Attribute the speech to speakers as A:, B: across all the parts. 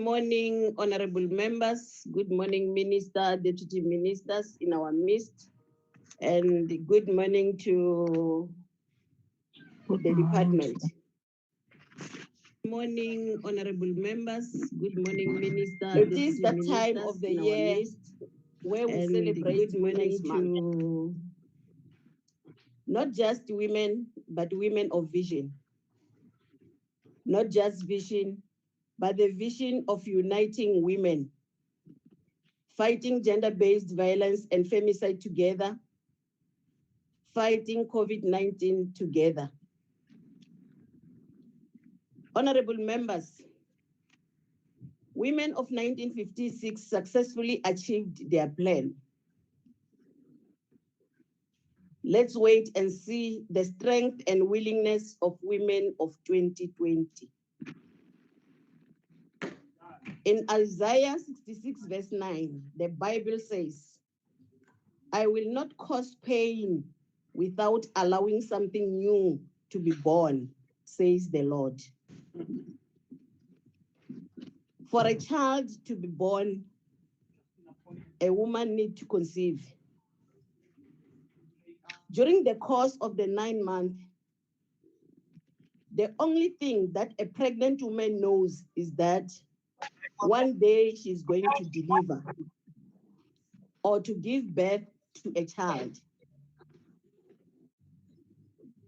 A: Good morning, honorable members. Good morning, minister, deputy ministers in our midst. And good morning to the department. Good morning, honorable members. Good morning, minister. It is the time of the year where we celebrate Women's Month. Not just women, but women of vision. Not just vision, but the vision of uniting women, fighting gender-based violence and femicide together, fighting COVID-19 together. Honorable members, women of 1956 successfully achieved their plan. Let's wait and see the strength and willingness of women of 2020. In Isaiah 66 verse 9, the Bible says, I will not cause pain without allowing something new to be born, says the Lord. For a child to be born, a woman needs to conceive. During the course of the 9 months, the only thing that a pregnant woman knows is that one day she's going to deliver or to give birth to a child.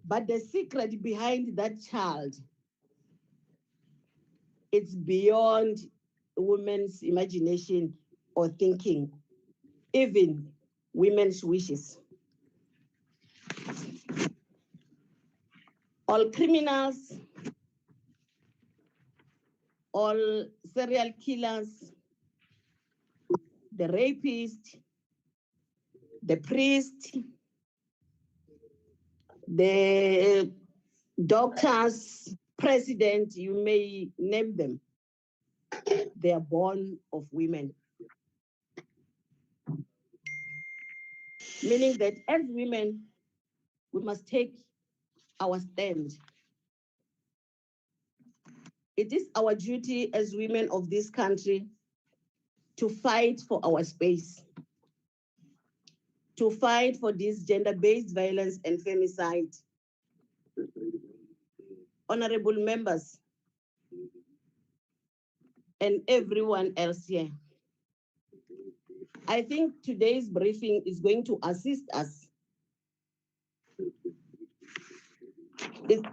A: But the secret behind that child, it's beyond women's imagination or thinking, even women's wishes. All criminals, all serial killers, the rapist, the priest, the doctors, president, you may name them, they are born of women. Meaning that as women, we must take our stand. It is our duty as women of this country to fight for our space, to fight for this gender-based violence and femicide. Honorable members, and everyone else here, I think today's briefing is going to assist us.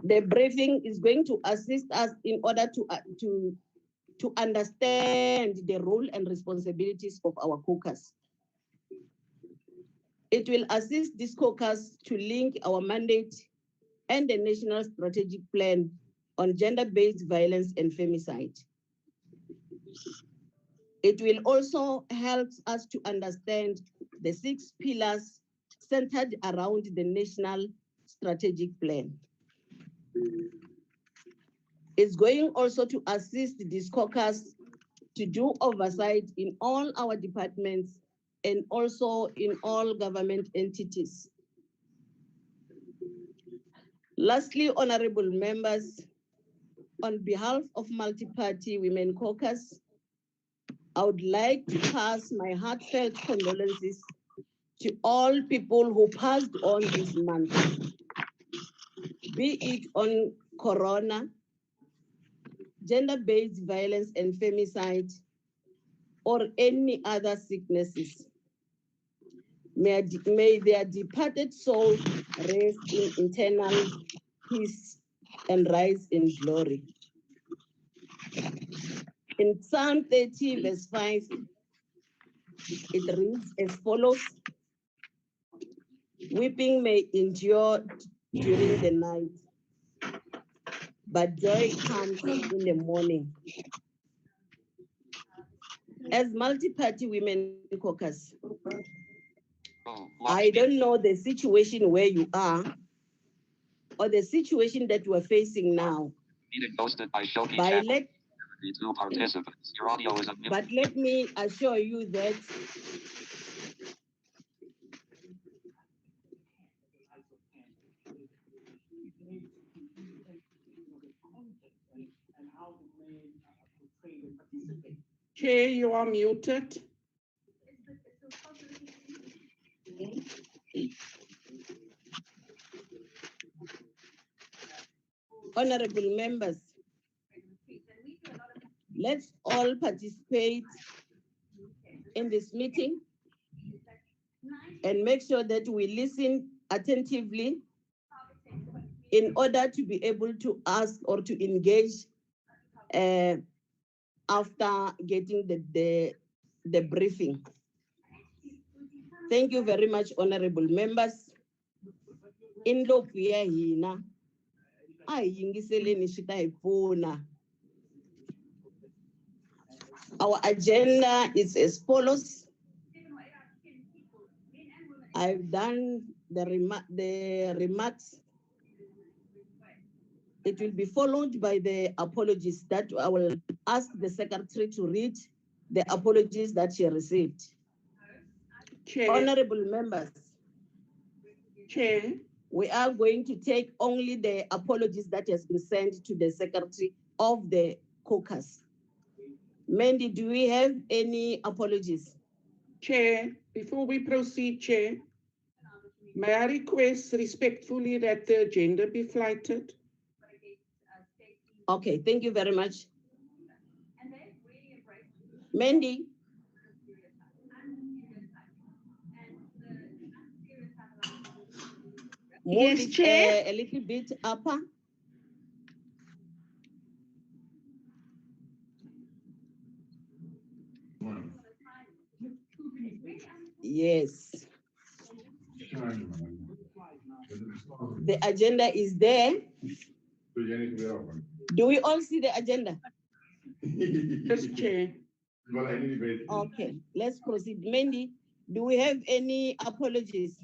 A: The briefing is going to assist us in order to understand the role and responsibilities of our caucus. It will assist this caucus to link our mandate and the National Strategic Plan on Gender-Based Violence and Femicide. It will also help us to understand the 6 pillars centered around the National Strategic Plan. It's going also to assist this caucus to do oversight in all our departments and also in all government entities. Lastly, honorable members, on behalf of Multi-Party Women Caucus, I would like to pass my heartfelt condolences to all people who passed on this month, be it on corona, gender-based violence and femicide, or any other sicknesses. May their departed soul rest in eternal peace and rise in glory. In Psalm 30, verse 5, it reads as follows: weeping may endure during the night, but joy comes in the morning. As Multi-Party Women Caucus, I don't know the situation where you are or the situation that you are facing now. But let me assure you that
B: Chair, you are muted.
A: Honorable members, let's all participate in this meeting and make sure that we listen attentively in order to be able to ask or to engage after getting the briefing. Thank you very much, honorable members. In Lopia hina, our agenda is as follows. I've done the remarks. It will be followed by the apologies that I will ask the secretary to read the apologies that she received.
B: Chair.
A: Honorable members,
B: Chair,
A: we are going to take only the apologies that has been sent to the secretary of the caucus. Mandy, do we have any apologies?
B: Chair, before we proceed, Chair, may I request respectfully that the agenda be flighted?
A: Okay, thank you very much. Mandy?
C: Yes, Chair.
A: A little bit upper. Yes. The agenda is there. Do we all see the agenda?
B: Yes, Chair.
A: Okay, let's proceed. Mandy, do we have any apologies?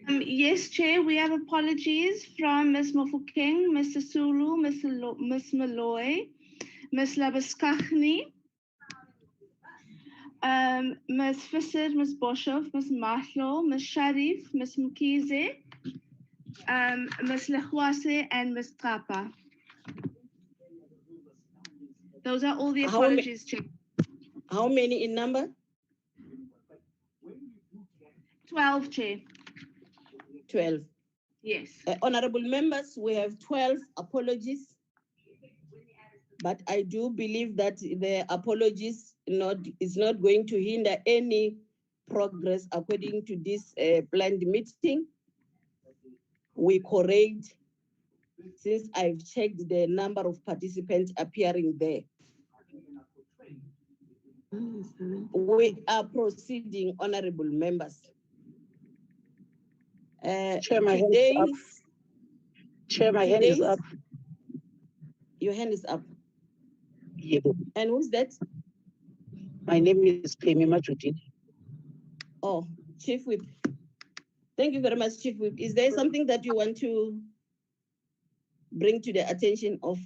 C: Yes, Chair, we have apologies from Ms. Mofokeng, Mr. Sulu, Ms. Malloy, Ms. Labuskaghni, Ms. Visser, Ms. Boshoff, Ms. Mahlo, Ms. Sharif, Ms. Mkize, Ms. Lechwase, and Ms. Trapa. Those are all the apologies, Chair.
A: How many in number?
C: 12, Chair.
A: 12.
C: Yes.
A: Honorable members, we have 12 apologies, but I do believe that the apologies is not going to hinder any progress according to this planned meeting. We correct, since I've checked the number of participants appearing there. We are proceeding, honorable members.
D: Chair, my hand is up. Chair, my hand is up.
A: Your hand is up.
D: Yeah.
A: And who's that?
D: My name is Pemi Majutin.
A: Oh, Chief Whip. Thank you very much, Chief Whip. Is there something that you want to bring to the attention of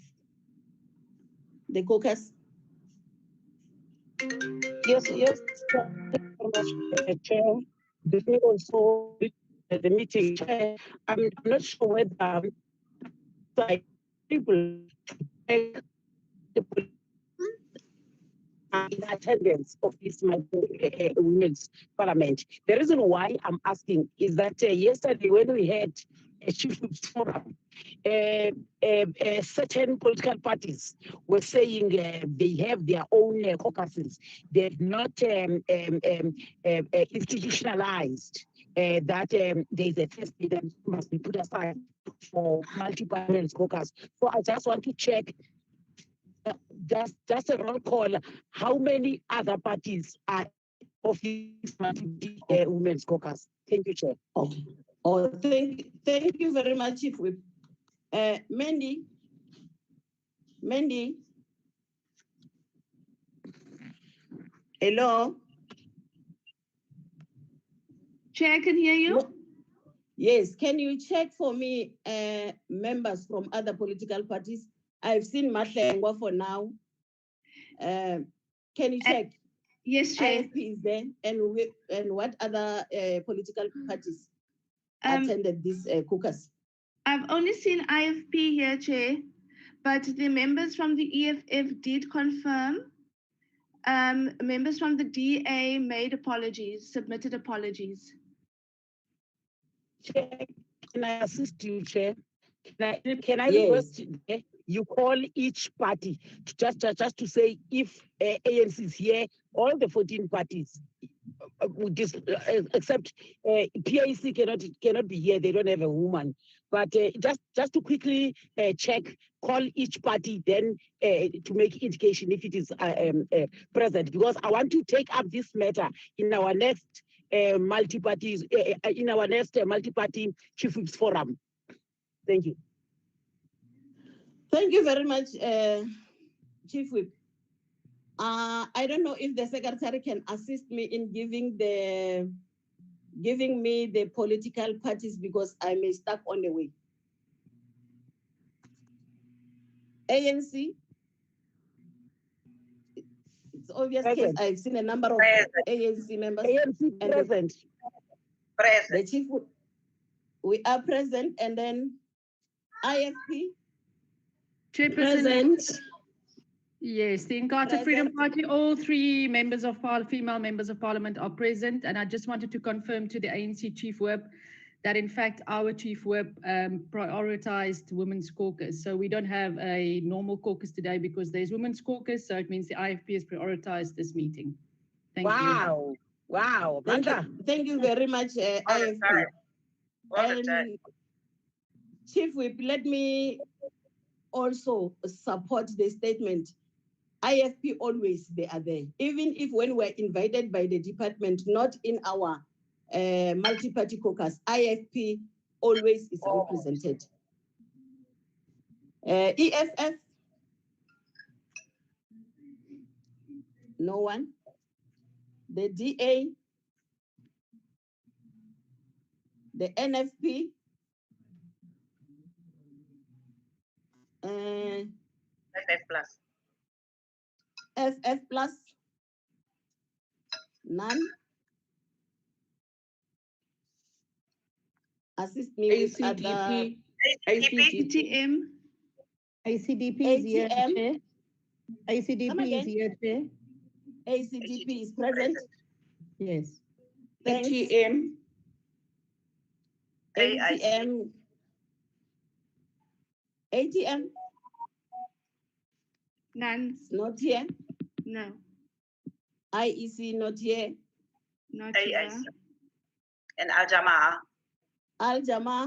A: the caucus?
D: Yes. Thank you very much, Chair. Let me also the meeting, Chair. I'm not sure whether people in attendance of this Women's Parliament. The reason why I'm asking is that yesterday when we had a Chief Whip's forum, certain political parties were saying they have their own caucuses. They're not institutionalized. That there's a test that must be put aside for multi-party caucus. So I just want to check, just a roll call, how many other parties are of this women's caucus? Thank you, Chair.
A: Oh, thank you very much, Chief Whip. Mandy. Hello.
C: Chair, I can hear you.
A: No. Yes, can you check for me members from other political parties? I've seen Mahlengwa for now. Can you check?
C: Yes, Chair.
A: IFP is there, and what other political parties attended this caucus?
C: I've only seen IFP here, Chair, but the members from the EFF did confirm Members from the DA made apologies, submitted apologies.
D: Chair, can I assist you, Chair? Can I
A: Yes.
D: request you call each party just to say if ANC is here, all the 14 parties, except PAC cannot be here. They don't have a woman. But just to quickly check, call each party then to make indication if it is present, because I want to take up this matter in our next multi-party chief whips forum. Thank you.
A: Thank you very much, Chief Whip. I don't know if the secretary can assist me in giving me the political parties, because I may stuck on the way. ANC. It's obvious case. I've seen a number of ANC members.
D: ANC
A: and
D: present.
A: The chief, we are present, and then IFP.
E: Chairperson. Yes, the Inkatha Freedom
A: Present.
E: Party, all three members of female members of parliament are present, and I just wanted to confirm to the ANC Chief Whip that in fact our Chief Whip prioritized Women's Caucus. So we don't have a normal caucus today because there's Women's Caucus, so it means the IFP has prioritized this meeting. Thank you.
D: Wow.
A: Thank you very much, IFP. And Chief Whip, let me also support the statement. IFP always, they are there. Even if when we're invited by the department, not in our multi-party caucus, IFP always is represented. EFF? No one. The DA? The NFP? FF plus? None. Assist me with other.
C: ATM.
F: ACDP is here,
A: ATM.
F: Chair.
A: Come
F: ACDP
A: again.
F: is here, Chair.
A: ACDP is present.
F: Yes.
A: Thanks.
B: ATM.
A: ATM. ATM.
C: None.
A: Not here.
C: No.
A: IEC not here.
C: Not here.
G: And Al-Jamaa.
A: Al Jamaa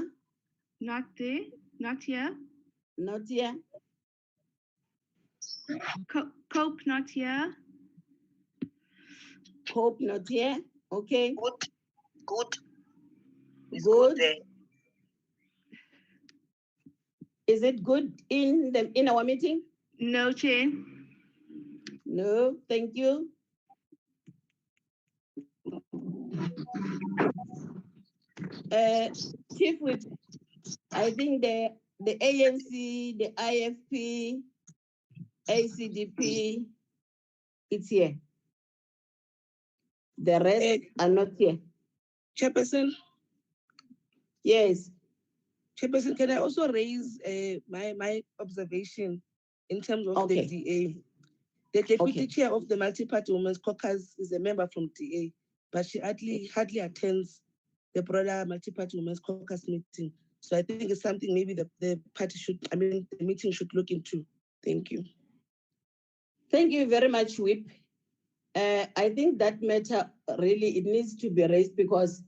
C: Not there. Not here.
A: not here.
C: Cope not here.
A: Hope not here. Okay.
G: Good. It's
A: Good.
G: good there.
A: Is it good in our meeting?
C: No, Chair.
A: No. Thank you. Chief Whip, I think the ANC, the IFP, ACDP, it's here. The rest are not here.
H: Chairperson,
A: Yes.
H: Chairperson, can I also raise my observation in terms of
A: Okay.
H: the DA? The deputy
A: Okay.
H: chair of the multi-party women's caucus is a member from DA, but she hardly attends the broader multi-party women's caucus meeting. So I think it's something maybe the meeting should look into. Thank you.
A: Thank you very much, Whip. I think that matter really, it needs to be raised, because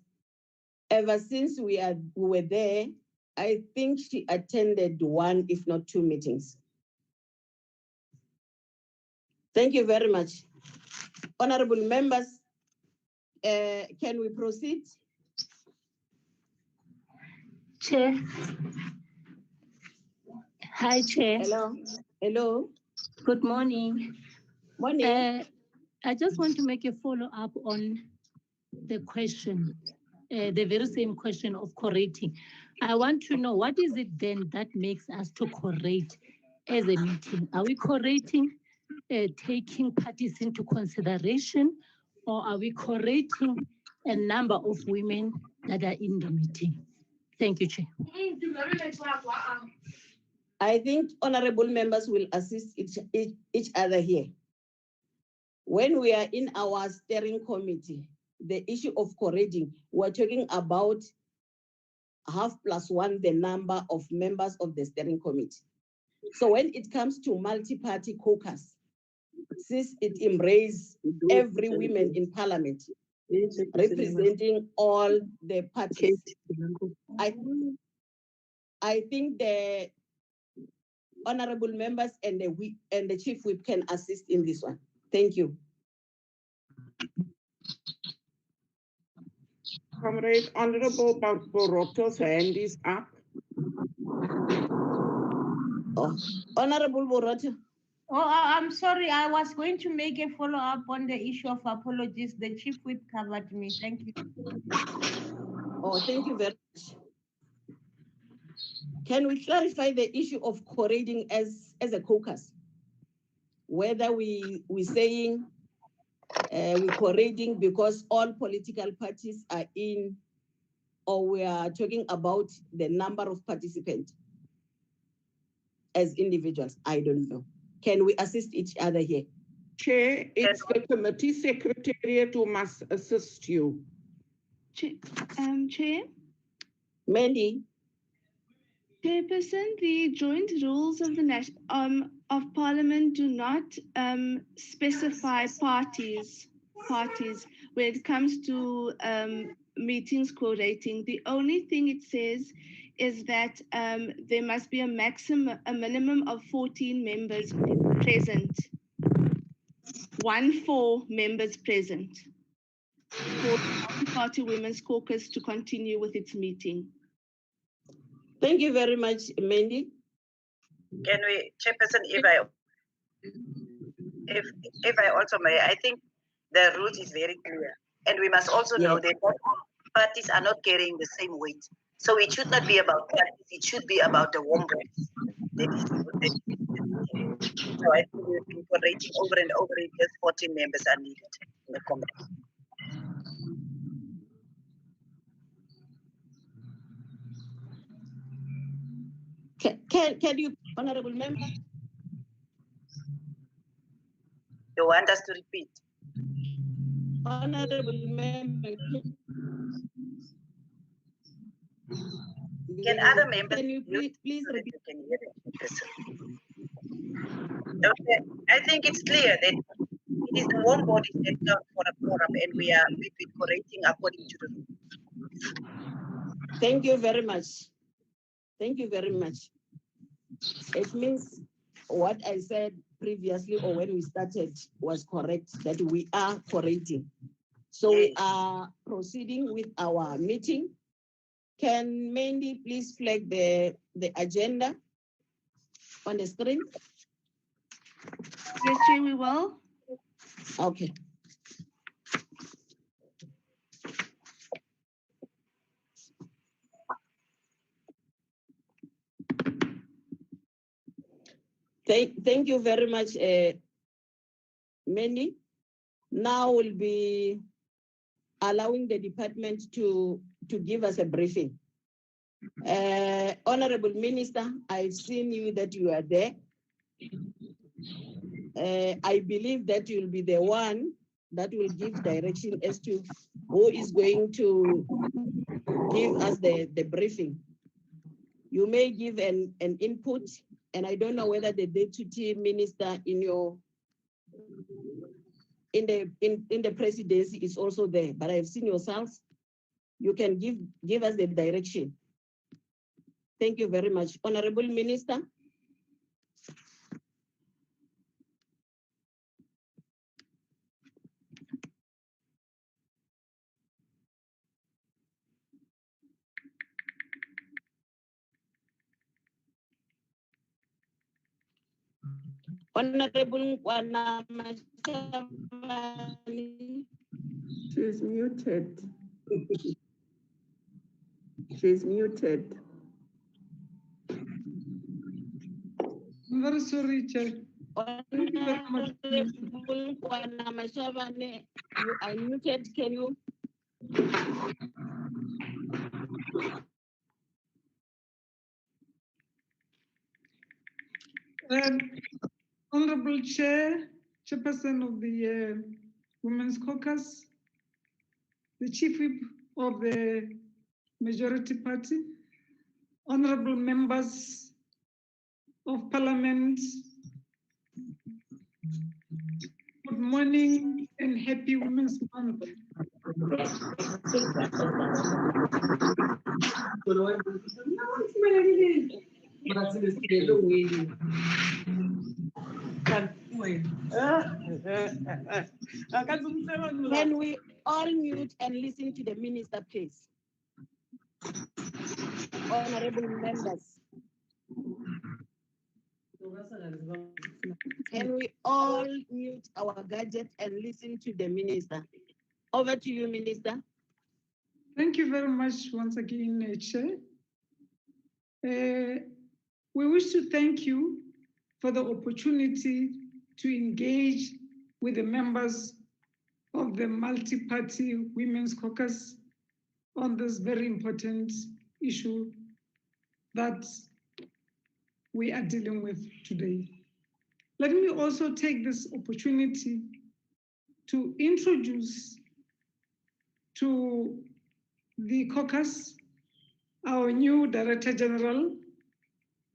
A: ever since we were there, I think she attended one, if not two meetings. Thank you very much. Honorable members, can we proceed?
F: Chair. Hi, Chair.
A: Hello. Hello.
F: Good morning.
A: Morning.
F: I just want to make a follow-up on the question, the very same question of correcting. I want to know, what is it then that makes us to correct as a meeting? Are we correcting taking parties into consideration, or are we correcting a number of women that are in the meeting? Thank you, Chair.
A: I think honorable members will assist each other here. when we are in our steering committee, the issue of co-rating, we're talking about 1/2 + 1, the number of members of the steering committee. So when it comes to multi-party caucus, since it embraces every woman in parliament, representing all the parties, I think the honorable members and the chief whip can assist in this one. Thank you.
B: Comrade Honorable Boroto's hand is up.
A: Oh, Honorable Boroto.
I: Oh, I'm sorry. I was going to make a follow-up on the issue of apologies. The chief whip covered me. Thank you.
A: Oh, thank you very much. Can we clarify the issue of co-rating as a caucus? Whether we're saying we're co-rating because all political parties are in, or we are talking about the number of participants as individuals? I don't know. Can we assist each other here?
B: Chair, it's the committee secretariat who must assist you.
C: Chair?
A: Mandy?
C: Chairperson, the joint rules of the of Parliament do not specify parties when it comes to meetings co-rating. The only thing it says is that there must be a minimum of 14 members present. 14 members present for the multi-party women's caucus to continue with its meeting.
A: Thank you very much, Mandy.
G: Can we, Chairperson, if I also may, I think the route is very clear. And we must also know that parties are not carrying the same weight. So it should not be about parties, it should be about the warm rights. So I think we've been rating over and over, just 14 members are needed in the Congress.
A: Can you, honorable member?
G: You want us to repeat?
A: Honorable member.
G: Can other members?
A: Can you please repeat?
G: Can hear it. Okay. I think it's clear that it is the warm bodies that count for a forum, and we've been correcting according to the rule.
A: Thank you very much. Thank you very much. It means what I said previously or when we started was correct, that we are correcting. So we are proceeding with our meeting. Can Mandy please flag the agenda on the screen?
C: Yes, Chair, we will.
A: Okay. Thank you very much, Mandy. Now we'll be allowing the department to give us a briefing. Honorable Minister, I've seen you that you are there. I believe that you'll be the one that will give direction as to who is going to give us the briefing. You may give an input, and I don't know whether the deputy minister in the presidency is also there, but I've seen yourselves. You can give us the direction. Thank you very much. Honorable Minister. Honorable Kwana Mashavani.
B: She's muted. She's muted.
J: I'm very sorry, Chair.
A: Honorable Kwana Mashavani, you are muted. Can you?
J: Honorable Chair, Chairperson of the Women's Caucus, the Chief Whip of the Majority Party, honorable members of Parliament, good morning and happy Women's Month.
D: Can we all mute and listen to the minister, please? Honorable members. Can we all mute our gadget and listen to the minister? Over to you, Minister.
J: Thank you very much once again, Chair. We wish to thank you for the opportunity to engage with the members of the multi-party Women's Caucus on this very important issue that we are dealing with today. Let me also take this opportunity to introduce to the caucus our new Director General,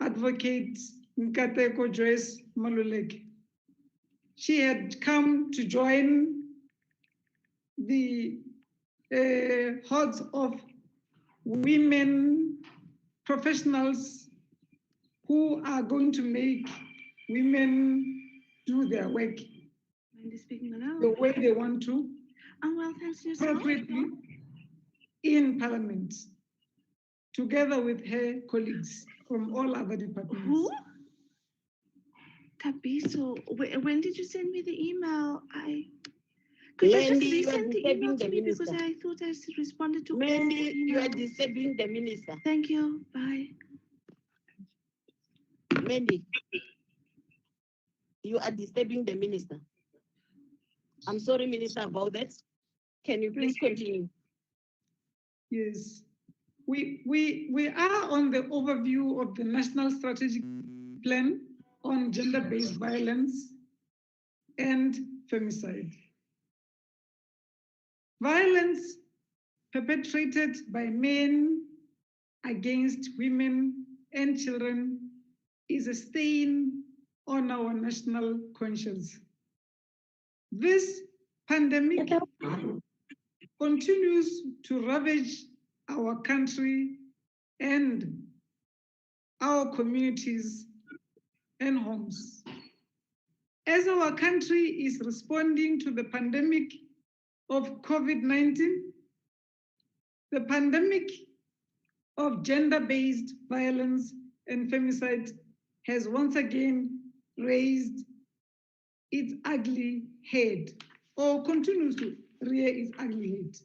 J: Advocate Nkateko Joyce Maluleke. She had come to join the hordes of women professionals who are going to make women do their work the way they want to, appropriately in Parliament, together with her colleagues from all other departments.
C: Who? Tabiso, when did you send me the email? Could you just
D: Mandy, you are
C: resend the email
D: disturbing
C: to
D: the
C: me because
D: minister.
C: I thought I responded to all
D: Mandy,
C: the
D: you are
C: emails.
D: disturbing the minister.
C: Thank you. Bye.
D: Mandy, you are disturbing the minister. I'm sorry, Minister, about that. Can you please continue?
J: Yes. We are on the overview of the National Strategic Plan on Gender-Based Violence and Femicide. Violence perpetrated by men against women and children is a stain on our national conscience. This pandemic continues to ravage our country and our communities and homes. As our country is responding to the pandemic of COVID-19, the pandemic of gender-based violence and femicide has once again raised its ugly head, or continues to rear its ugly head.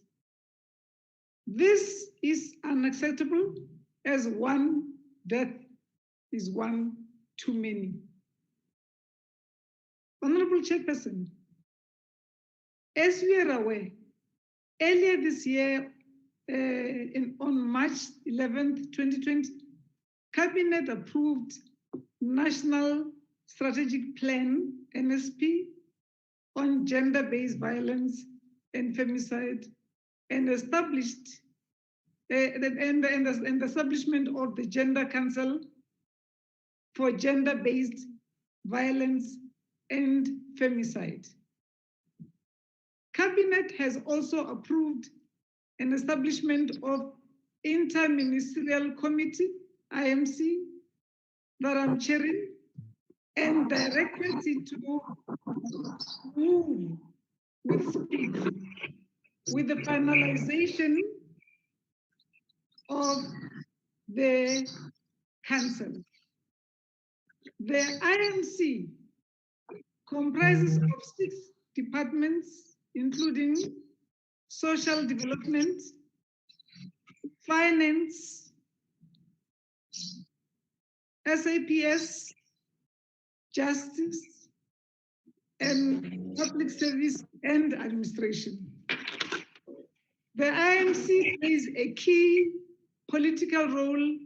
J: This is unacceptable, as one death is one too many. Honorable Chairperson, as we are aware, earlier this year, on March 11th, 2020, Cabinet approved National Strategic Plan, NSP, on gender-based violence and femicide, and established the establishment of the Gender Council for Gender-Based Violence and Femicide. Cabinet has also approved an establishment of Interministerial Committee, IMC, that I'm chairing, and directed it to move with speed with the finalization of the council. The IMC comprises of 6 departments, including social development, finance, SAPS, justice, and public service and administration. The IMC plays a key political role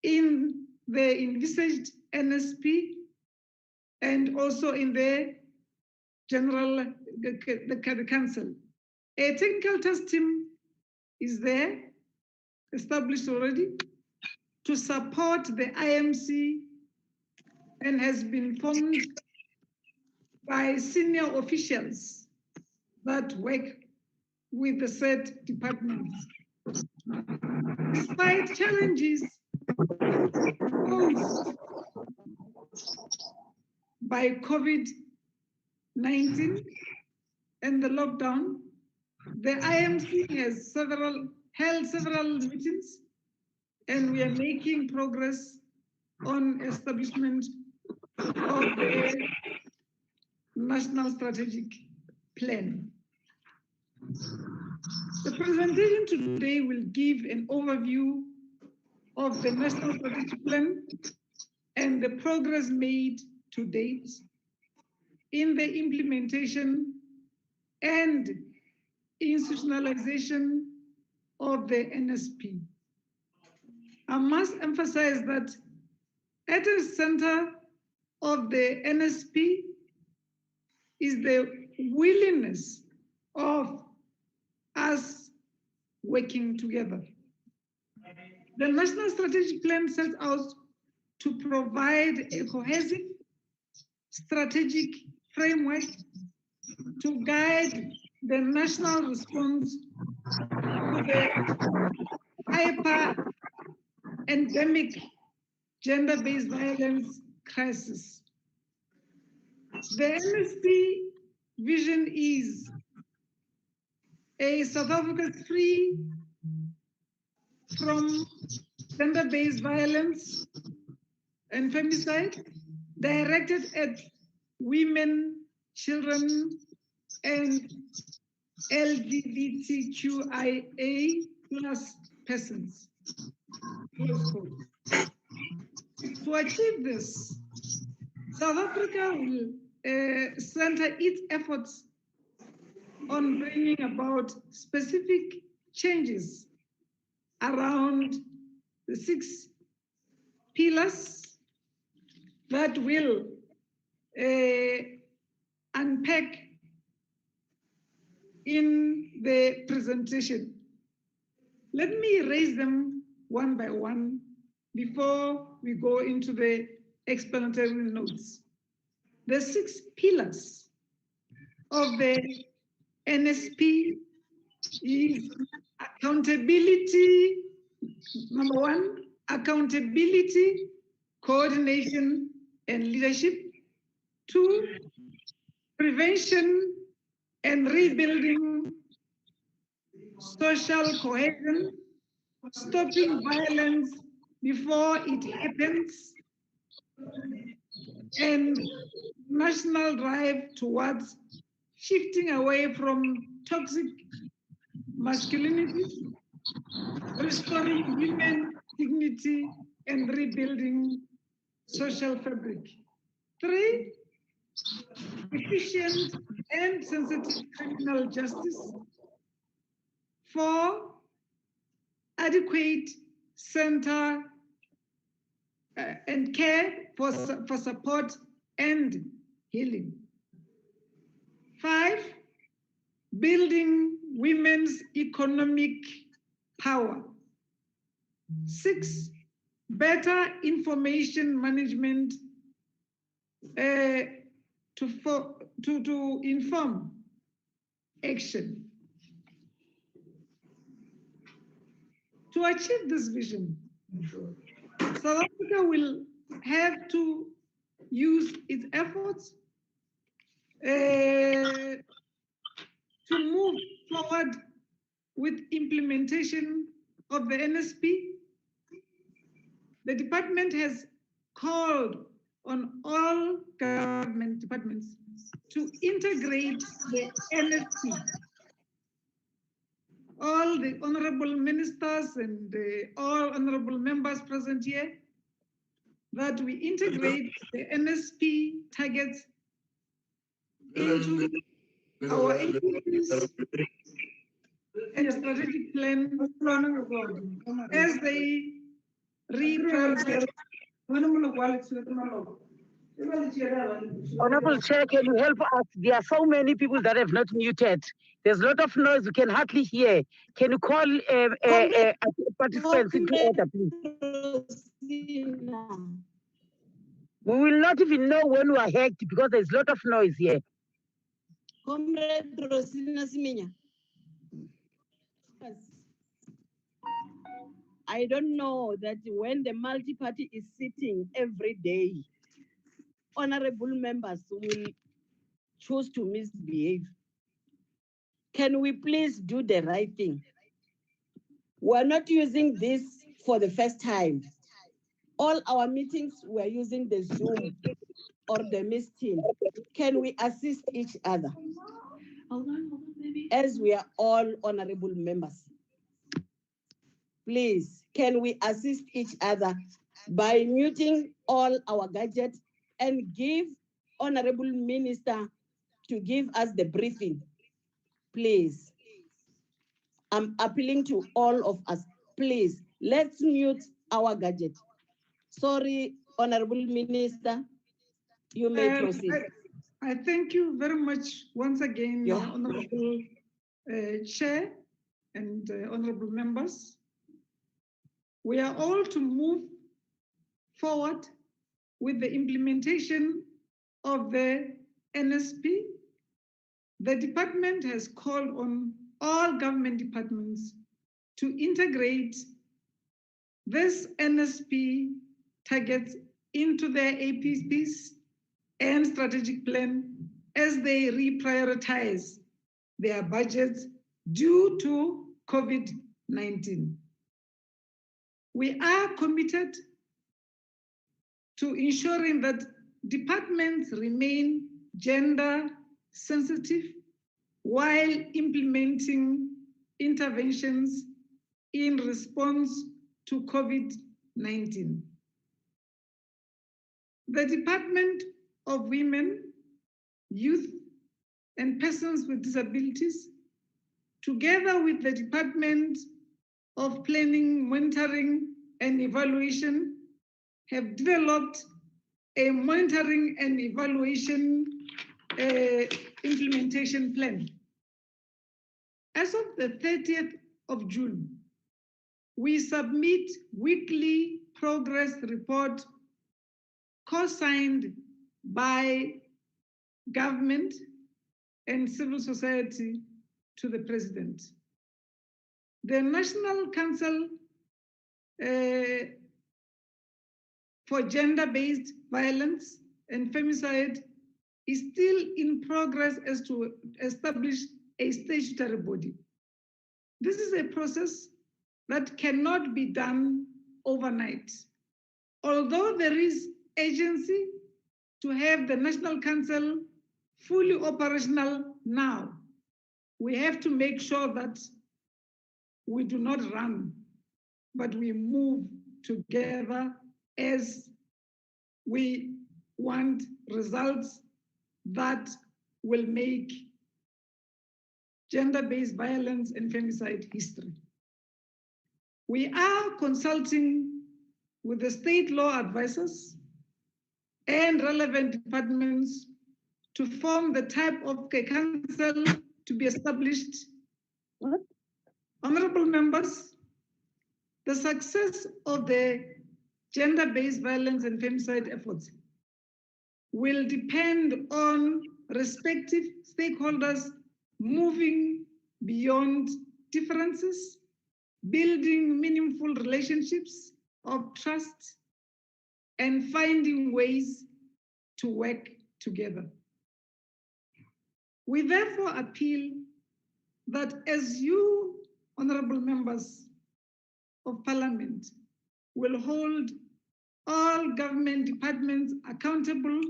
J: in the envisaged NSP and also in the General, the Council. A technical task team is there, established already, to support the IMC and has been formed by senior officials that work with the said departments. Despite challenges posed by COVID-19 and the lockdown, the IMC has held several meetings, and we are making progress on establishment of the National Strategic Plan. The presentation today will give an overview of the National Strategic Plan and the progress made to date in the implementation and institutionalization of the NSP. I must emphasize that at the center of the NSP is the willingness of us working together. The National Strategic Plan sets out to provide a cohesive strategic framework to guide the national response to the hyper-endemic gender-based violence crisis. The NSP vision is a South Africa free from gender-based violence and femicide, directed at women, children, and LGBTQIA+ persons. To achieve this, South Africa will center its efforts on bringing about specific changes around the 6 pillars that will unpack in the presentation. Let me raise them one by one before we go into the explanatory notes. The 6 pillars of the NSP is accountability, number 1, accountability, coordination, and leadership. 2, prevention and rebuilding social cohesion, stopping violence before it happens, and national drive towards shifting away from toxic masculinity, restoring women dignity, and rebuilding social fabric. 3, efficient and sensitive criminal justice. 4, adequate center and care for support and healing. 5, building women's economic power. 6, better information management to inform action. To achieve this vision, South Africa will have to use its efforts to move forward with implementation of the NSP. The department has called on all government departments to integrate the NSP. All the honorable ministers and all honorable members present here, that we integrate the NSP targets into our activities and strategic plan as they reprioritize
D: Honorable Chair, can you help us? There are so many people that have not muted. There's a lot of noise, we can hardly hear. Can you call participants into order, please? We will not even know when we are hacked because there's a lot of noise here.
A: Comrade Rosina Siminya. I don't know that when the multi-party is sitting every day, honorable members will choose to misbehave. Can we please do the right thing? We're not using this for the first time. All our meetings, we're using the Zoom or the Team. Can we assist each other? As we are all honorable members. Please, can we assist each other by muting all our gadgets and give Honorable Minister to give us the briefing? Please. I'm appealing to all of us. Please, let's mute our gadget. Sorry, Honorable Minister, you may proceed.
J: I thank you very much once again, Honorable Chair and honorable members. We are all to move forward with the implementation of the NSP. The department has called on all government departments to integrate this NSP targets into their APPs and strategic plan as they reprioritize their budgets due to COVID-19. We are committed to ensuring that departments remain gender sensitive while implementing interventions in response to COVID-19. The Department of Women, Youth, and Persons with Disabilities, together with the Department of Planning, Monitoring, and Evaluation, have developed a monitoring and evaluation implementation plan. As of the 30th of June, we submit weekly progress report co-signed by government and civil society to the President. The National Council for Gender-Based Violence and Femicide is still in progress as to establish a statutory body. This is a process that cannot be done overnight. Although there is agency to have the National Council fully operational now, we have to make sure that we do not run, but we move together as we want results that will make gender-based violence and femicide history. We are consulting with the state law advisors and relevant departments to form the type of a council to be established. Honorable members, the success of the gender-based violence and femicide efforts will depend on respective stakeholders moving beyond differences, building meaningful relationships of trust, and finding ways to work together. We therefore appeal that as you, honorable members of Parliament, will hold all government departments accountable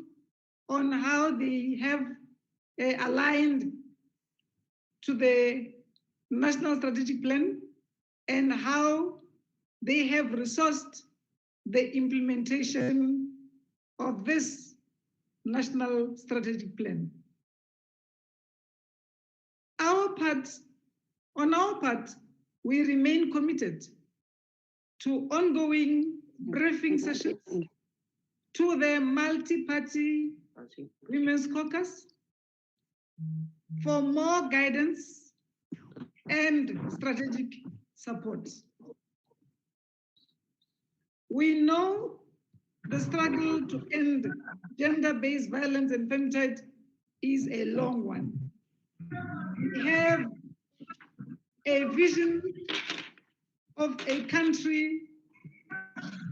J: on how they have aligned to the National Strategic Plan and how they have resourced the implementation of this National Strategic Plan. On our part, we remain committed to ongoing briefing sessions to the multi-party Women's Caucus for more guidance and strategic support. We know the struggle to end gender-based violence and femicide is a long one. We have a vision of a country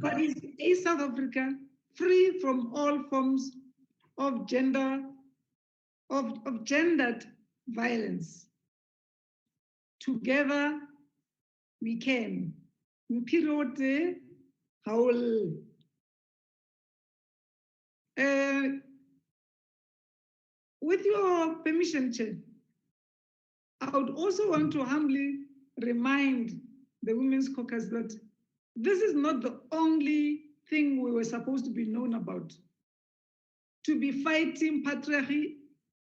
J: that is a South Africa free from all forms of gendered violence. Together we can. Mpirote Haul. With your permission, Chair, I would also want to humbly remind the Women's Caucus that this is not the only thing we were supposed to be known about. To be fighting patriarchy,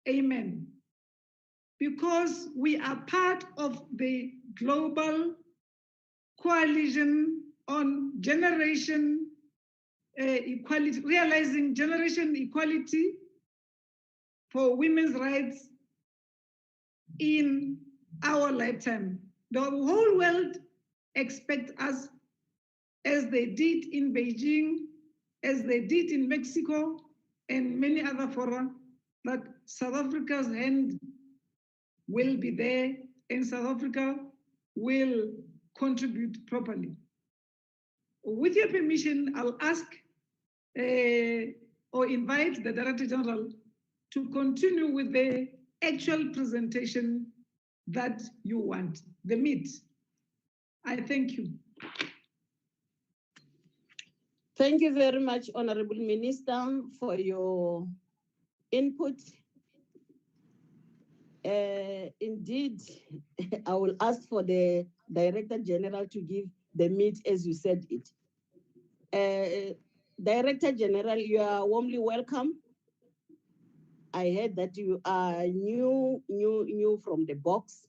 J: amen. Because we are part of the global coalition on generation equality, realizing generation equality for women's rights in our lifetime. The whole world expects us, as they did in Beijing, as they did in Mexico, and many other fora, that South Africa's hand will be there and South Africa will contribute properly. With your permission, I'll ask or invite the Director General to continue with the actual presentation that you want, the meat. I thank you.
A: Thank you very much, Honorable Minister, for your input. Indeed, I will ask for the Director General to give the meat as you said it. Director General, you are warmly welcome. I heard that you are new from the box.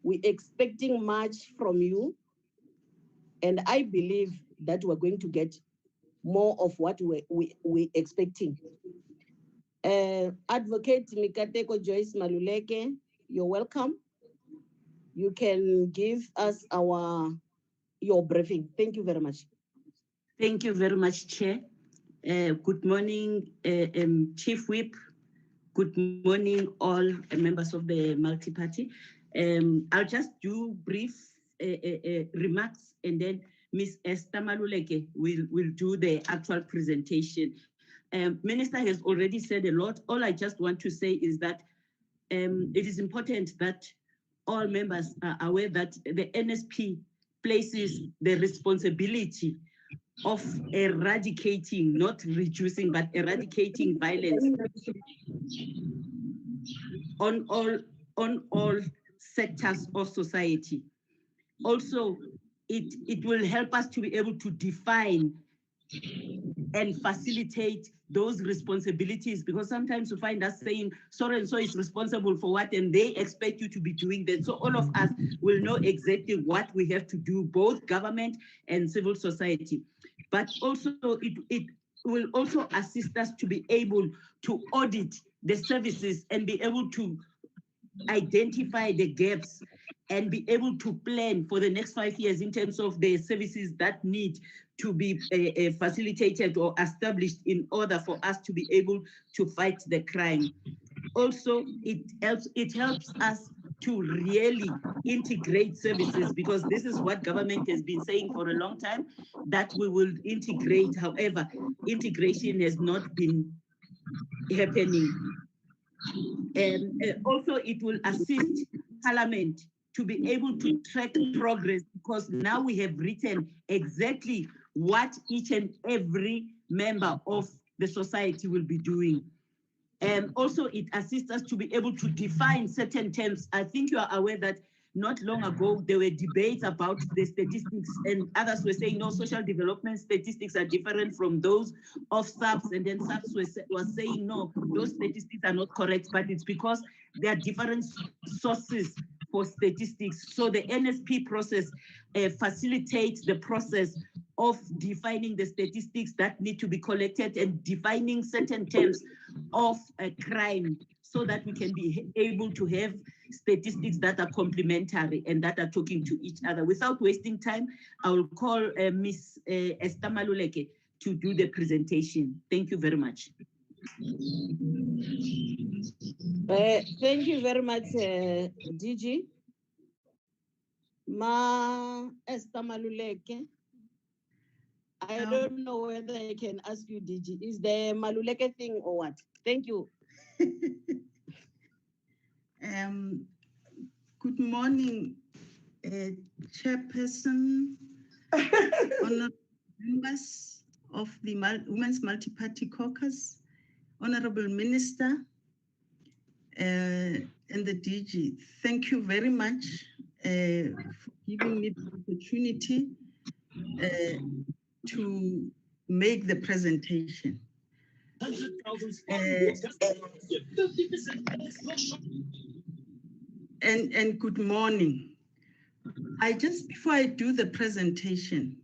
A: We're expecting much from you. And I believe that we're going to get more of what we're expecting. Advocate Mikateko Joyce Maluleke, you're welcome. You can give us your briefing. Thank you very much.
K: Thank you very much, Chair. Good morning, Chief Whip. Good morning, all members of the multi-party. I'll just do brief remarks, and then Ms. Esther Maluleke will do the actual presentation. Minister has already said a lot. All I just want to say is that it is important that all members are aware that the NSP places the responsibility of eradicating, not reducing, but eradicating violence on all sectors of society. Also, it will help us to be able to define and facilitate those responsibilities, because sometimes you find us saying so and so is responsible for what, and they expect you to be doing that. So all of us will know exactly what we have to do, both government and civil society. But also it will also assist us to be able to audit the services and be able to identify the gaps and be able to plan for the next 5 years in terms of the services that need to be facilitated or established in order for us to be able to fight the crime. Also, it helps us to really integrate services, because this is what government has been saying for a long time, that we will integrate. However, integration has not been happening. And also it will assist Parliament to be able to track progress, because now we have written exactly what each and every member of the society will be doing. And also it assists us to be able to define certain terms. I think you are aware that not long ago, there were debates about the statistics, and others were saying, no, social development statistics are different from those of SAPS, and then SAPS was saying, no, those statistics are not correct, but it's because there are different sources for statistics. So the NSP process facilitates the process of defining the statistics that need to be collected and defining certain terms of a crime so that we can be able to have statistics that are complementary and that are talking to each other. Without wasting time, I will call Ms. Esther Maluleke to do the presentation. Thank you very much.
A: Thank you very much, DG. Ma Esther Maluleke. I don't know whether I can ask you, DG. Is the Maluleke thing or what? Thank you.
L: Good morning, Chairperson, honorable members of the Women's Multi-Party Caucus, Honorable Minister, and the DG. Thank you very much for giving me the opportunity to make the presentation. And good morning. Before I do the presentation,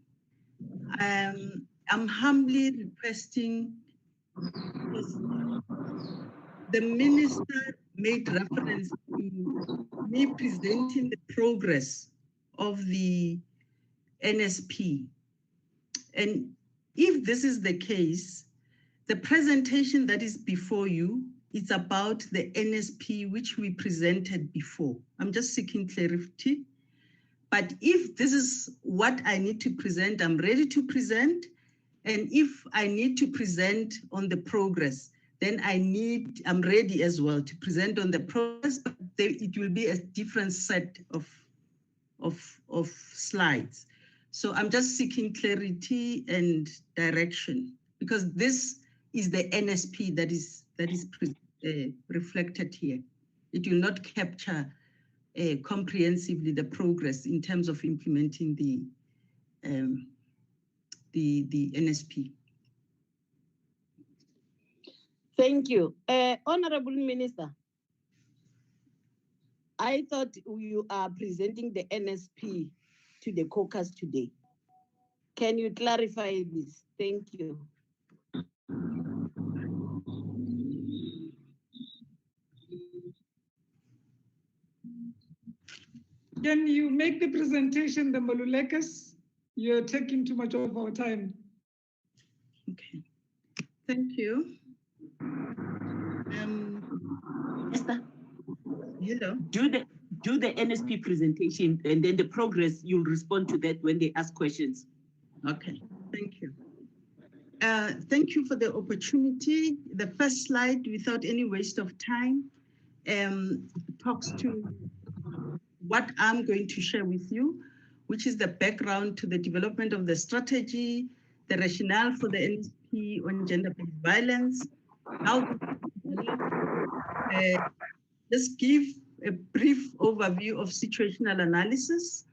L: I'm humbly requesting, the minister made reference to me presenting the progress of the NSP. And if this is the case, the presentation that is before you is about the NSP, which we presented before. I'm just seeking clarity. But if this is what I need to present, I'm ready to present. And if I need to present on the progress, then I'm ready as well to present on the progress, but it will be a different set of slides. So I'm just seeking clarity and direction, because this is the NSP that is reflected here. It will not capture comprehensively the progress in terms of implementing the NSP.
A: Thank you. Honorable Minister, I thought you are presenting the NSP to the caucus today. Can you clarify this? Thank you.
J: Can you make the presentation, the Malulekas? You're taking too much of our time.
L: Okay, thank you.
K: Esther,
L: hello.
K: Do the NSP presentation, and then the progress, you'll respond to that when they ask questions.
L: Okay, thank you. Thank you for the opportunity. The first slide, without any waste of time, talks to what I'm going to share with you, which is the background to the development of the strategy, the rationale for the NSP on gender-based violence, how just give a brief overview of situational analysis,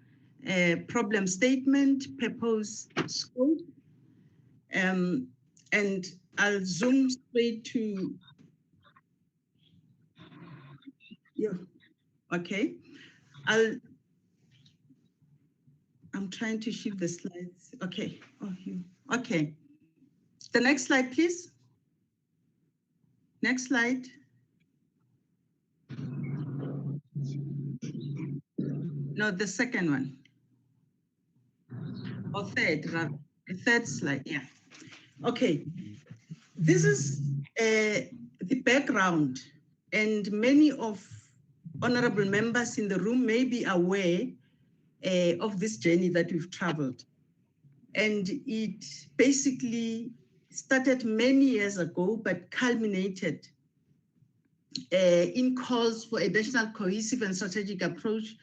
L: problem statement, purpose, scope, and I'll zoom straight to, yeah, okay. I'm trying to shift the slides. Okay, okay. The next slide, please. Next slide. No, the second one. Or third, rather. The third slide, yeah. Okay, this is the background, and many of honorable members in the room may be aware of this journey that we've traveled. And it basically started many years ago, but culminated in calls for a national cohesive and strategic approach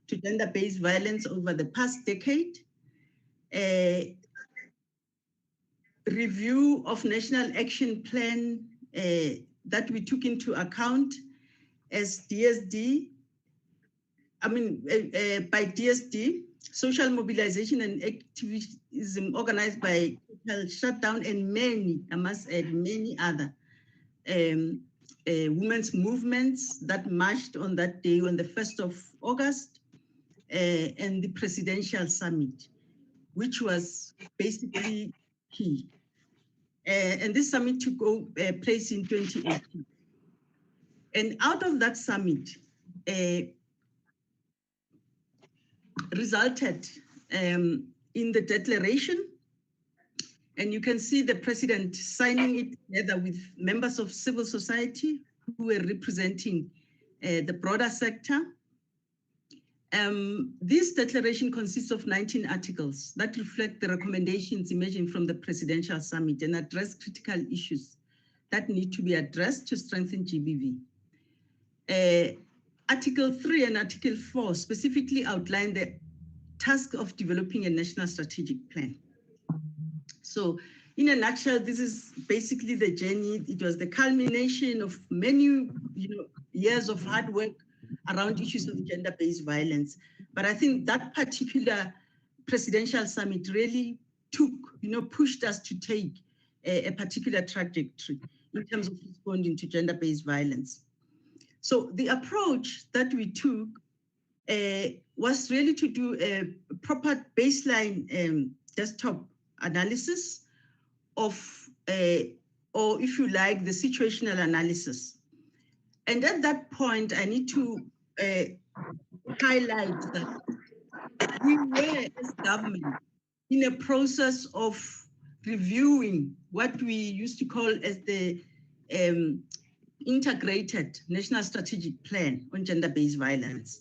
L: to gender-based violence over the past decade, review of National Action Plan that we took into account as DSD, by DSD, social mobilization and activism organized by Total Shutdown, and many, I must add, many other women's movements that marched on that day, on the 1st of August, and the presidential summit.
K: which was basically key. And this summit took place in 2018. And out of that summit resulted in the declaration. And you can see the president signing it together with members of civil society who were representing the broader sector. This declaration consists of 19 articles that reflect the recommendations emerging from the presidential summit and address critical issues that need to be addressed to strengthen GBV. Article 3 and Article 4 specifically outline the task of developing a national strategic plan. So in a nutshell, this is basically the journey. It was the culmination of many years of hard work around issues of gender-based violence. But I think that particular presidential summit really pushed us to take a particular trajectory in terms of responding to gender-based violence. So the approach that we took was really to do a proper baseline desktop analysis of, or if you like, the situational analysis. And at that point, I need to highlight that we were, as government, in a process of reviewing what we used to call as the Integrated National Strategic Plan on Gender-Based Violence.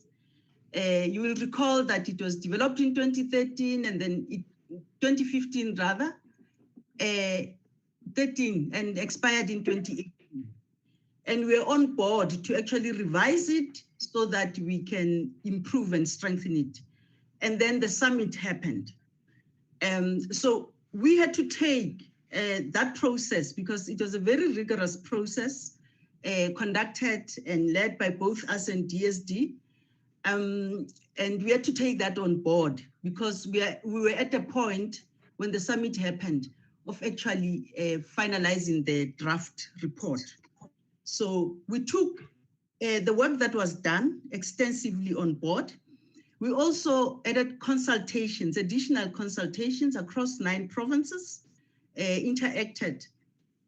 K: You will recall that it was developed in 2013 and then 2015 rather, 13 and expired in 2018. And we're on board to actually revise it so that we can improve and strengthen it. And then the summit happened. So we had to take that process because it was a very rigorous process conducted and led by both us and DSD. And we had to take that on board because we were at a point when the summit happened of actually finalizing the draft report. So we took the work that was done extensively on board. We also added consultations, additional consultations across 9 provinces, interacted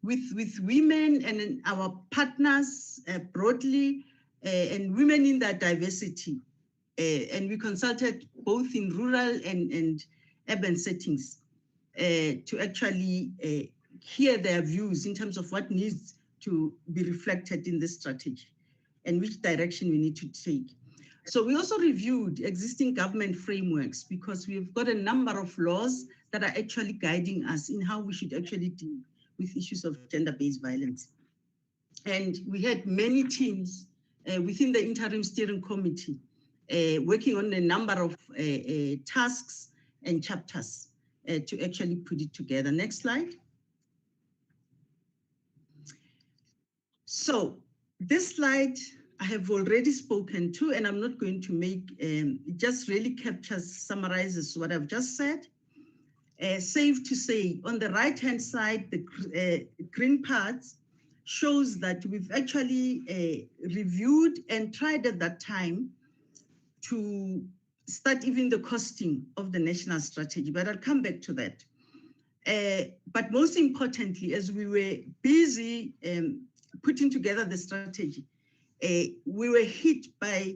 K: with women and our partners broadly, and women in their diversity. And we consulted both in rural and urban settings to actually hear their views in terms of what needs to be reflected in this strategy and which direction we need to take. So we also reviewed existing government frameworks because we've got a number of laws that are actually guiding us in how we should actually deal with issues of gender-based violence. And we had many teams within the interim steering committee working on a number of tasks and chapters to actually put it together. Next slide. So this slide I have already spoken to, and I'm not going to make, it just really captures, summarizes what I've just said. Safe to say, on the right-hand side, the green parts shows that we've actually reviewed and tried at that time to start even the costing of the national strategy, but I'll come back to that. But most importantly, as we were busy putting together the strategy, we were hit by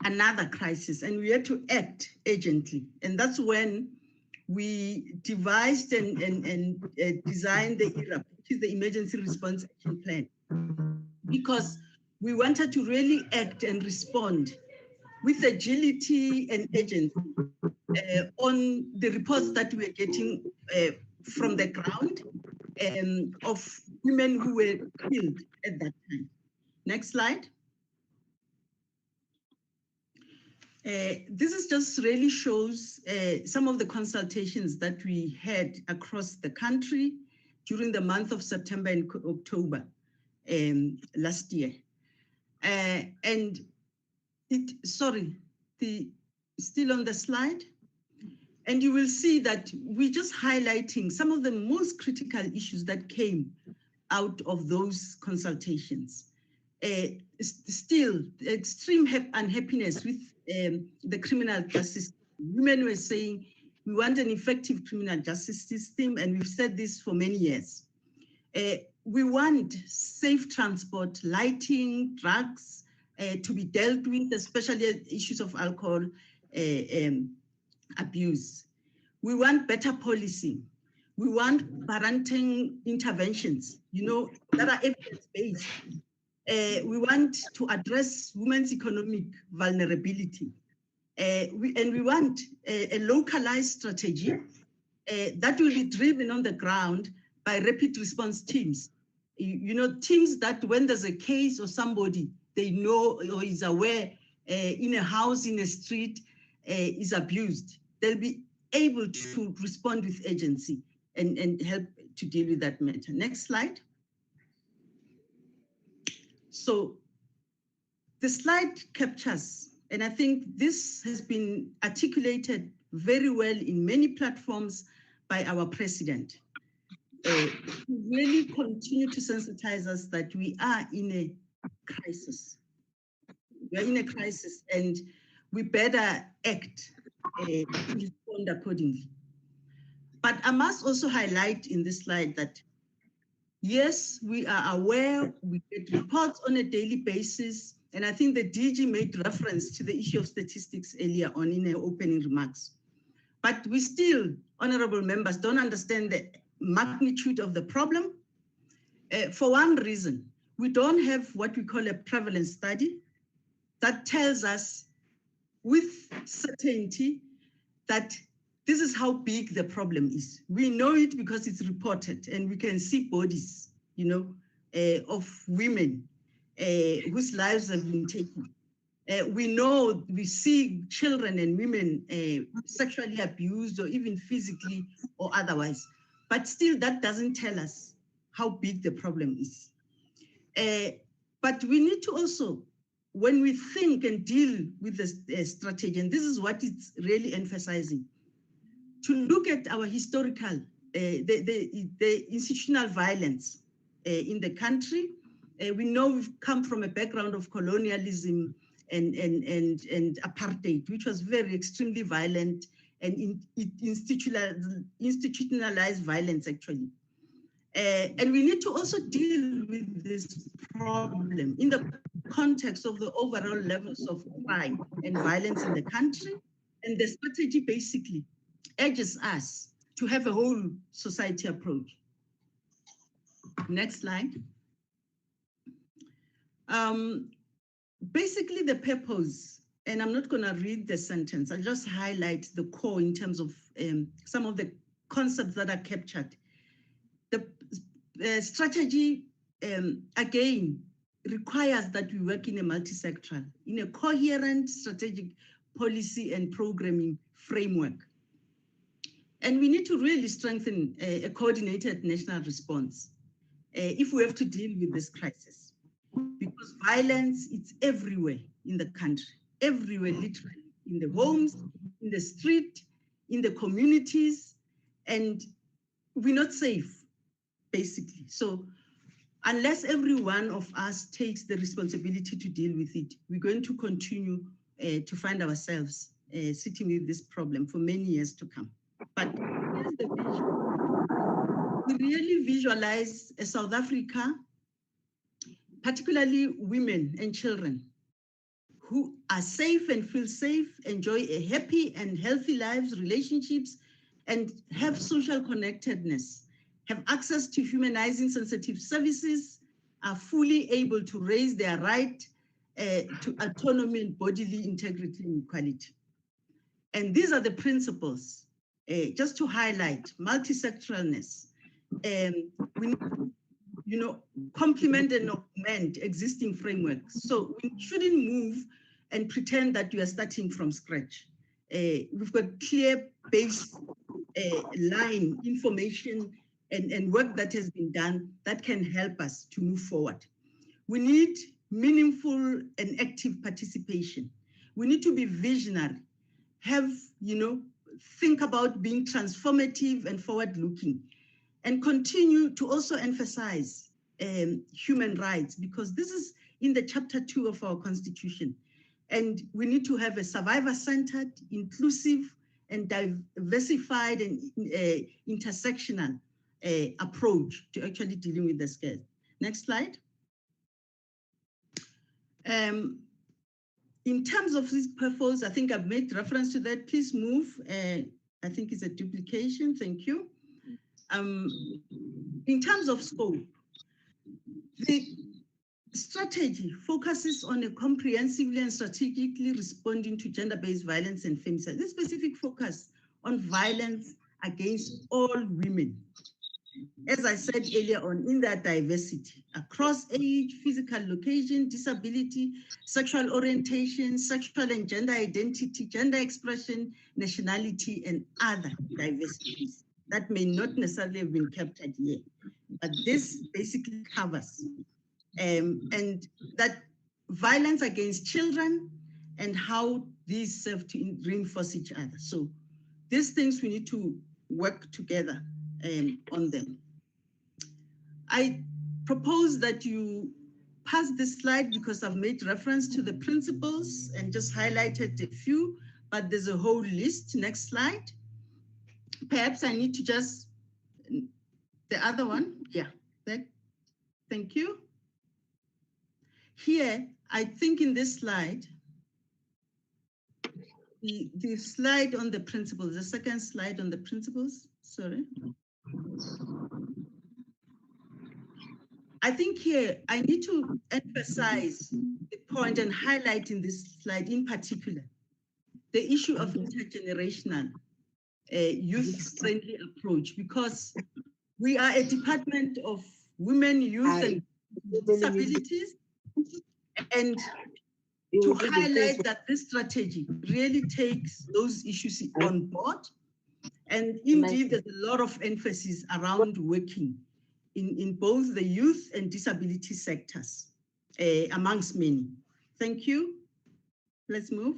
K: another crisis and we had to act urgently. And that's when we devised and designed the ERAP, which is the Emergency Response Action Plan, because we wanted to really act and respond with agility and urgency on the reports that we were getting from the ground of women who were killed at that time. Next slide. This is just really shows some of the consultations that we had across the country during the month of September and October last year. And still on the slide. And you will see that we're just highlighting some of the most critical issues that came out of those consultations. Still, extreme unhappiness with the criminal justice Women were saying, we want an effective criminal justice system, and we've said this for many years. We want safe transport, lighting, drugs to be dealt with, especially issues of alcohol abuse. We want better policy. We want parenting interventions, that are evidence-based. We want to address women's economic vulnerability. We want a localized strategy that will be driven on the ground by rapid response teams. Teams that when there's a case or somebody they know or is aware in a house, in a street, is abused, they'll be able to respond with agency and help to deal with that matter. Next slide. So the slide captures, and I think this has been articulated very well in many platforms by our president. Really continue to sensitize us that we are in a crisis. We are in a crisis, and we better act to respond accordingly. But I must also highlight in this slide that, yes, we are aware, we get reports on a daily basis, and I think the DG made reference to the issue of statistics earlier on in her opening remarks. But we still, honorable members, don't understand the magnitude of the problem. For one reason, we don't have what we call a prevalence study that tells us with certainty that this is how big the problem is. We know it because it's reported, and we can see bodies, of women whose lives have been taken. We see children and women sexually abused or even physically or otherwise. But still, that doesn't tell us how big the problem is. But we need to also, when we think and deal with the strategy, and this is what it's really emphasizing, to look at our historical, the institutional violence in the country. We know we've come from a background of colonialism and apartheid, which was very extremely violent and institutionalized violence, actually. And we need to also deal with this problem in the context of the overall levels of crime and violence in the country. And the strategy basically urges us to have a whole society approach. Next slide. Basically the purpose, and I'm not gonna read the sentence, I'll just highlight the core in terms of some of the concepts that are captured. The strategy, again, requires that we work in a multi-sectoral, in a coherent strategic policy and programming framework. And we need to really strengthen a coordinated national response if we have to deal with this crisis. Because violence, it's everywhere in the country, everywhere, literally, in the homes, in the street, in the communities, and we're not safe, basically. So unless every one of us takes the responsibility to deal with it, we're going to continue to find ourselves sitting with this problem for many years to come. But here's the vision. We really visualize a South Africa, particularly women and children, who are safe and feel safe, enjoy a happy and healthy lives, relationships, and have social connectedness, have access to humanizing sensitive services, are fully able to raise their right to autonomy and bodily integrity and equality. And these are the principles, just to highlight multi-sectoralness. We need to, complement and augment existing frameworks. So we shouldn't move and pretend that we are starting from scratch. We've got clear base line information and work that has been done that can help us to move forward. We need meaningful and active participation. We need to be visionary, have, think about being transformative and forward-looking, and continue to also emphasize human rights, because this is in the chapter 2 of our constitution. And we need to have a survivor-centered, inclusive, and diversified and intersectional approach to actually dealing with the scares. Next slide. In terms of this purpose, I think I've made reference to that. Please move. I think it's a duplication. Thank you. In terms of scope, the strategy focuses on a comprehensively and strategically responding to gender-based violence and femicide. This specific focus on violence against all women, as I said earlier on, in their diversity, across age, physical location, disability, sexual orientation, sexual and gender identity, gender expression, nationality, and other diversities that may not necessarily have been captured here. But this basically covers and that violence against children and how these serve to reinforce each other. So these things we need to work together on them. I propose that you pass this slide because I've made reference to the principles and just highlighted a few, but there's a whole list. Next slide. Perhaps I need to just, the other one, yeah, thank you. Here, I think in this slide, the slide on the principles, the second slide on the principles, sorry. I think here I need to emphasize the point and highlight in this slide in particular, the issue of intergenerational youth-friendly approach, because we are a department of women, youth, and disabilities, and to highlight that this strategy really takes those issues on board. And indeed, there's a lot of emphasis around working in both the youth and disability sectors, amongst many. Thank you. Let's move.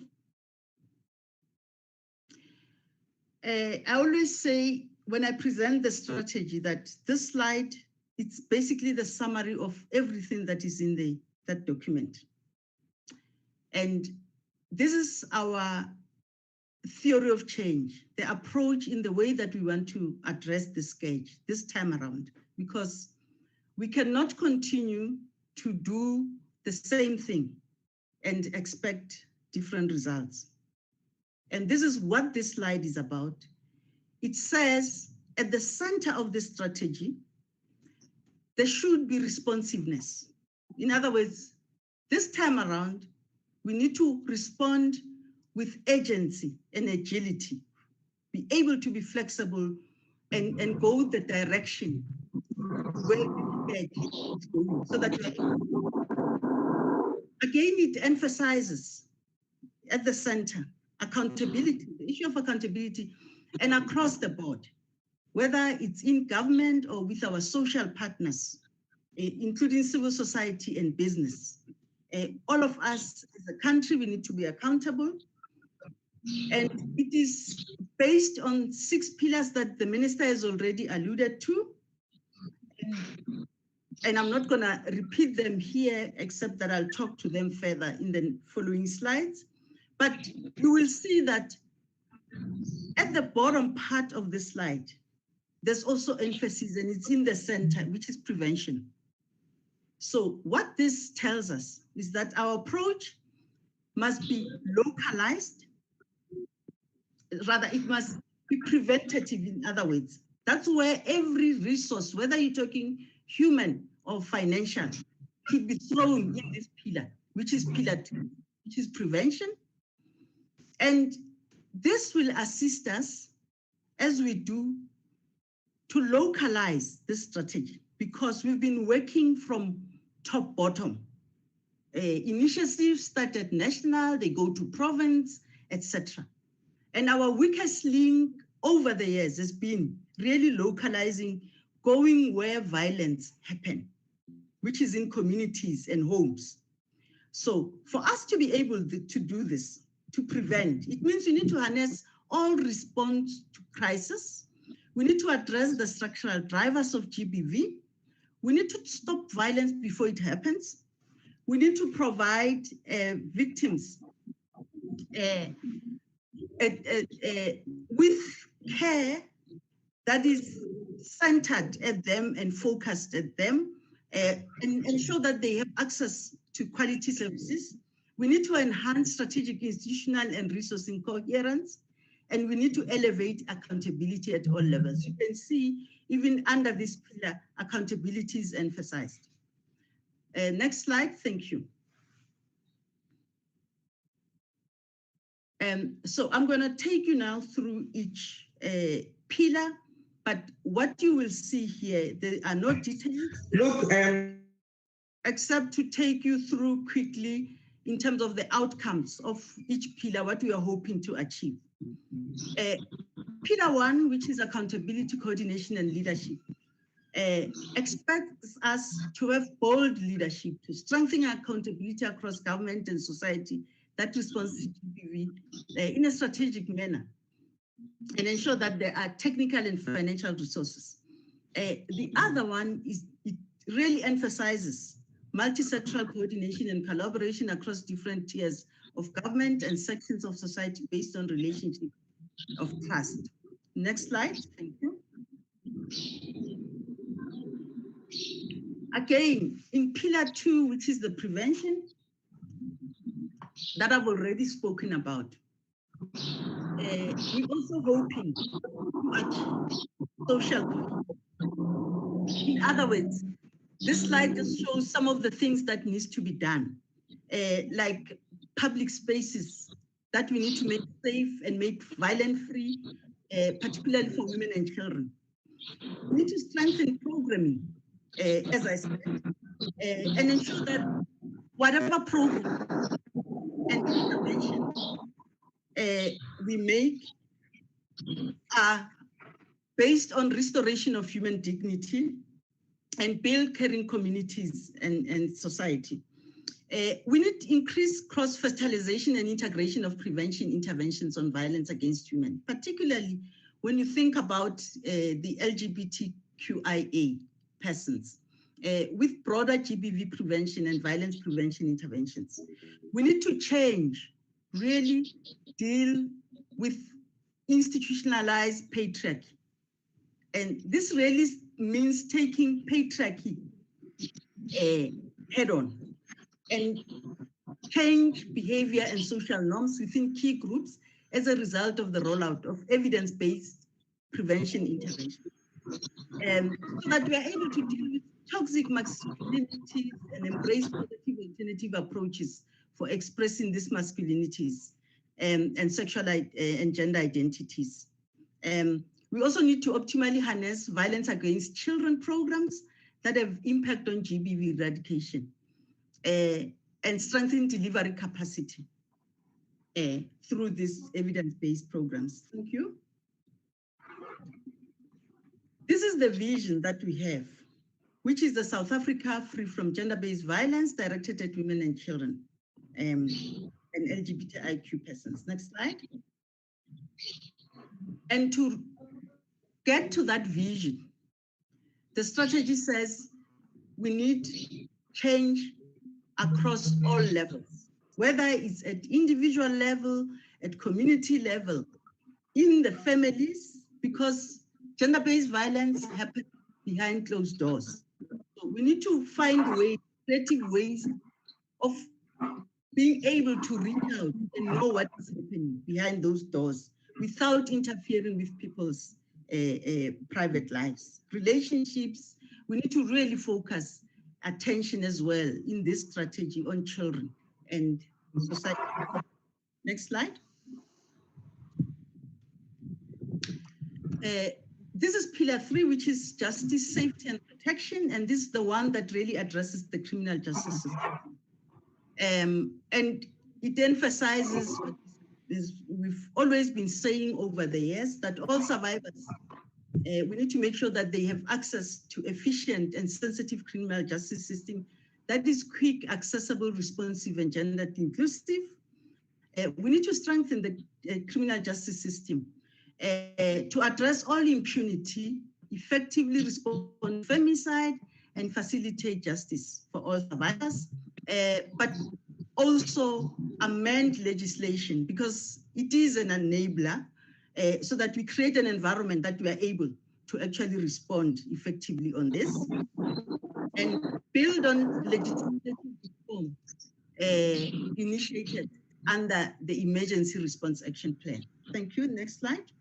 K: I always say when I present the strategy that this slide, it's basically the summary of everything that is in that document. And this is our theory of change, the approach in the way that we want to address this scourge this time around, because we cannot continue to do the same thing and expect different results. And this is what this slide is about. It says at the center of the strategy, there should be responsiveness. In other words, this time around, we need to respond with agency and agility, be able to be flexible and go the direction where it's going, so that again, it emphasizes at the center accountability, the issue of accountability, and across the board, whether it's in government or with our social partners, including civil society and business. All of us as a country, we need to be accountable. And it is based on 6 pillars that the minister has already alluded to. And I'm not gonna repeat them here, except that I'll talk to them further in the following slides. But you will see that at the bottom part of the slide, there's also emphasis, and it's in the center, which is prevention. So what this tells us is that our approach must be localized. Rather, it must be preventative, in other words. That's where every resource, whether you're talking human or financial, should be thrown in this pillar, which is pillar 2, which is prevention. And this will assist us as we do to localize this strategy, because we've been working from top bottom. Initiatives start at national, they go to province, etc. And our weakest link over the years has been really localizing, going where violence happens, which is in communities and homes. So for us to be able to do this, to prevent, it means we need to harness all response to crisis. We need to address the structural drivers of GBV. We need to stop violence before it happens. We need to provide victims with care that is centered at them and focused at them, and ensure that they have access to quality services. We need to enhance strategic institutional and resourcing coherence, and we need to elevate accountability at all levels. You can see even under this pillar, accountability is emphasized. Next slide, thank you. So I'm gonna take you now through each pillar, but what you will see here, there are no details.
B: Look,
K: except to take you through quickly in terms of the outcomes of each pillar, what we are hoping to achieve. Pillar 1, which is accountability, coordination, and leadership, expects us to have bold leadership to strengthen accountability across government and society that responds to GBV in a strategic manner, and ensure that there are technical and financial resources. The other one is it really emphasizes multi-sectoral coordination and collaboration across different tiers of government and sections of society based on relationship of trust. Next slide, thank you. Again, in pillar 2, which is the prevention that I've already spoken about, we're also hoping to achieve social cohesion. In other words, this slide just shows some of the things that needs to be done, like public spaces that we need to make safe and make violent-free, particularly for women and children. We need to strengthen programming, as I said, and ensure that whatever program and intervention we make are based on restoration of human dignity and build caring communities and society. We need to increase cross-fertilization and integration of prevention interventions on violence against women, particularly when you think about the LGBTQIA persons, with broader GBV prevention and violence prevention interventions. We need to change, really deal with institutionalized patriarchy. And this really means taking patriarchy head on and change behavior and social norms within key groups as a result of the rollout of evidence-based prevention intervention. So that we are able to deal with toxic masculinities and embrace positive alternative approaches for expressing these masculinities and sexual and gender identities. We also need to optimally harness violence against children programs that have impact on GBV eradication and strengthen delivery capacity through these evidence-based programs. Thank you. This is the vision that we have, which is the South Africa free from gender-based violence directed at women and children and LGBTIQ persons. Next slide. And to get to that vision, the strategy says we need change across all levels, whether it's at individual level, at community level, in the families, because gender-based violence happens behind closed doors. So we need to find ways, creative ways of being able to reach out and know what is happening behind those doors without interfering with people's private lives. Relationships, we need to really focus attention as well in this strategy on children and society. Next slide. This is pillar 3, which is justice, safety, and protection, and this is the one that really addresses the criminal justice system. And it emphasizes what we've always been saying over the years, that all survivors, we need to make sure that they have access to efficient and sensitive criminal justice system that is quick, accessible, responsive, and gender inclusive. We need to strengthen the criminal justice system to address all impunity, effectively respond to femicide, and facilitate justice for all survivors. But also amend legislation because it is an enabler so that we create an environment that we are able to actually respond effectively on this and build on legislative reform initiated under the Emergency Response Action Plan. Thank you. Next slide.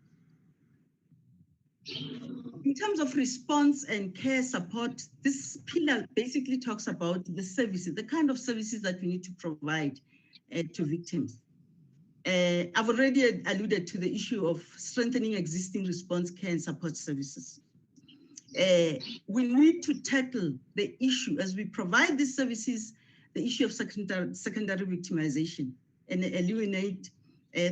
K: In terms of response and care support, this pillar basically talks about the services, the kind of services that we need to provide to victims. I've already alluded to the issue of strengthening existing response care and support services. We need to tackle the issue as we provide these services, the issue of secondary victimization and eliminate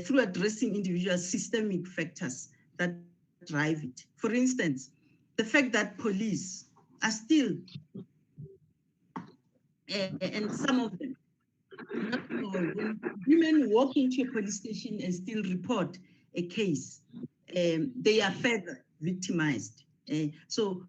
K: through addressing individual systemic factors that drive it. For instance, the fact that police are still, and some of them, not all, when women walk into a police station and still report a case, they are further victimized. So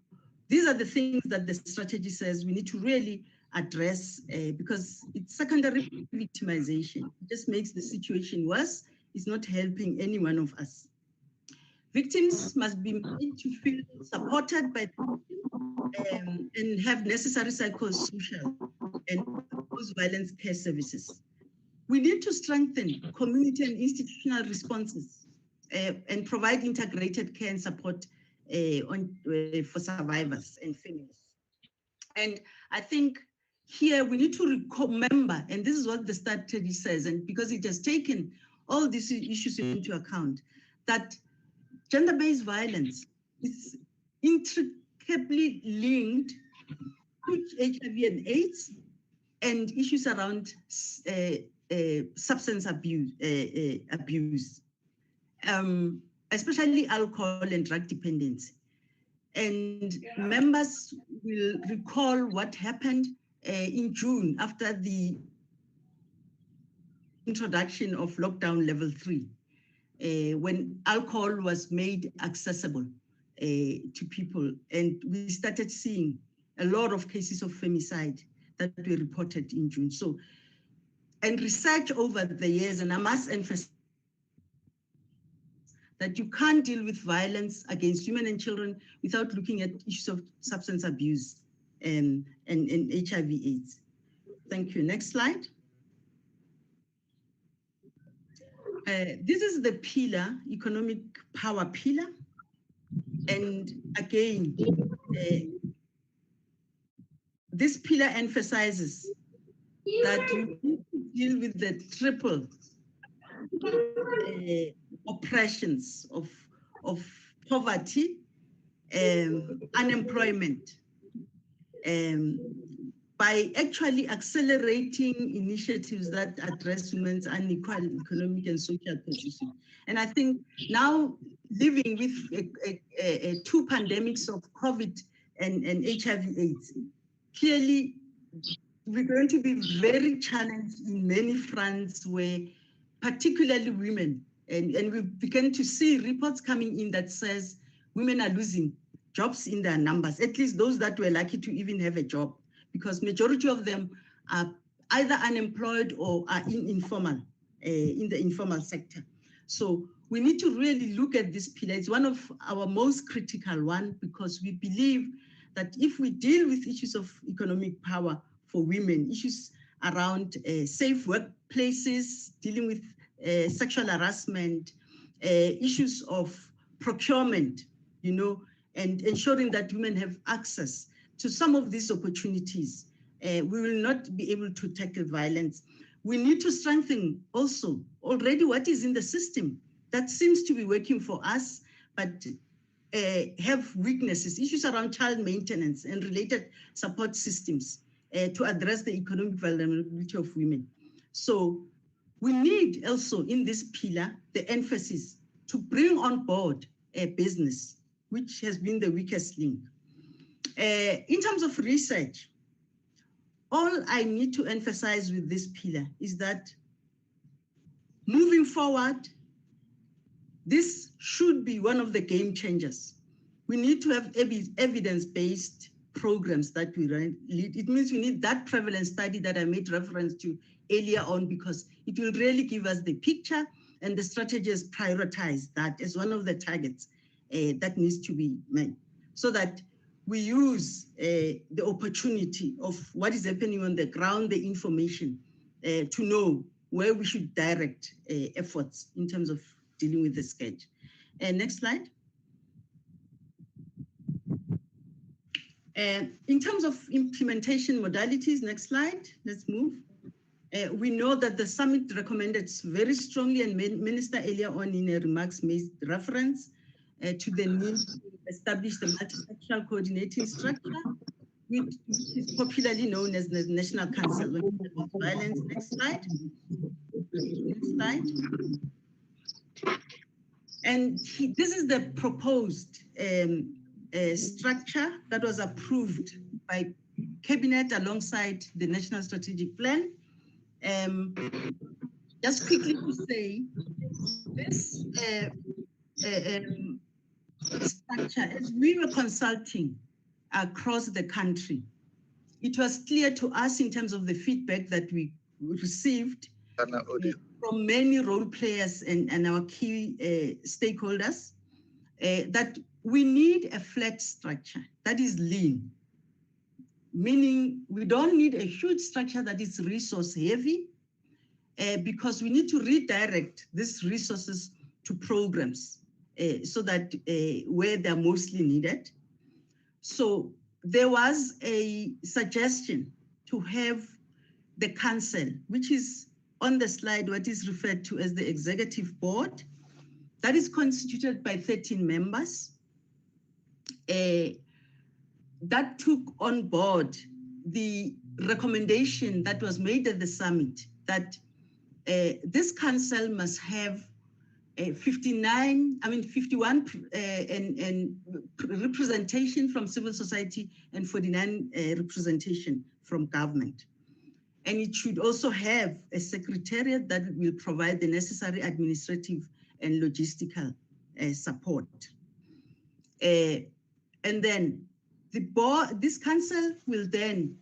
K: these are the things that the strategy says we need to really address because it's secondary victimization. It just makes the situation worse. It's not helping any one of us. Victims must be made to feel supported by and have necessary psychosocial and post-violence care services. We need to strengthen community and institutional responses and provide integrated care and support for survivors and families. And I think here we need to remember, and this is what the strategy says, and because it has taken all these issues into account, that gender-based violence is intricately linked to HIV and AIDS and issues around substance abuse, especially alcohol and drug dependency. And members will recall what happened in June after the introduction of lockdown level 3. When alcohol was made accessible to people, and we started seeing a lot of cases of femicide that were reported in June. So, and research over the years, and I must emphasize that you can't deal with violence against women and children without looking at issues of substance abuse and HIV/AIDS. Thank you. Next slide. This is the pillar, economic power pillar. And again, this pillar emphasizes that you need to deal with the triple oppressions of poverty, unemployment, by actually accelerating initiatives that address women's unequal economic and social position. And I think now living with two pandemics of COVID and HIV/AIDS, clearly we're going to be very challenged in many fronts where particularly women, and we begin to see reports coming in that says women are losing jobs in their numbers, at least those that were lucky to even have a job, because majority of them are either unemployed or are in the informal sector. So we need to really look at this pillar. It's one of our most critical one, because we believe that if we deal with issues of economic power for women, issues around safe workplaces, dealing with sexual harassment, issues of procurement, you know, and ensuring that women have access to some of these opportunities, we will not be able to tackle violence. We need to strengthen also already what is in the system that seems to be working for us, but have weaknesses, issues around child maintenance and related support systems to address the economic vulnerability of women. So we need also in this pillar, the emphasis to bring on board a business, which has been the weakest link. In terms of research, all I need to emphasize with this pillar is that moving forward, this should be one of the game changers. We need to have evidence-based programs that we run. It means we need that prevalence study that I made reference to earlier on, because it will really give us the picture, and the strategy has prioritized that as one of the targets that needs to be met, so that we use the opportunity of what is happening on the ground, the information, to know where we should direct efforts in terms of dealing with the sketch. Next slide. In terms of implementation modalities, next slide, let's move. We know that the summit recommended very strongly, and Minister earlier on in her remarks made reference to the need to establish the multisectoral coordinating structure, which is popularly known as the National Council on Violence. Next slide. Next slide. And this is the proposed structure that was approved by Cabinet alongside the National Strategic Plan. Just quickly to say, this structure, as we were consulting across the country, it was clear to us in terms of the feedback that we received from many role players and our key stakeholders, that we need a flat structure that is lean, meaning we don't need a huge structure that is resource heavy, because we need to redirect these resources to programs so that where they're mostly needed. So there was a suggestion to have the council, which is on the slide, what is referred to as the executive board, that is constituted by 13 members. That took on board the recommendation that was made at the summit that this council must have 51 and representation from civil society and 49 representation from government. And it should also have a secretariat that will provide the necessary administrative and logistical support. And then the board, this council will then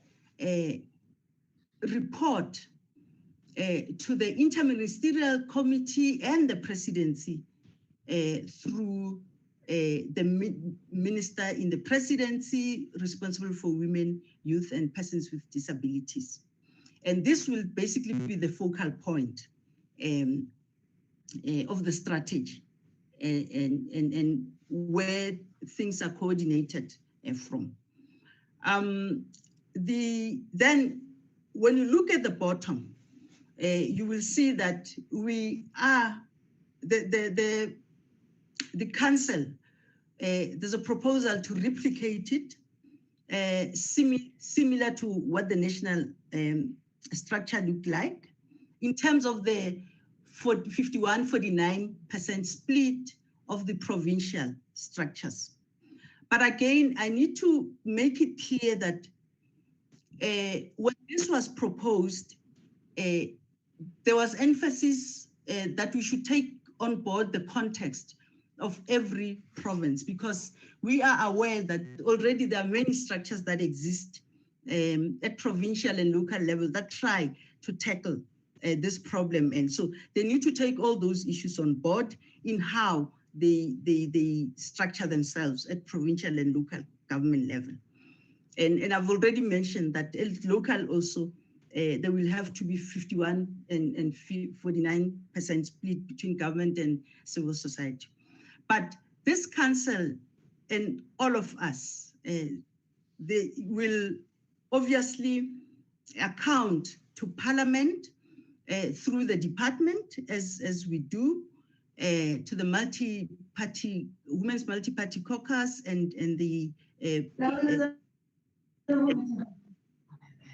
K: report to the interministerial committee and the presidency through the minister in the presidency responsible for women, youth, and persons with disabilities. And this will basically be the focal point of the strategy and where things are coordinated from. Then when you look at the bottom, you will see that we are, the council, there's a proposal to replicate it similar to what the national structure looked like in terms of the 51-49% split of the provincial structures. But again, I need to make it clear that when this was proposed, there was emphasis that we should take on board the context of every province, because we are aware that already there are many structures that exist at provincial and local level that try to tackle this problem. And so they need to take all those issues on board in how they structure themselves at provincial and local government level. And I've already mentioned that at local also, there will have to be 51 and 49% split between government and civil society. But this council and all of us, they will obviously account to Parliament through the department, as we do, to the multi-party, Women's Multi-Party Caucus and the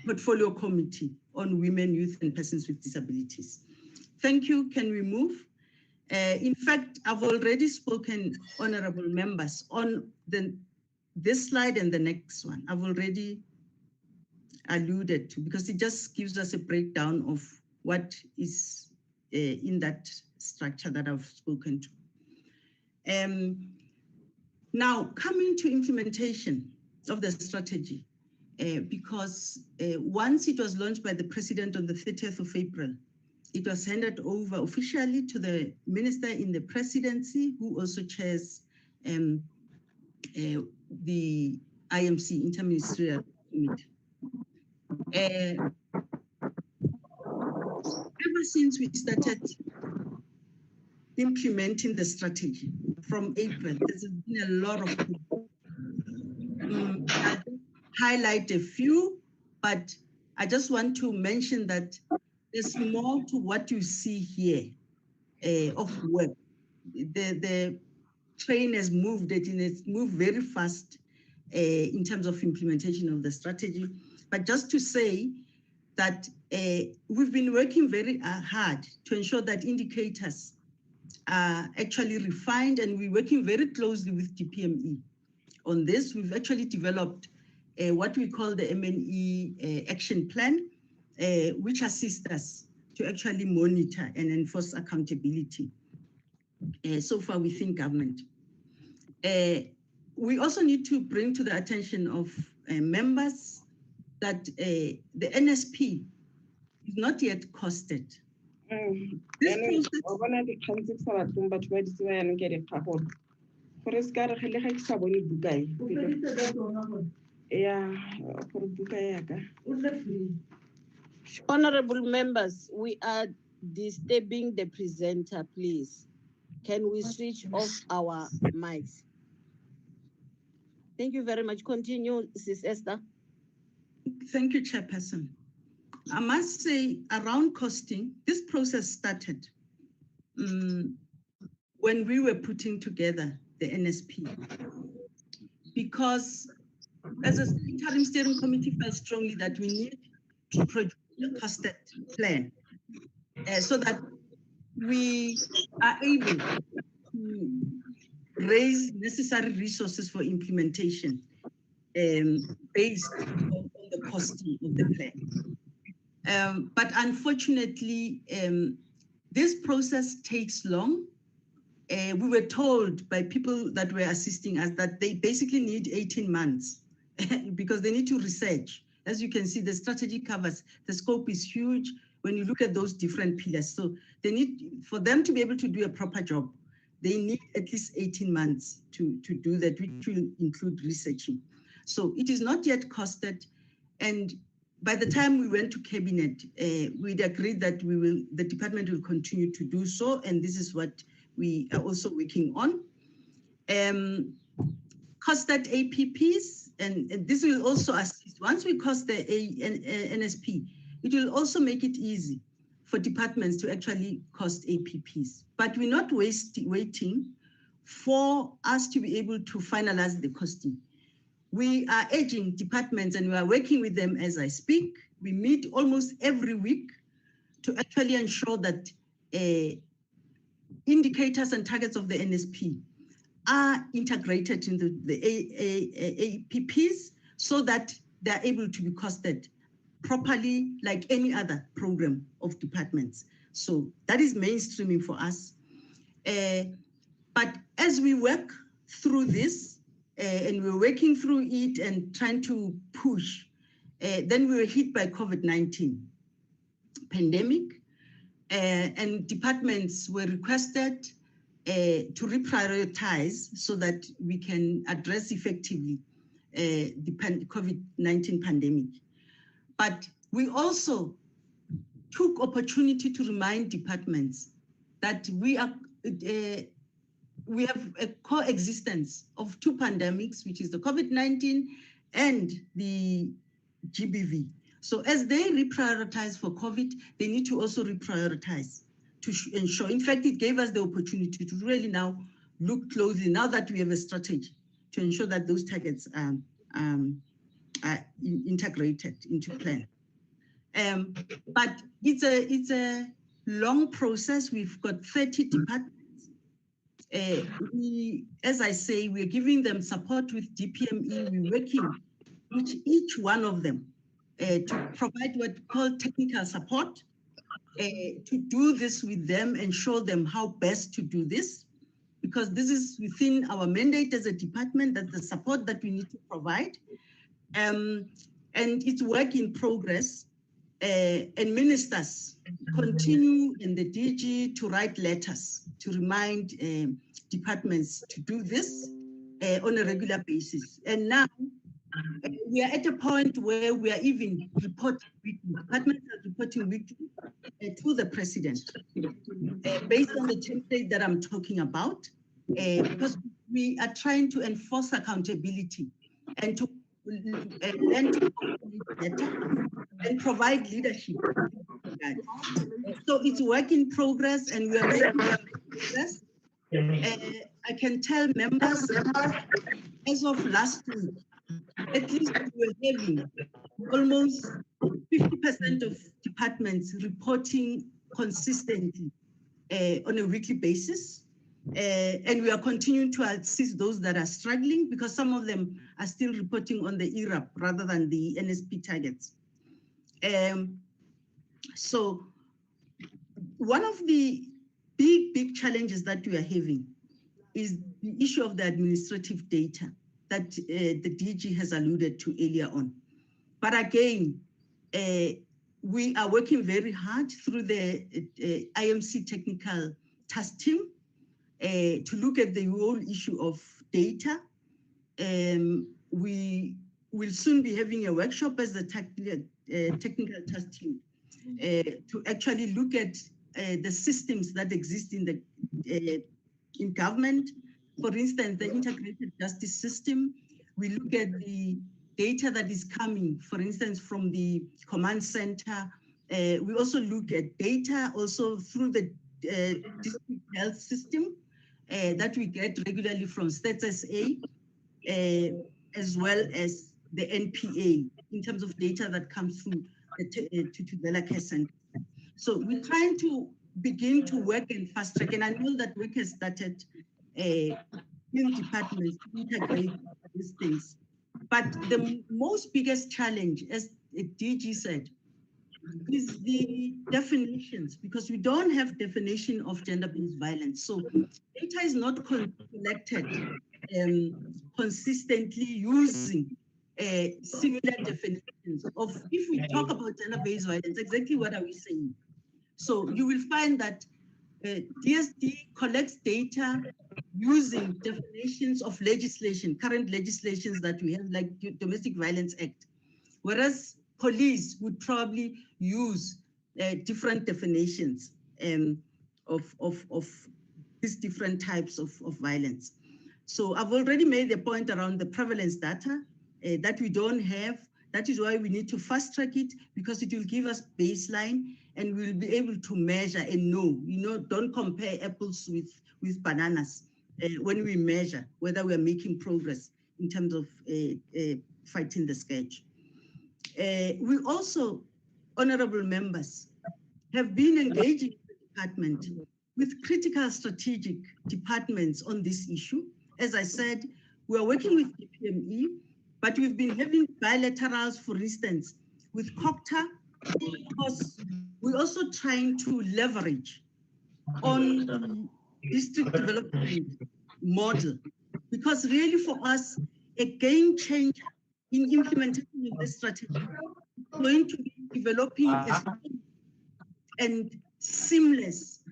K: Portfolio Committee on Women, Youth, and Persons with Disabilities. Thank you. Can we move? In fact, I've already spoken, honorable members, on this slide and the next one. I've already alluded to, because it just gives us a breakdown of what is in that structure that I've spoken to. Now, coming to implementation of the strategy, because once it was launched by the President on the 30th of April, it was handed over officially to the Minister in the Presidency, who also chairs the IMC, Interministerial Committee. Ever since we started implementing the strategy from April, there's been a lot of people. I highlight a few, but I just want to mention that there's more to what you see here of work. The train has moved it, and it's moved very fast in terms of implementation of the strategy. But just to say that we've been working very hard to ensure that indicators are actually refined, and we're working very closely with DPME on this. We've actually developed what we call the MNE action plan, which assists us to actually monitor and enforce accountability so far within government. We also need to bring to the attention of members that the NSP is not yet costed. This
A: Honorable members, we are disturbing the presenter, please. Can we switch off our mics? Thank you very much. Continue, Sis Esther.
K: Thank you, Chairperson. I must say, around costing, this process started when we were putting together the NSP. Because as a interim steering committee felt strongly that we need to produce a costed plan so that we are able to raise necessary resources for implementation based on the costing of the plan. But unfortunately, this process takes long. We were told by people that were assisting us that they basically need 18 months because they need to research. As you can see, the strategy covers, the scope is huge when you look at those different pillars. So they need, for them to be able to do a proper job, they need at least 18 months to do that, which will include researching. So it is not yet costed. And by the time we went to cabinet, we'd agreed that the department will continue to do so. And this is what we are also working on. Costed APPs, and this will also assist. Once we cost the NSP, it will also make it easy for departments to actually cost APPs. But we're not waiting for us to be able to finalize the costing. We are urging departments, and we are working with them as I speak. We meet almost every week to actually ensure that indicators and targets of the NSP are integrated into the APPs so that they're able to be costed properly like any other program of departments. So that is mainstreaming for us. But as we work through this, and we're working through it and trying to push, then we were hit by COVID-19 pandemic, and departments were requested to reprioritize so that we can address effectively the COVID-19 pandemic. But we also took opportunity to remind departments that we have a coexistence of two pandemics, which is the COVID-19 and the GBV. So as they reprioritize for COVID, they need to also reprioritize to ensure. In fact, it gave us the opportunity to really now look closely, now that we have a strategy, to ensure that those targets are integrated into plan. But it's a long process. We've got 30 departments. As I say, we're giving them support with DPME. We're working with each one of them to provide what we call technical support, to do this with them and show them how best to do this, because this is within our mandate as a department, that the support that we need to provide. And and it's work in progress. And ministers continue in the DG to write letters to remind departments to do this on a regular basis. And now we are at a point where we are even reporting, departments are reporting weekly to the president based on the template that I'm talking about, because we are trying to enforce accountability and to learn to communicate better and provide leadership. So it's work in progress, and we are making progress. I can tell members, as of last week, at least we were having almost 50% of departments reporting consistently on a weekly basis. And we are continuing to assist those that are struggling, because some of them are still reporting on the ERAP rather than the NSP targets. So one of the big challenges that we are having is the issue of the administrative data that the DG has alluded to earlier on. But again, we are working very hard through the IMC technical task team to look at the whole issue of data. We will soon be having a workshop as the technical task team to actually look at the systems that exist in the in government. For instance, the integrated justice system. We look at the data that is coming, for instance, from the command center. We also look at data also through the district health system that we get regularly from Stats SA, as well as the NPA in terms of data that comes through the Tudela Care Center. So we're trying to begin to work in fast track, and I know that work has started in departments to integrate these things. But the most biggest challenge, as DG said, is the definitions, because we don't have definition of gender-based violence. So data is not collected consistently using similar definitions of, if we talk about gender-based violence, exactly what are we saying? So you will find that DSD collects data using definitions of legislation, current legislations that we have, like Domestic Violence Act, whereas police would probably use different definitions of these different types of violence. So I've already made the point around the prevalence data that we don't have. That is why we need to fast track it, because it will give us baseline and we'll be able to measure and know, don't compare apples with bananas when we measure whether we are making progress in terms of fighting the scourge. We also, honorable members, have been engaging the department with critical strategic departments on this issue. As I said, we are working with DPME, but we've been having bilaterals, for instance, with Caucus, because we're also trying to leverage on the district development model, because really for us, a game changer in implementation of this strategy is going to be developing a and seamless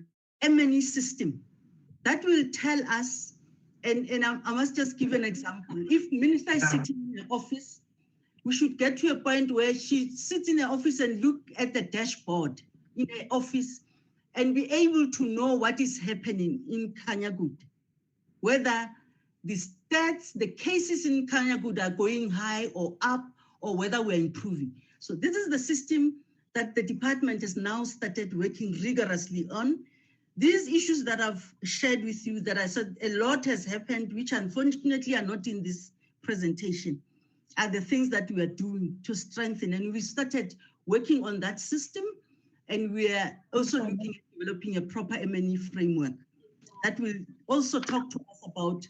K: M&E system that will tell us, and I must just give an example. If minister is sitting in the office, we should get to a point where she sits in the office and look at the dashboard in the office and be able to know what is happening in Kanyagud, whether the stats, the cases in Kanyagud are going high or up, or whether we're improving. So this is the system that the department has now started working rigorously on. These issues that I've shared with you, that I said a lot has happened, which unfortunately are not in this presentation, are the things that we are doing to strengthen. And we started working on that system, and we are also looking at developing a proper M&E framework that will also talk to us about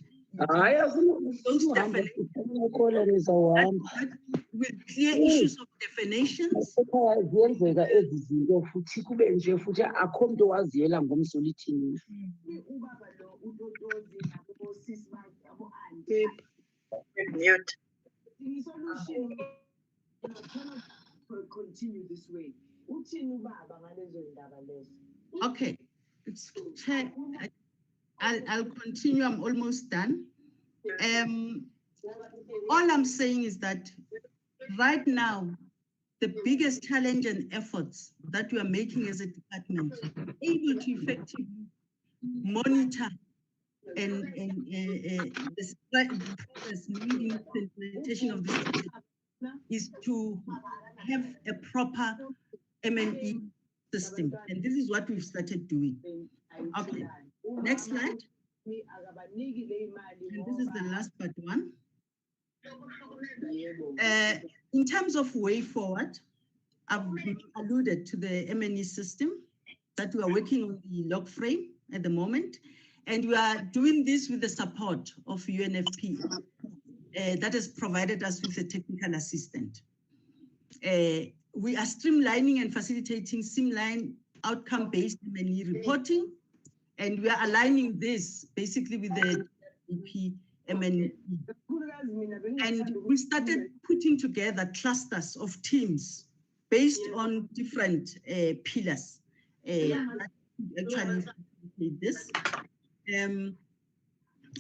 K: those definitions, with clear issues of definitions.
G: Mute.
D: Continue this way.
L: Okay, Chair, I'll continue. I'm almost done. All I'm saying is that right now, the biggest challenge and efforts that we are making as a department, able to effectively monitor and the progress leading to the implementation of this strategy is to have a proper M&E system. And this is what we've started doing. Okay, next slide. And this is the last but one. In terms of way forward, I've alluded to the M&E system that we are working on the log frame at the moment. And we are doing this with the support of UNFP that has provided us with a technical assistant. We are streamlining and facilitating streamlined outcome-based M&E reporting. And we are aligning this basically with the DP M&E. And we started putting together clusters of teams based on different pillars. Actually, this.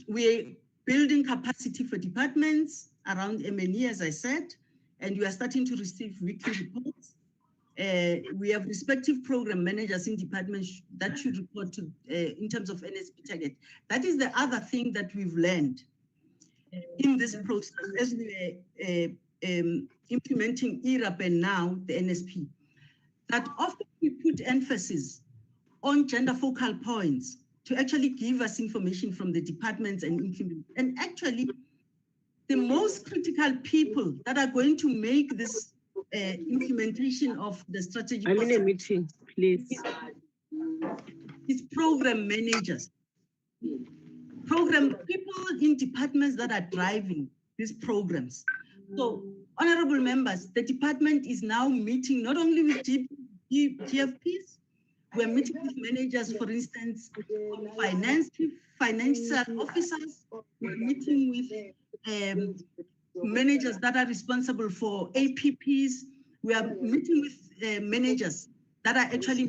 L: We're building capacity for departments around M&E, as I said, and we are starting to receive weekly reports. We have respective program managers in departments that should report to in terms of NSP target. That is the other thing that we've learned in this process as we were implementing ERAP and now the NSP, that often we put emphasis on gender focal points to actually give us information from the departments and implement. And actually, the most critical people that are going to make this implementation of the strategy.
D: I'm in a meeting, please.
L: It's program managers. Program people in departments that are driving these programs. So, honorable members, the department is now meeting not only with GFPs, we're meeting with managers, for instance, financial officers, we're meeting with managers that are responsible for APPs, we are meeting with managers that are actually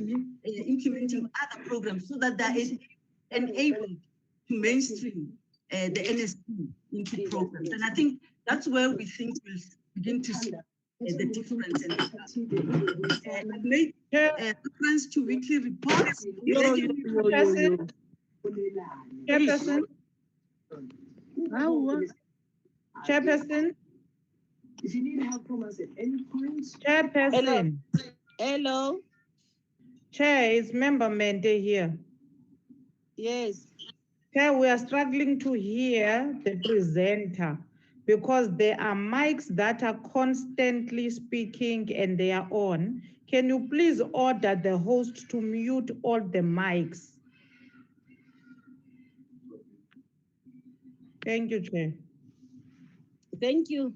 L: implementing other programs so that they're enabled to mainstream the NSP into programs. And I think that's where we think we'll begin to see the difference. And make reference to weekly reports.
I: Chairperson. Chairperson. Chairperson.
A: Hello.
I: Chair, is Member Mente here?
A: Yes.
I: Chair, we are struggling to hear the presenter because there are mics that are constantly speaking and they are on. Can you please order the host to mute all the mics? Thank you, Chair.
A: Thank you.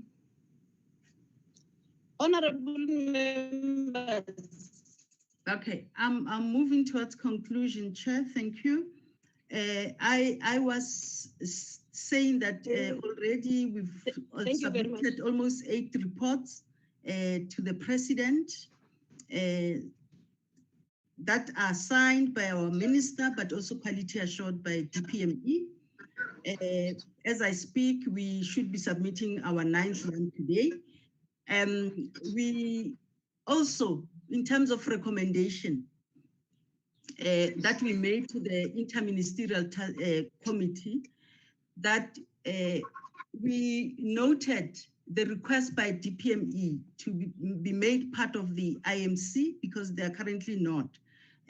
A: Honorable members.
L: Okay, I'm moving towards conclusion, Chair. Thank you. I was saying that already we've submitted almost 8 reports to the President that are signed by our minister, but also quality assured by DPME. As I speak, we should be submitting our 9th one today. We also, in terms of recommendation that we made to the interministerial committee, that we noted the request by DPME to be made part of the IMC because they are currently not,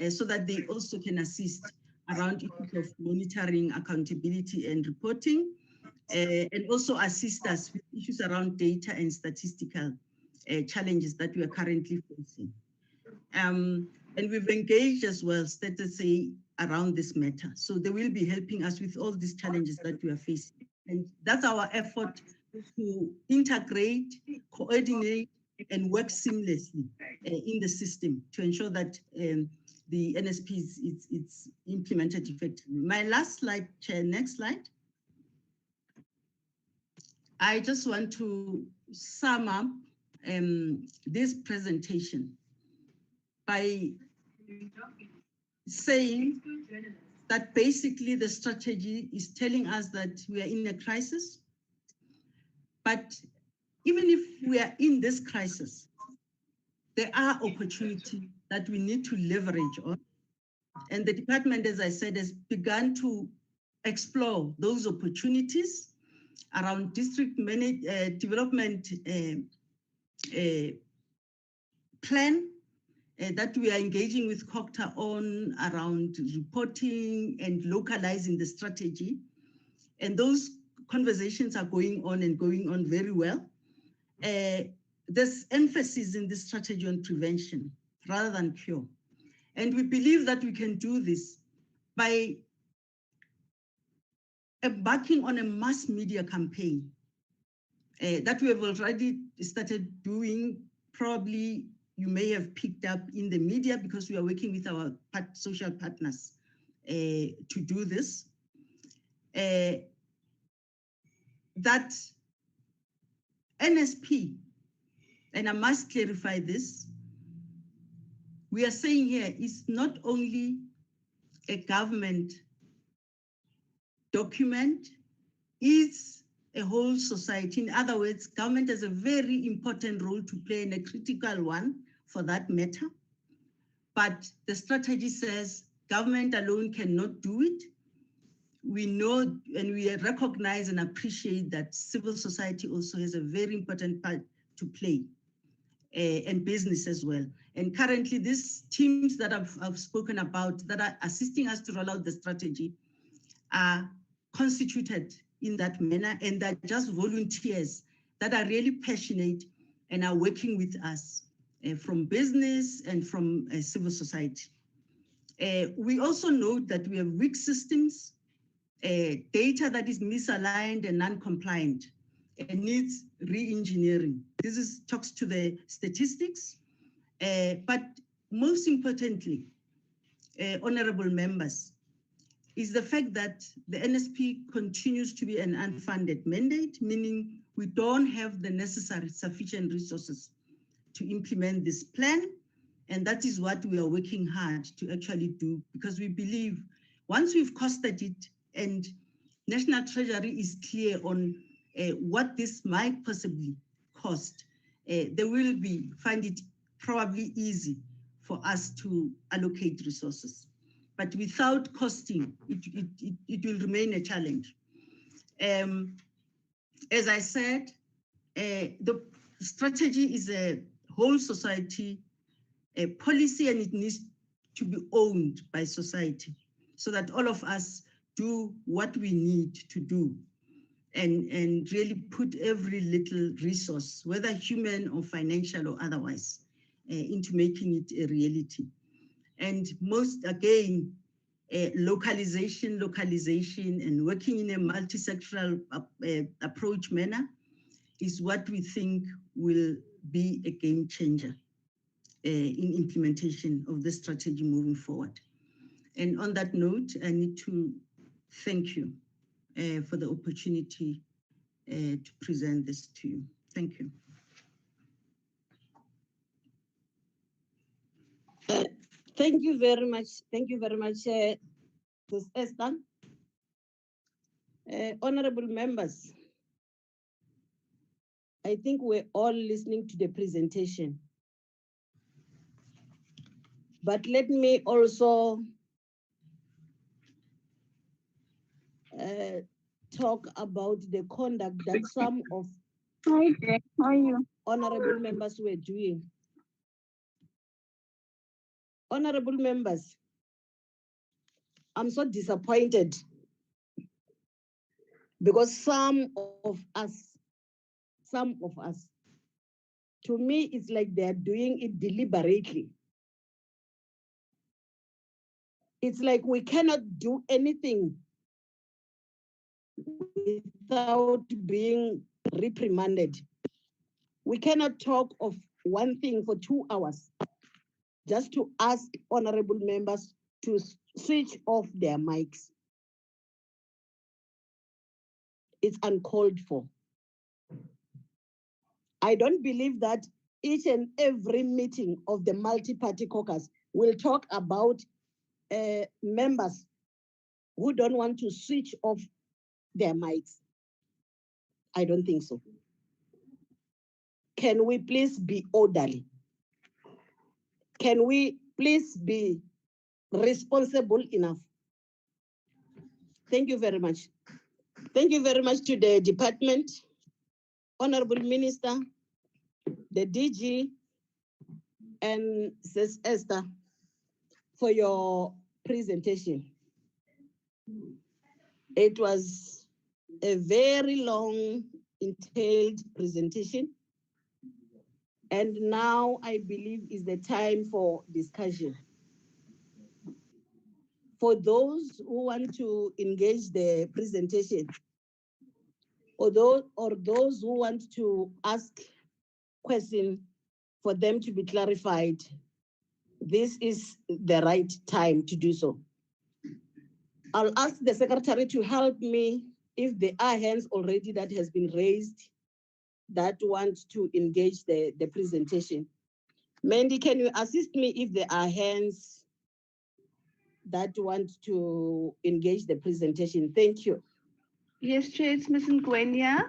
L: so that they also can assist around issues of monitoring, accountability and reporting, and also assist us with issues around data and statistical challenges that we are currently facing. And we've engaged as well, StatusA, around this matter. So they will be helping us with all these challenges that we are facing. And that's our effort to integrate, coordinate, and work seamlessly in the system to ensure that the NSP is implemented effectively. My last slide, Chair, next slide. I just want to sum up this presentation by saying that basically the strategy is telling us that we are in a crisis. But even if we are in this crisis, there are opportunities that we need to leverage on. And the department, as I said, has begun to explore those opportunities around district development plan that we are engaging with COCTA on around reporting and localizing the strategy. And those conversations are going on very well. There's emphasis in this strategy on prevention rather than cure. And we believe that we can do this by embarking on a mass media campaign that we have already started doing. Probably you may have picked up in the media because we are working with our social partners to do this. That NSP, and I must clarify this, we are saying here is not only a government document, it's a whole society. In other words, government has a very important role to play and a critical one for that matter. But the strategy says government alone cannot do it. We know and we recognize and appreciate that civil society also has a very important part to play, and business as well. And currently these teams that I've spoken about that are assisting us to roll out the strategy are constituted in that manner, and they're just volunteers that are really passionate and are working with us from business and from civil society. We also note that we have weak systems, data that is misaligned and non-compliant and needs re-engineering. This talks to the statistics, but most importantly, honorable members, is the fact that the NSP continues to be an unfunded mandate, meaning we don't have the necessary sufficient resources to implement this plan. And that is what we are working hard to actually do, because we believe once we've costed it and National Treasury is clear on what this might possibly cost, they will find it probably easy for us to allocate resources. But without costing, it will remain a challenge. As I said, the strategy is a whole society policy, and it needs to be owned by society so that all of us do what we need to do and really put every little resource, whether human or financial or otherwise, into making it a reality. And most, again, localization, and working in a multi-sectoral approach manner is what we think will be a game changer in implementation of this strategy moving forward. And on that note, I need to thank you for the opportunity to present this to you. Thank you.
A: Thank you very much. Thank you very much, Ms. Esther. Honorable members, I think we're all listening to the presentation. But let me also talk about the conduct that some of honorable members were doing. Honorable members, I'm so disappointed because some of us, to me, it's like they're doing it deliberately. It's like we cannot do anything without being reprimanded. We cannot talk of one thing for 2 hours just to ask honorable members to switch off their mics. It's uncalled for. I don't believe that each and every meeting of the multi-party caucus will talk about members who don't want to switch off their mics. I don't think so. Can we please be orderly? Can we please be responsible enough? Thank you very much. Thank you very much to the department, Honorable Minister, the DG, and Sis Esther for your presentation. It was a very long, entailed presentation. And now I believe is the time for discussion. For those who want to engage the presentation, or those who want to ask questions for them to be clarified, this is the right time to do so. I'll ask the secretary to help me if there are hands already that has been raised that want to engage the presentation. Mandy, can you assist me if there are hands that want to engage the presentation? Thank you.
C: Yes, Chair, it's Ms. Ngwenya,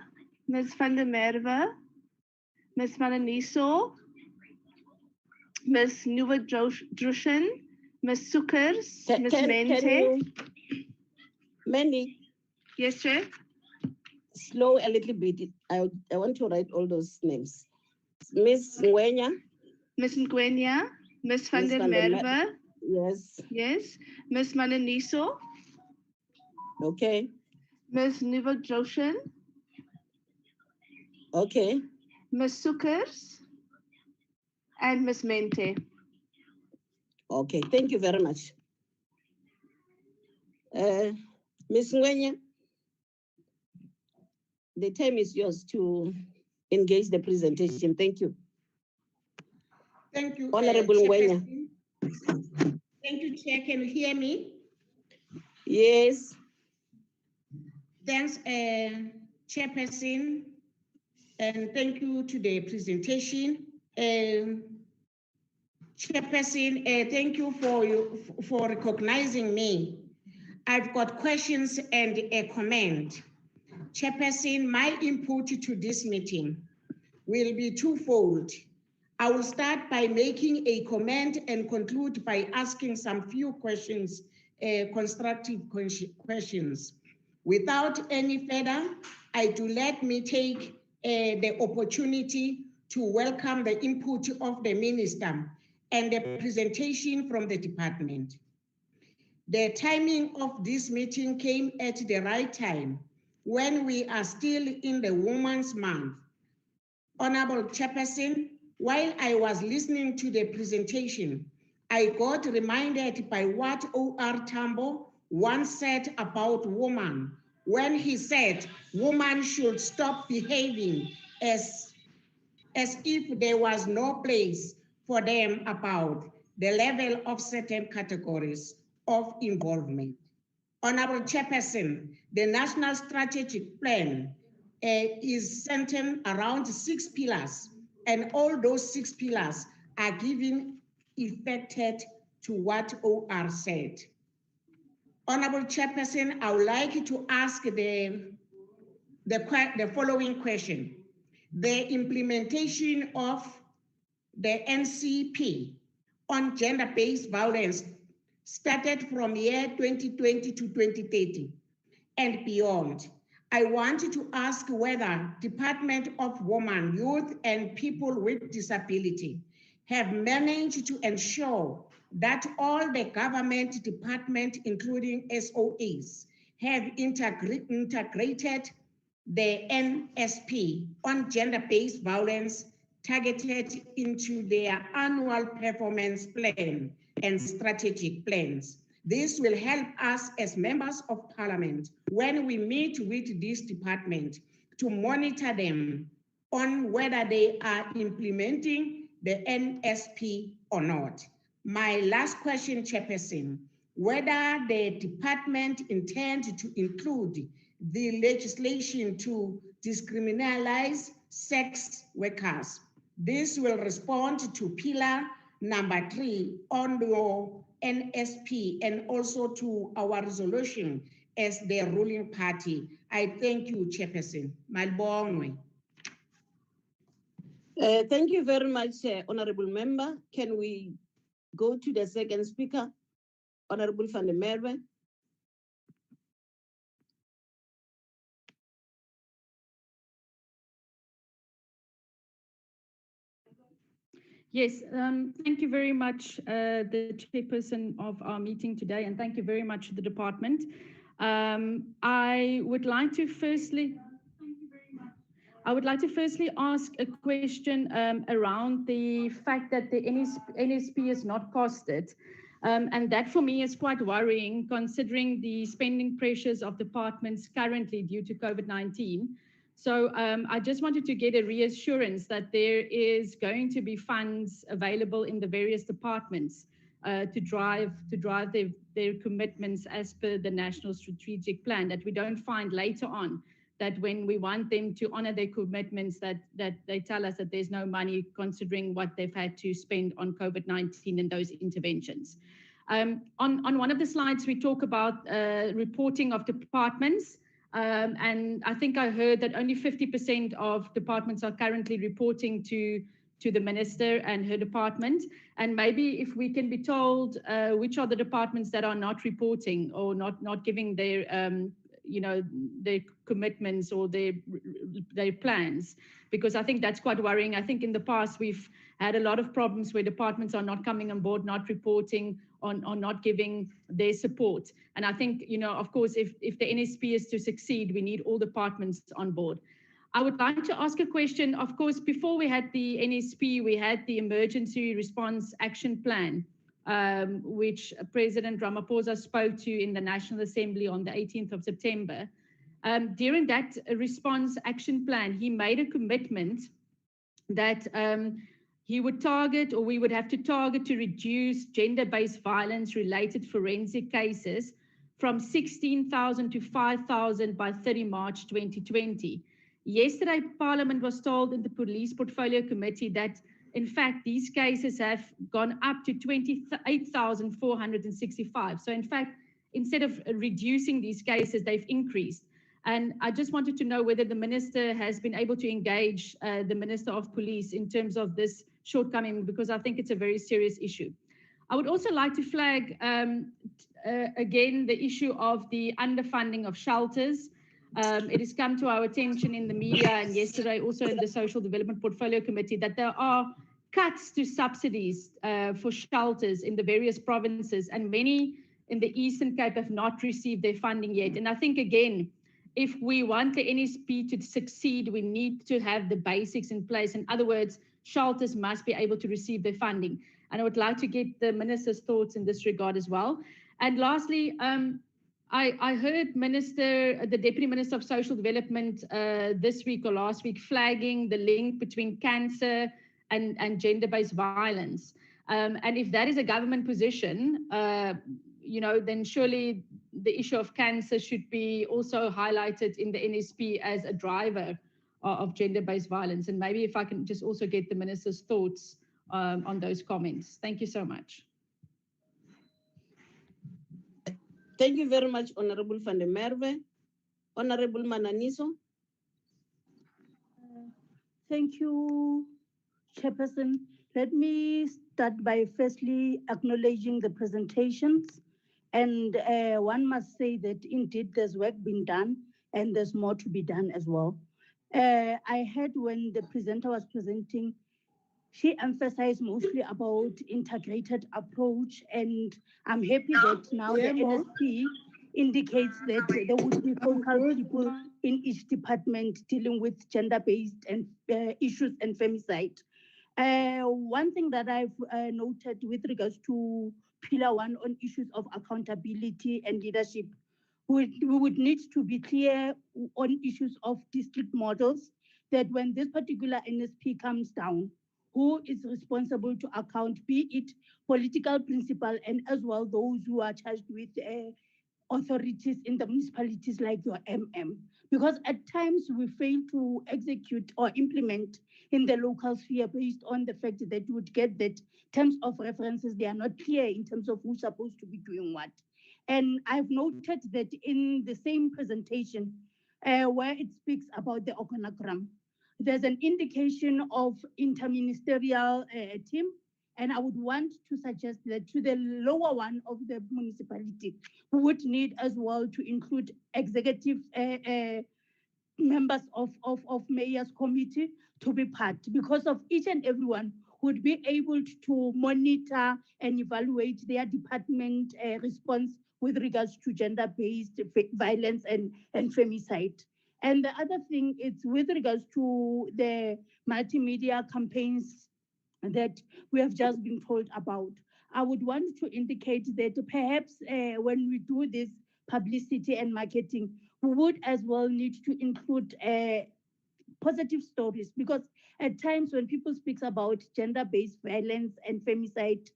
C: Ms. van der Merwe, Ms. Malaniso, Ms. Nuva Drushin, Ms. Sukers, Ms. Mente.
A: Mandy.
C: Yes, Chair.
A: Slow a little bit. I want to write all those names. Ms. Ngwenya.
C: Ms. Ngwenya, Ms. van der Merwe.
A: Yes.
C: Yes. Ms. Malaniso.
A: Okay.
C: Ms. Nuva Drushin.
A: Okay.
C: Ms. Sukers. And Ms. Mente.
A: Okay, thank you very much. Ms. Ngwenya, the time is yours to engage the presentation. Thank you.
M: Thank you,
A: Honorable Ngwenya.
M: Thank you, Chair. Can you hear me?
A: Yes.
M: Thanks, Chairperson, and thank you to the presentation. Chairperson, thank you for recognizing me. I've got questions and a comment. Chairperson, my input to this meeting will be twofold. I will start by making a comment and conclude by asking some few questions, constructive questions. Without any further, let me take the opportunity to welcome the input of the Minister and the presentation from the department. The timing of this meeting came at the right time when we are still in the Women's Month. Honorable Chairperson, while I was listening to the presentation, I got reminded by what O.R. Tambo once said about women when he said women should stop behaving as if there was no place for them about the level of certain categories of involvement. Honorable Chairperson, the National Strategic Plan is centered around 6 pillars, and all those 6 pillars are given effected to what OR said. Honorable Chairperson, I would like to ask the following question. The implementation of the NCP on gender-based violence started from year 2020 to 2030 and beyond. I want to ask whether Department of Women, Youth, and People with Disability have managed to ensure that all the government departments, including SOEs, have integrated the NSP on gender-based violence targeted into their annual performance plan and strategic plans. This will help us as members of parliament when we meet with this department to monitor them on whether they are implementing the NSP or not. My last question, Chairperson, whether the department intends to include the legislation to decriminalize sex workers. This will respond to pillar number 3 on your NSP and also to our resolution as the ruling party. I thank you, Chairperson. Malbongwe.
A: Thank you very much, Honorable Member. Can we go to the second speaker, Honorable van der Merwe?
E: Yes, thank you very much, the chairperson of our meeting today, and thank you very much to the department. I would like to firstly ask a question around the fact that the NSP is not costed. And that for me is quite worrying considering the spending pressures of departments currently due to COVID-19. So I just wanted to get a reassurance that there is going to be funds available in the various departments to drive their commitments as per the National Strategic Plan, that we don't find later on that when we want them to honor their commitments that they tell us that there's no money considering what they've had to spend on COVID-19 and those interventions. On one of the slides, we talk about reporting of departments. And I think I heard that only 50% of departments are currently reporting to the minister and her department. And maybe if we can be told which are the departments that are not reporting or not giving their their commitments or their plans, because I think that's quite worrying. I think in the past we've had a lot of problems where departments are not coming on board, not reporting on not giving their support. And I think, of course, if the NSP is to succeed, we need all departments on board. I would like to ask a question. Of course, before we had the NSP, we had the Emergency Response Action Plan, which President Ramaphosa spoke to in the National Assembly on the 18th of September. During that response action plan, he made a commitment that he would target, or we would have to target, to reduce gender-based violence-related forensic cases from 16,000 to 5,000 by 30 March 2020. Yesterday, Parliament was told in the Police Portfolio Committee that in fact, these cases have gone up to 28,465. So in fact, instead of reducing these cases, they've increased. And I just wanted to know whether the minister has been able to engage the Minister of Police in terms of this shortcoming, because I think it's a very serious issue. I would also like to flag again the issue of the underfunding of shelters. It has come to our attention in the media and yesterday also in the Social Development Portfolio Committee that there are cuts to subsidies for shelters in the various provinces, and many in the Eastern Cape have not received their funding yet. And I think, again, if we want the NSP to succeed, we need to have the basics in place. In other words, shelters must be able to receive their funding. And I would like to get the minister's thoughts in this regard as well. And lastly, I heard the Deputy Minister of Social Development this week or last week flagging the link between cancer and gender-based violence. And if that is a government position, then surely the issue of cancer should be also highlighted in the NSP as a driver of gender-based violence. And maybe if I can just also get the minister's thoughts on those comments. Thank you so much.
A: Thank you very much, Honorable van der Merwe. Honorable Mananiso.
N: Thank you, Chairperson. Let me start by firstly acknowledging the presentations. And one must say that indeed there's work being done and there's more to be done as well. I heard when the presenter was presenting, she emphasized mostly about integrated approach, and I'm happy that now the NSP indicates that there would be focal people in each department dealing with gender-based and issues and femicide. One thing that I've noted with regards to Pillar 1 on issues of accountability and leadership, we would need to be clear on issues of district models, that when this particular NSP comes down, who is responsible to account, be it political principal and as well those who are charged with authorities in the municipalities like your MM. Because at times we fail to execute or implement in the local sphere based on the fact that you would get that terms of references, they are not clear in terms of who's supposed to be doing what. And I've noted that in the same presentation where it speaks about the organogram, there's an indication of interministerial team. And I would want to suggest that to the lower one of the municipality, we would need as well to include executive members of mayor's committee to be part, because of each and everyone would be able to monitor and evaluate their department response with regards to gender-based violence and femicide. And the other thing is with regards to the multimedia campaigns that we have just been told about. I would want to indicate that perhaps when we do this publicity and marketing, we would as well need to include positive stories, because at times when people speak about gender-based violence and femicide,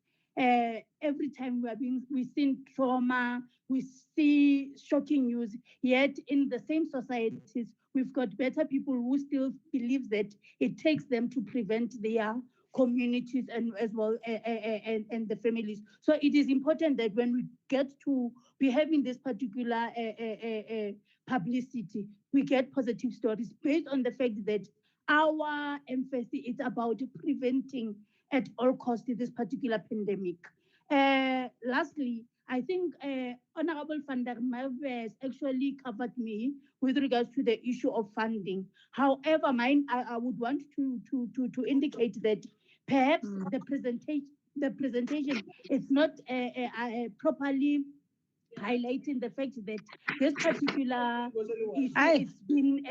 N: every time we see trauma, we see shocking news, yet in the same societies, we've got better people who still believe that it takes them to prevent their communities and as well and the families. So it is important that when we get to be having this particular publicity, we get positive stories based on the fact that our emphasis is about preventing at all costs this particular pandemic. Lastly, I think Honorable van der Merwe has actually covered me with regards to the issue of funding. However, I would want to indicate that perhaps the presentation is not properly highlighting the fact that this particular issue has been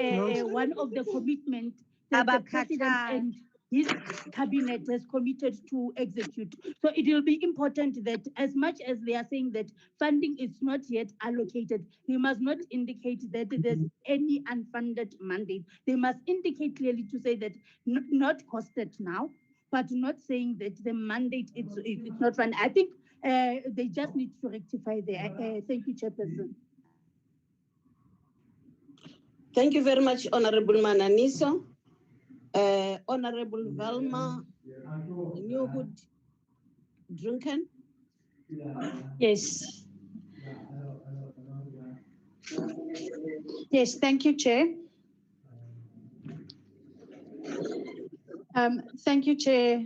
N: one of the commitments that the president and his cabinet has committed to execute. So it will be important that as much as they are saying that funding is not yet allocated, they must not indicate that there's any unfunded mandate. They must indicate clearly to say that not costed now, but not saying that the mandate it's not funded. I think they just need to rectify there. Thank you, Chairperson.
A: Thank you very much, Honorable Mananiso. Honorable Velma Newhood Drunken.
O: Yes. Yes, thank you, Chair. Thank you, Chair.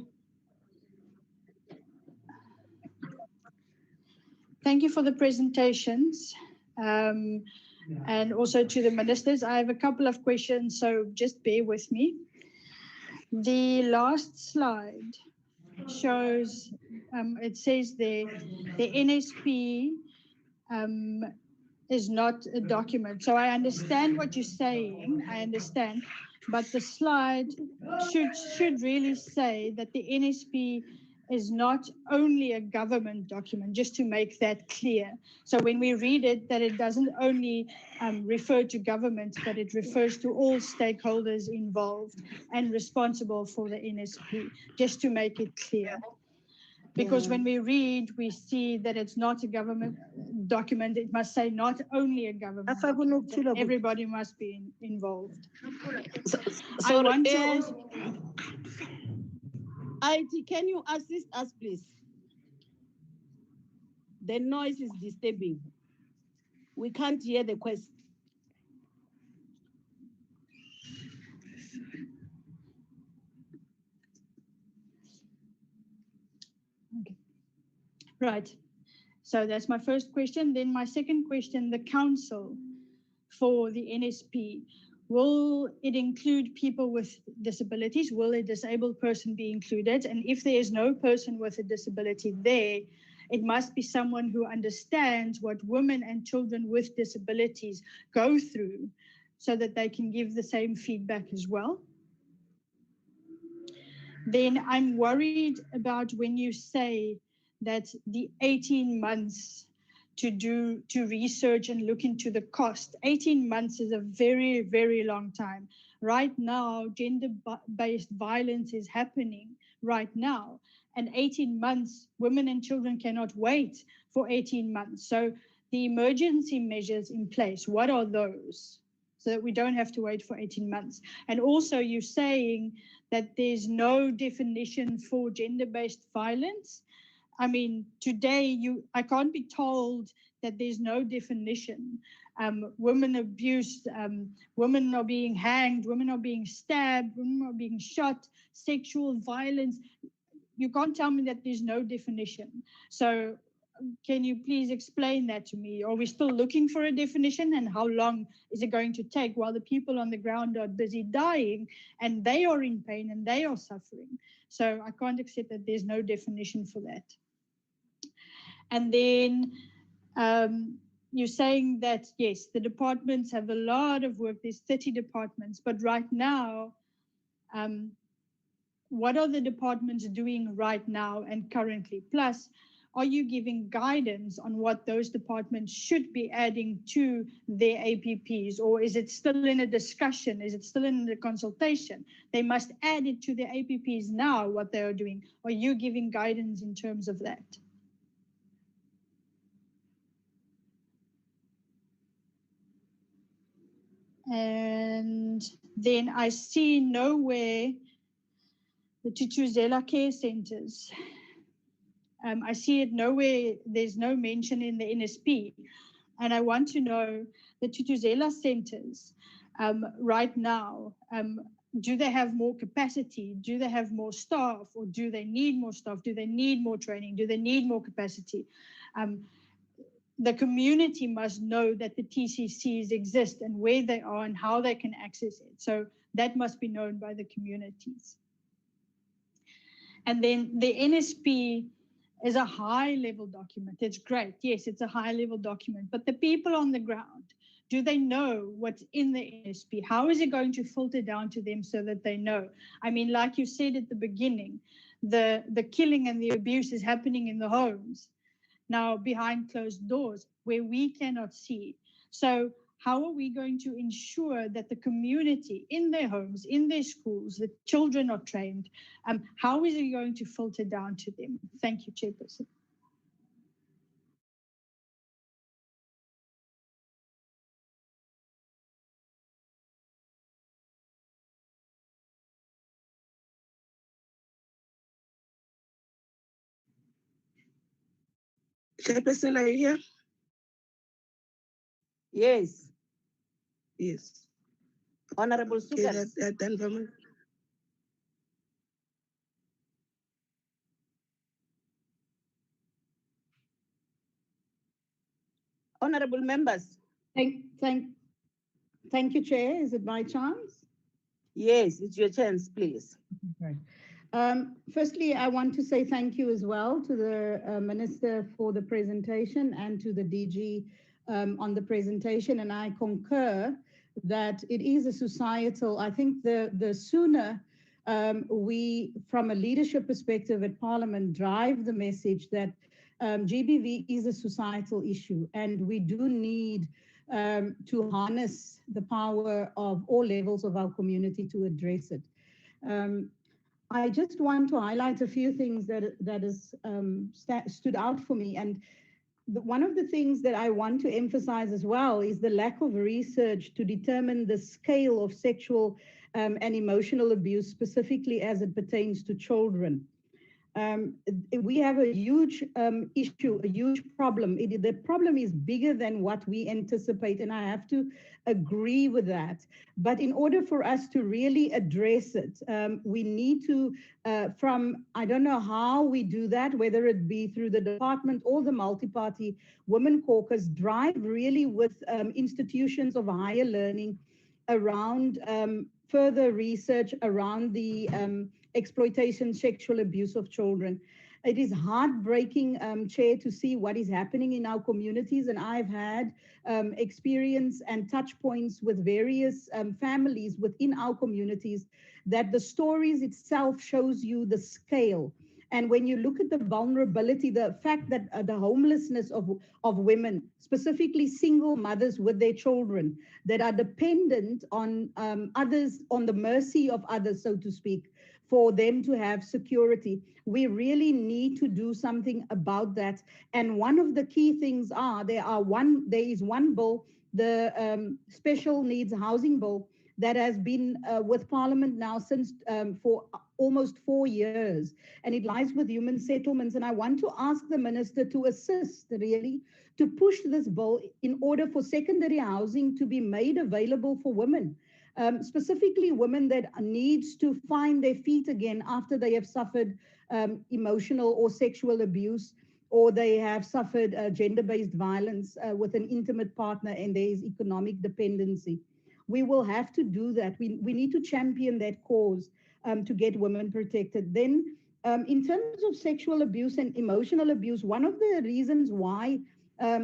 O: Thank you for the presentations and also to the ministers. I have a couple of questions, so just bear with me. The last slide shows, it says there, the NSP is not a document. So I understand what you're saying, I understand, but the slide should really say that the NSP is not only a government document, just to make that clear. So when we read it, that it doesn't only refer to government, but it refers to all stakeholders involved and responsible for the NSP, just to make it clear. Because when we read, we see that it's not a government document. It must say not only a government document, everybody must be involved.
A: So, IT, can you assist us, please? The noise is disturbing. We can't hear the question.
O: Okay. Right. So that's my first question. Then my second question, the council for the NSP. Will it include people with disabilities? Will a disabled person be included? And if there is no person with a disability there, it must be someone who understands what women and children with disabilities go through so that they can give the same feedback as well. Then I'm worried about when you say that the 18 months to research and look into the cost. 18 months is a very, very long time. Right now, gender-based violence is happening right now. And 18 months, women and children cannot wait for 18 months. So the emergency measures in place, what are those? So that we don't have to wait for 18 months. And also you're saying that there's no definition for gender-based violence. I mean, today I can't be told that there's no definition. Women abused, women are being hanged, women are being stabbed, women are being shot, sexual violence. You can't tell me that there's no definition. So can you please explain that to me? Are we still looking for a definition, and how long is it going to take while the people on the ground are busy dying and they are in pain and they are suffering? So I can't accept that there's no definition for that. And then you're saying that, yes, the departments have a lot of work. There's 30 departments, but right now, what are the departments doing right now and currently? Plus, are you giving guidance on what those departments should be adding to their APPs, or is it still in a discussion? Is it still in the consultation? They must add it to their APPs now, what they are doing. Are you giving guidance in terms of that? And then I see nowhere the Tutuzela care centers. I see it nowhere, there's no mention in the NSP. And I want to know the Tutuzela centers right now, do they have more capacity? Do they have more staff, or do they need more staff? Do they need more training? Do they need more capacity? The community must know that the TCCs exist and where they are and how they can access it. So that must be known by the communities. And then the NSP is a high-level document. It's great. Yes, it's a high-level document. But the people on the ground, do they know what's in the NSP? How is it going to filter down to them so that they know? I mean, like you said at the beginning, the killing and the abuse is happening in the homes. Now behind closed doors where we cannot see. So how are we going to ensure that the community in their homes, in their schools, the children are trained? How is it going to filter down to them? Thank you, Chairperson.
H: Chairperson, are you here?
D: Yes.
H: Yes.
D: Honorable
H: Okay,
D: Sukas.
H: that's done for me.
D: Honorable members.
P: Thank you, Chair. Is it my chance?
D: Yes, it's your chance, please.
P: Okay. Firstly, I want to say thank you as well to the Minister for the presentation and to the DG on the presentation. And I concur that it is a societal, I think the sooner we, from a leadership perspective at Parliament, drive the message that GBV is a societal issue, and we do need to harness the power of all levels of our community to address it. I just want to highlight a few things that has stood out for me. And one of the things that I want to emphasize as well is the lack of research to determine the scale of sexual and emotional abuse, specifically as it pertains to children. We have a huge issue, a huge problem. The problem is bigger than what we anticipate, and I have to agree with that. But in order for us to really address it, we need to, I don't know how we do that, whether it be through the department or the multi-party women caucus, drive really with institutions of higher learning around further research around the exploitation, sexual abuse of children. It is heartbreaking, Chair, to see what is happening in our communities. And I've had experience and touch points with various families within our communities that the stories itself shows you the scale. And when you look at the vulnerability, the fact that the homelessness of women, specifically single mothers with their children that are dependent on others, on the mercy of others, so to speak, for them to have security. We really need to do something about that. And one of the key things there is one bill, the Special Needs Housing Bill, that has been with Parliament now since for almost 4 years, and it lies with Human Settlements. And I want to ask the Minister to assist really to push this bill in order for secondary housing to be made available for women, specifically women that needs to find their feet again after they have suffered emotional or sexual abuse, or they have suffered gender-based violence with an intimate partner and there is economic dependency. We will have to do that. We need to champion that cause to get women protected. Then in terms of sexual abuse and emotional abuse, one of the reasons why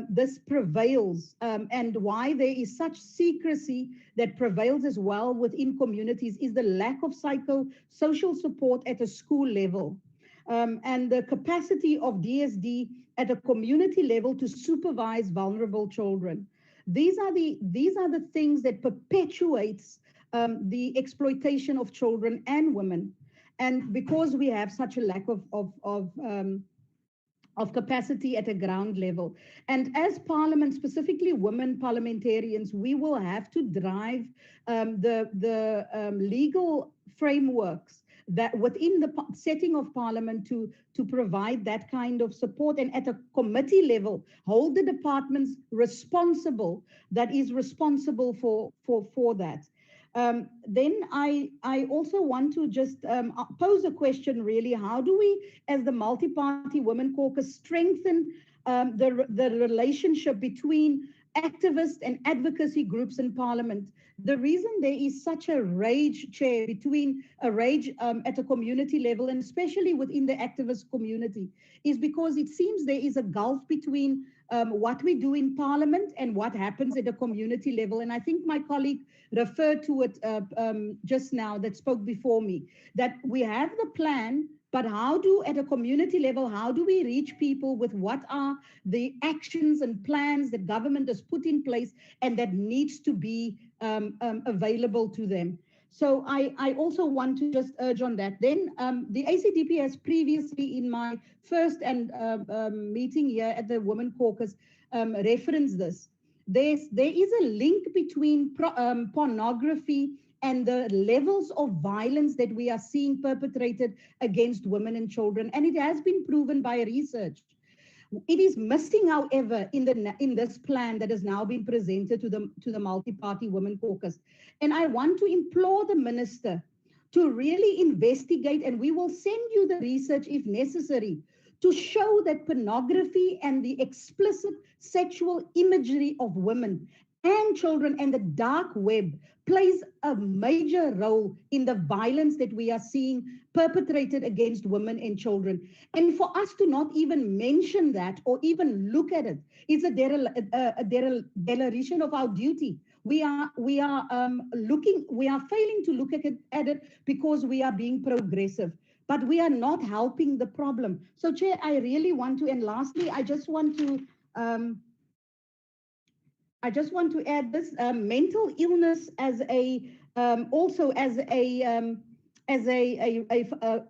P: this prevails and why there is such secrecy that prevails as well within communities is the lack of psychosocial support at a school level. And the capacity of DSD at a community level to supervise vulnerable children. These are the things that perpetuates the exploitation of children and women. And because we have such a lack of capacity at a ground level. And as Parliament, specifically women parliamentarians, we will have to drive the legal frameworks that within the setting of Parliament to provide that kind of support, and at a committee level, hold the departments responsible that is responsible for that. Then I also want to just pose a question really, how do we as the Multi-Party Women Caucus strengthen the relationship between activist and advocacy groups in Parliament? The reason there is such a rage, Chair, at a community level, and especially within the activist community, is because it seems there is a gulf between what we do in Parliament and what happens at a community level. And I think my colleague referred to it just now that spoke before me, that we have the plan, but at a community level, how do we reach people with what are the actions and plans that government has put in place and that needs to be available to them? So I also want to just urge on that. Then the ACDP has previously, in my first meeting here at the Women Caucus, referenced this. There is a link between pornography and the levels of violence that we are seeing perpetrated against women and children. And it has been proven by research. It is missing, however, in this plan that has now been presented to the Multi-Party Women Caucus. And I want to implore the Minister to really investigate, and we will send you the research if necessary, to show that pornography and the explicit sexual imagery of women and children and the dark web plays a major role in the violence that we are seeing perpetrated against women and children. And for us to not even mention that or even look at it is a dereliction of our duty. We are failing to look at it because we are being progressive, but we are not helping the problem. So, Chair, I really want to, and lastly, I just want to add this mental illness as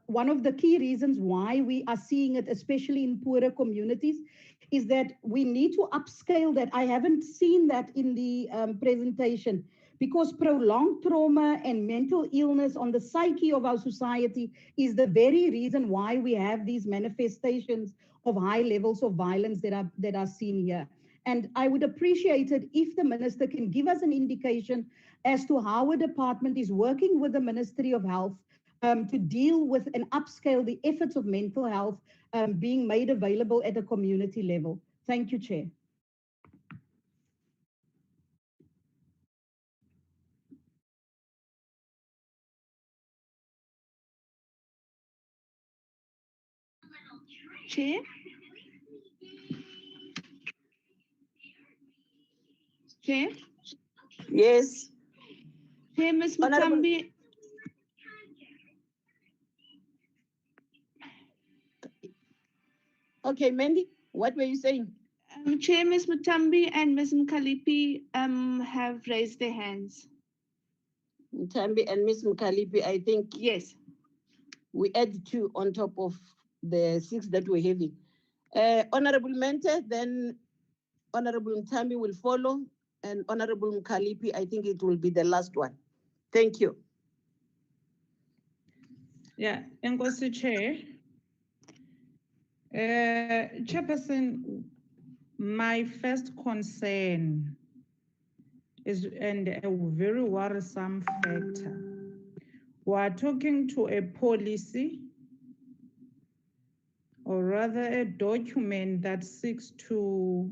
P: one of the key reasons why we are seeing it, especially in poorer communities, is that we need to upscale that. I haven't seen that in the presentation, because prolonged trauma and mental illness on the psyche of our society is the very reason why we have these manifestations of high levels of violence that are seen here. And I would appreciate it if the Minister can give us an indication as to how a department is working with the Ministry of Health to deal with and upscale the efforts of mental health being made available at a community level. Thank you, Chair.
C: Chair? Chair?
A: Yes.
C: Chair, Ms. Mutambi.
A: Okay, Mandy, what were you saying?
C: Chair, Ms. Mutambi and Ms. Mkalipi have raised their hands.
A: Mutambi and Ms. Mkalipi, I think.
C: Yes.
A: we add 2 on top of the 6 that we're having. Honorable Mente, then Honorable Mtami will follow, and Honorable Mkalipi, I think it will be the last one. Thank you.
I: Yeah, Nkosi Chair. Chairperson, my first concern is, and a very worrisome factor. We are talking to a policy, or rather a document that seeks to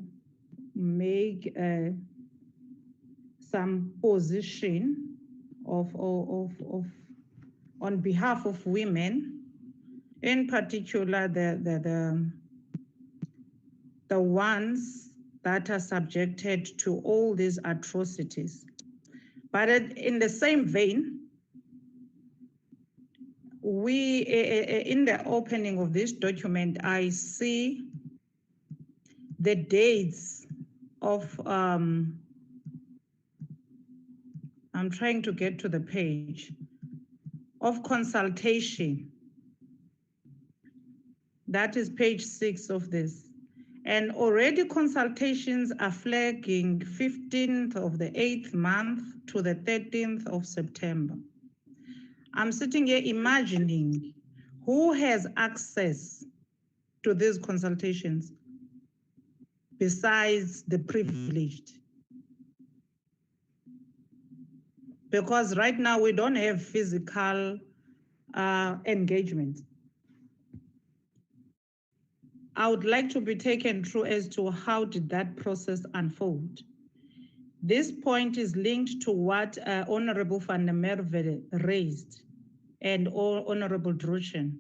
I: make some position of on behalf of women, in particular the ones that are subjected to all these atrocities. But in the same vein, we, in the opening of this document, I see the dates of, I'm trying to get to the page, of consultation. That is page 6 of this. And already consultations are flagging 15th of the 8th month to the 13th of September. I'm sitting here imagining who has access to these consultations besides the privileged. Because right now we don't have physical engagement. I would like to be taken through as to how did that process unfold. This point is linked to what Honorable van der Merwe raised and Honorable Druchen.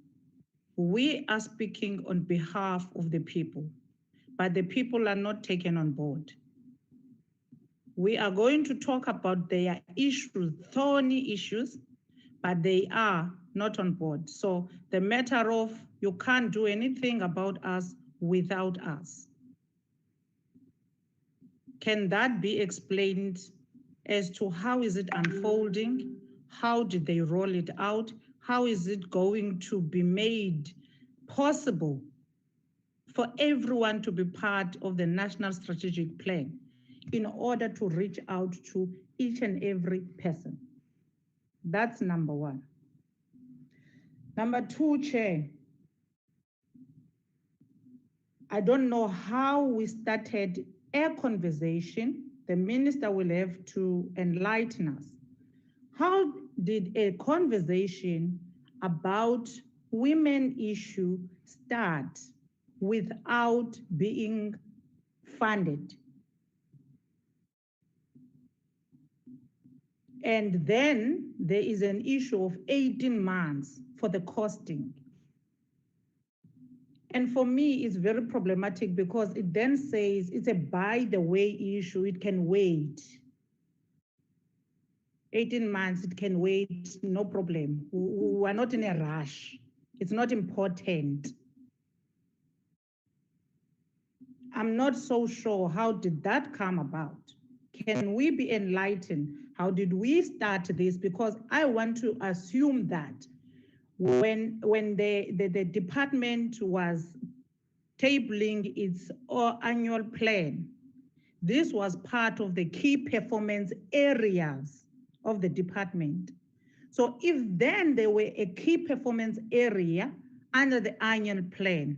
I: We are speaking on behalf of the people, but the people are not taken on board. We are going to talk about their issues, thorny issues, but they are not on board. So the matter of you can't do anything about us without us. Can that be explained as to how is it unfolding? How did they roll it out? How is it going to be made possible for everyone to be part of the National Strategic Plan in order to reach out to each and every person? That's number one. Number two, Chair, I don't know how we started a conversation. The minister will have to enlighten us. How did a conversation about women issue start without being funded? And then there is an issue of 18 months for the costing. And for me, it's very problematic because it then says it's a by the way issue, it can wait. 18 months, it can wait, no problem. We are not in a rush. It's not important. I'm not so sure how did that come about. Can we be enlightened? How did we start this? Because I want to assume that when the department was tabling its annual plan, this was part of the key performance areas of the department. So if then there were a key performance area under the annual plan,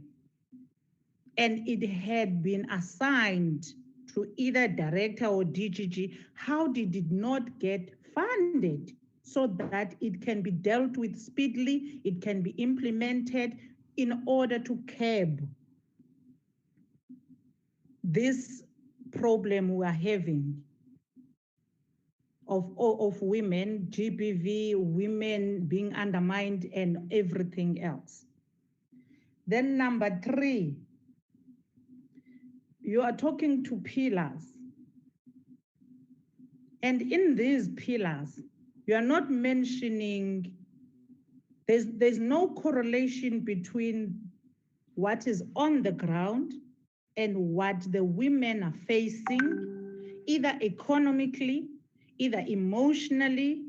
I: and it had been assigned to either director or DGG, how did it not get funded so that it can be dealt with speedily, it can be implemented in order to curb this problem we are having of women, GBV, women being undermined and everything else. Then number three, you are talking to pillars. And in these pillars, you are not mentioning, there's no correlation between what is on the ground and what the women are facing, either economically, either emotionally,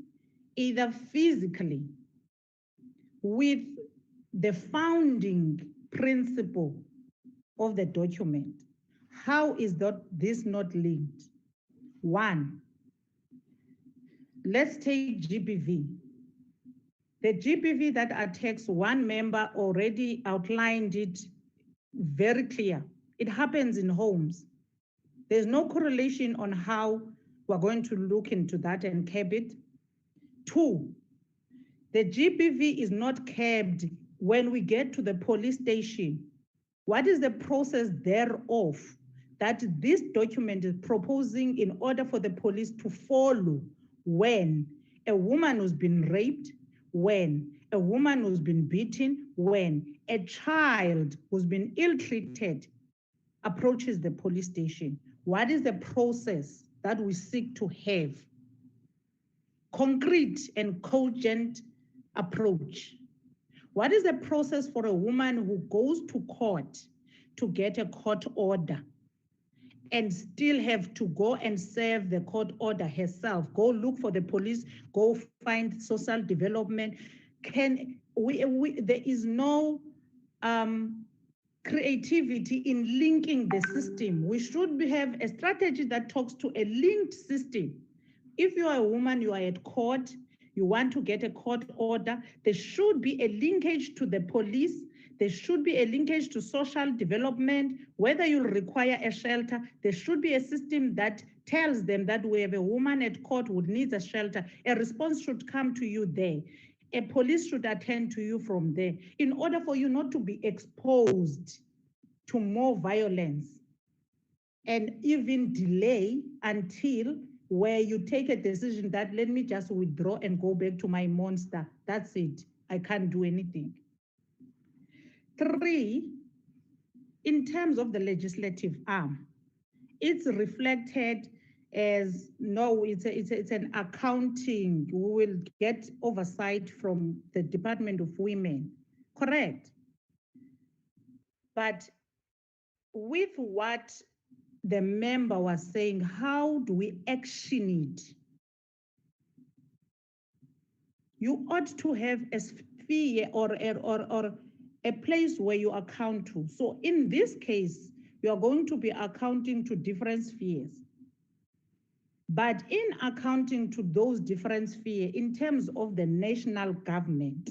I: either physically, with the founding principle of the document. How is this not linked? One, let's take GBV. The GBV that attacks one member already outlined it very clear. It happens in homes. There's no correlation on how we're going to look into that and curb it. Two, the GBV is not curbed when we get to the police station. What is the process thereof that this document is proposing in order for the police to follow when a woman who's been raped, when a woman who's been beaten, when a child who's been ill-treated approaches the police station? What is the process that we seek to have? Concrete and cogent approach. What is the process for a woman who goes to court to get a court order and still have to go and serve the court order herself, go look for the police, go find social development? There is no creativity in linking the system. We should have a strategy that talks to a linked system. If you are a woman, you are at court, you want to get a court order, there should be a linkage to the police, there should be a linkage to social development, whether you require a shelter, there should be a system that tells them that we have a woman at court who needs a shelter, a response should come to you there. A police should attend to you from there in order for you not to be exposed to more violence and even delay until where you take a decision that let me just withdraw and go back to my monster. That's it. I can't do anything. Three, in terms of the legislative arm, it's reflected as no, it's an accounting. We will get oversight from the Department of Women. Correct. But with what the member was saying, how do we action it? You ought to have a sphere or a place where you account to. So in this case, you are going to be accounting to different spheres. But in accounting to those different spheres, in terms of the national government,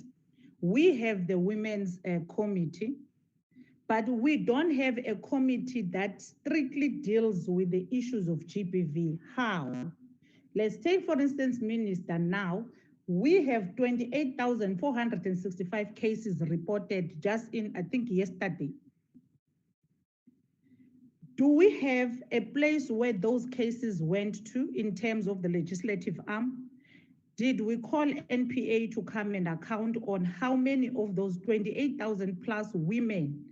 I: we have the Women's Committee, but we don't have a committee that strictly deals with the issues of GBV. How? Let's take, for instance, Minister, now, we have 28,465 cases reported just in, I think, yesterday. Do we have a place where those cases went to in terms of the legislative arm? Did we call NPA to come and account on how many of those 28,000 plus women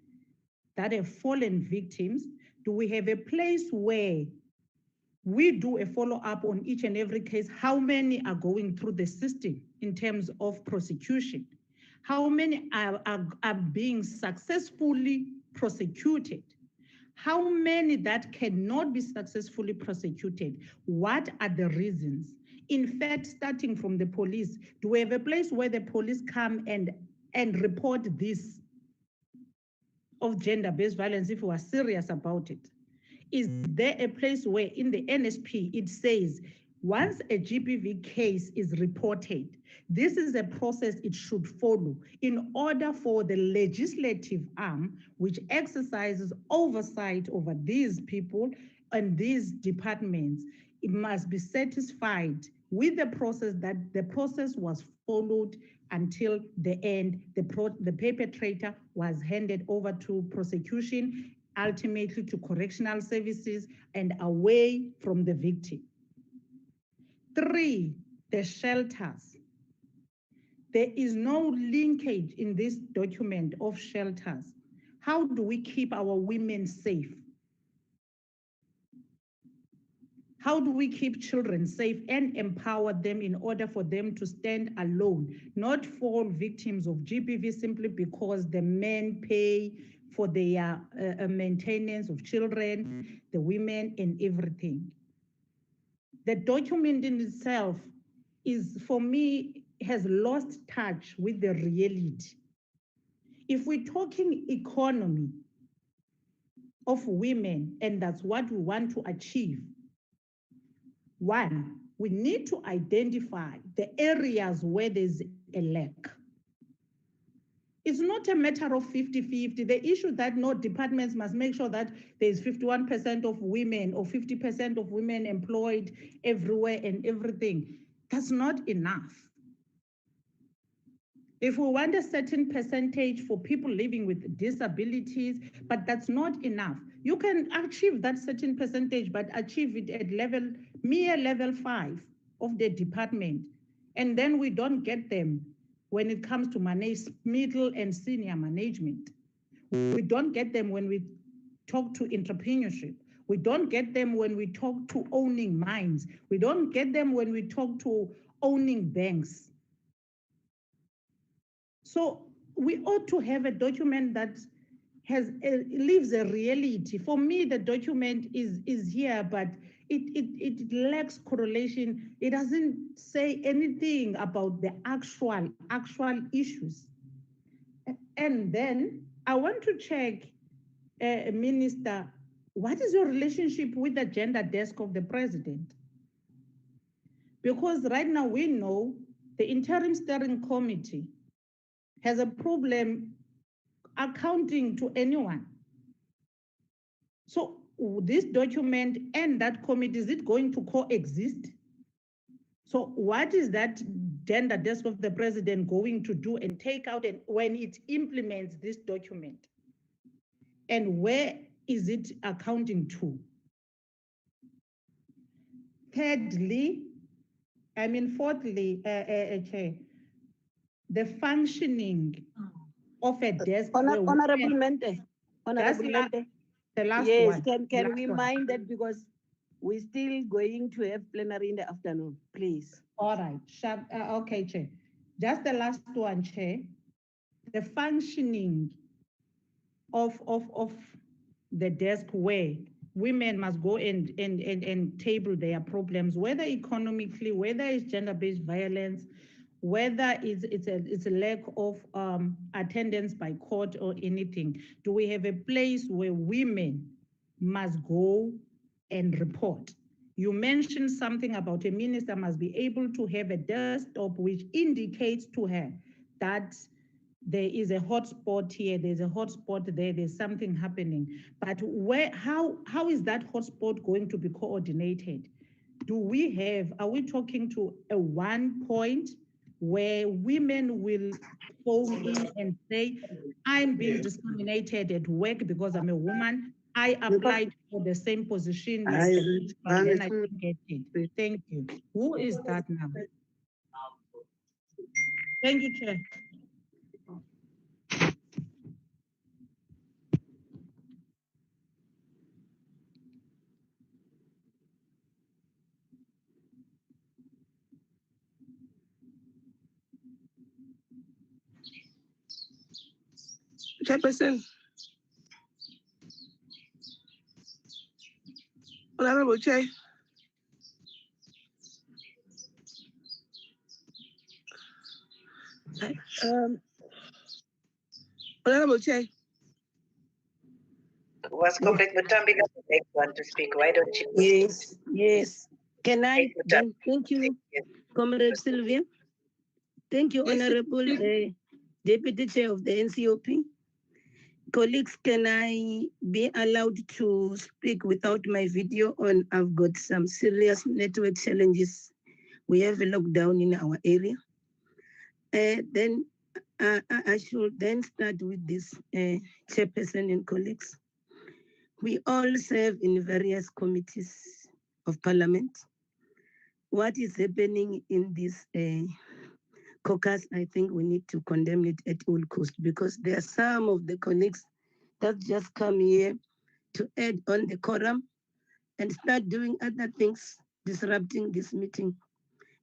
I: that have fallen victims? Do we have a place where we do a follow-up on each and every case? How many are going through the system in terms of prosecution? How many are being successfully prosecuted? How many that cannot be successfully prosecuted? What are the reasons? In fact, starting from the police, do we have a place where the police come and report this of gender-based violence if we are serious about it? Is there a place where in the NSP it says once a GBV case is reported, this is a process it should follow in order for the legislative arm, which exercises oversight over these people and these departments, it must be satisfied with the process that the process was followed until the end, the perpetrator was handed over to prosecution, ultimately to correctional services and away from the victim. Three, the shelters. There is no linkage in this document of shelters. How do we keep our women safe? How do we keep children safe and empower them in order for them to stand alone, not fall victims of GBV simply because the men pay for their maintenance of children, the women and everything? The document in itself is, for me, has lost touch with the reality. if we're talking economy of women, and that's what we want to achieve, one, we need to identify the areas where there's a lack. It's not a matter of 50-50. The issue that no departments must make sure that there's 51% of women or 50% of women employed everywhere and everything. That's not enough. If we want a certain percentage for people living with disabilities, but that's not enough. You can achieve that certain percentage, but achieve it at mere level 5 of the department. And then we don't get them when it comes to manage middle and senior management. We don't get them when we talk to entrepreneurship. We don't get them when we talk to owning mines. We don't get them when we talk to owning banks. So we ought to have a document that lives a reality. For me, the document is here, but it lacks correlation. It doesn't say anything about the actual issues. And then I want to check, Minister, what is your relationship with the gender desk of the president? Because right now we know the interim steering committee has a problem accounting to anyone. So this document and that committee, is it going to coexist? So what is that gender desk of the president going to do and take out and when it implements this document? And where is it accounting to? Fourthly, Chair, the functioning of a desk.
D: Honorable Mente.
I: The last
D: yes,
I: one.
D: Can we mind that because we're still going to have plenary in the afternoon, please.
I: All right, okay, Chair. Just the last one, Chair. The functioning of the desk where women must go and table their problems, whether economically, whether it's gender-based violence, whether it's a lack of attendance by court or anything. Do we have a place where women must go and report? You mentioned something about a minister must be able to have a desktop which indicates to her that there is a hotspot here, there's a hotspot there, there's something happening. But how is that hotspot going to be coordinated? Are we talking to a one point where women will phone in and say, I'm being discriminated at work because I'm a woman. I applied for the same position, but then I didn't get it. Thank you. Who is that now? Thank you, Chair.
H: Chairperson. Honorable Chair. Honorable Chair.
G: Was Comrade Mutambi the next one to speak? Why don't you?
Q: Yes. Can I? Thank you, Comrade Sylvia. Thank you, Honorable Deputy Chair of the NCOP. Colleagues, can I be allowed to speak without my video on? I've got some serious network challenges. We have a lockdown in our area. Then I should then start with this chairperson and colleagues. We all serve in various committees of parliament. What is happening in this caucus, I think we need to condemn it at all costs because there are some of the colleagues that just come here to add on the quorum and start doing other things, disrupting this meeting.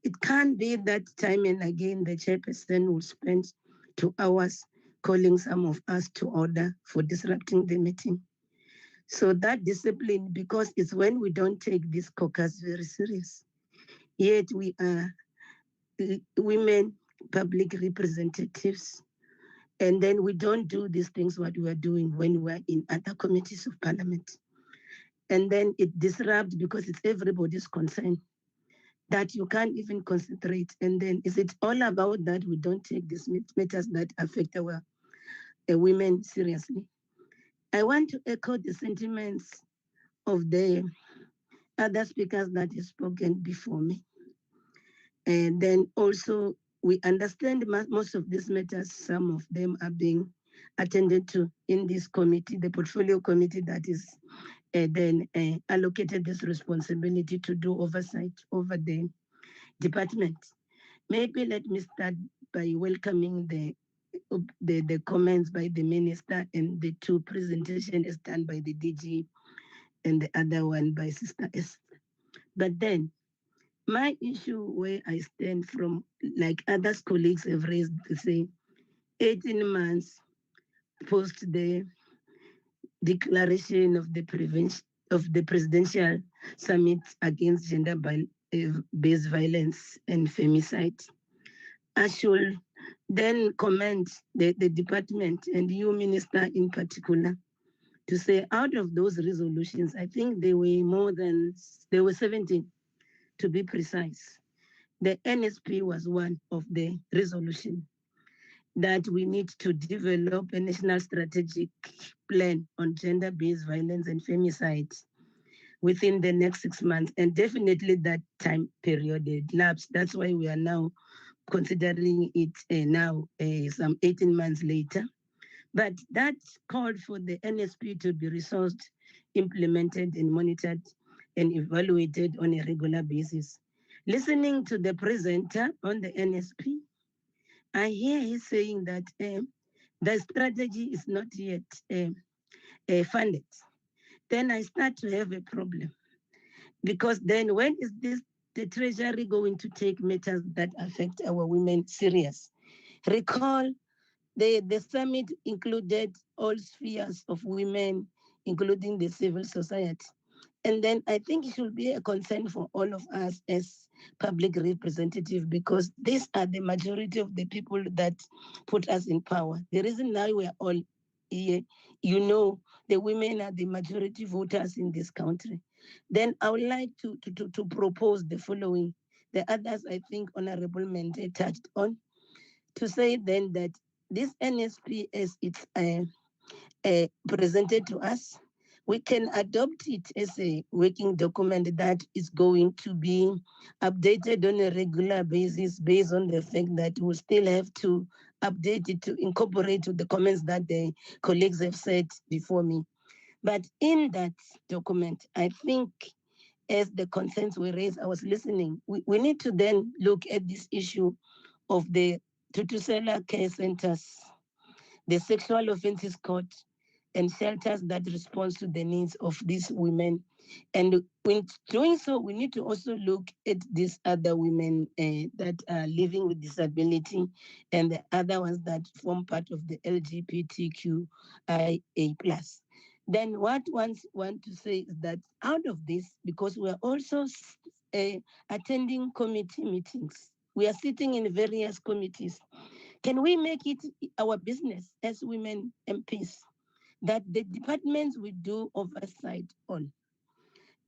Q: It can't be that time and again the chairperson will spend 2 hours calling some of us to order for disrupting the meeting. So that discipline, because it's when we don't take this caucus very serious. Yet we are women public representatives And then we don't do these things what we are doing when we are in other committees of parliament. And then it disrupts because it's everybody's concern that you can't even concentrate. And then is it all about that we don't take these matters that affect our women seriously? I want to echo the sentiments of the other speakers that have spoken before me. And then also we understand most of these matters, some of them are being attended to in this committee, the portfolio committee that is then allocated this responsibility to do oversight over the department. Maybe let me start by welcoming the comments by the minister and the two presentations done by the DG and the other one by Sister S. But then my issue where I stand from, like others colleagues have raised to say, 18 months post the declaration of the prevention of the presidential summit against gender-based violence and femicide, I should then commend the department and you, Minister, in particular, to say out of those resolutions, I think there were 17 to be precise. The NSP was one of the resolution that we need to develop a national strategic plan on gender-based violence and femicide within the next 6 months, and definitely that time period elapsed. That's why we are now considering it some 18 months later. But that called for the NSP to be resourced, implemented and monitored and evaluated on a regular basis. Listening to the presenter on the NSP, I hear he saying that the strategy is not yet funded. Then I start to have a problem. Because then when is the Treasury going to take matters that affect our women serious? Recall the summit included all spheres of women, including the civil society. And then I think it should be a concern for all of us as public representatives, because these are the majority of the people that put us in power. The reason now we are all here, the women are the majority voters in this country. Then I would like to propose the following. The others, I think, Honorable Mente touched on, to say then that this NSP, as it's presented to us, we can adopt it as a working document that is going to be updated on a regular basis based on the fact that we still have to update it to incorporate the comments that the colleagues have said before me. But in that document, I think as the concerns were raised, I was listening. We need to then look at this issue of the Tutusela care centers, the sexual offences court, and shelters that respond to the needs of these women. And when doing so, we need to also look at these other women that are living with disability and the other ones that form part of the LGBTQIA+. Then what ones want to say is that out of this, because we are also attending committee meetings, we are sitting in various committees, can we make it our business as women MPs that the departments we do oversight on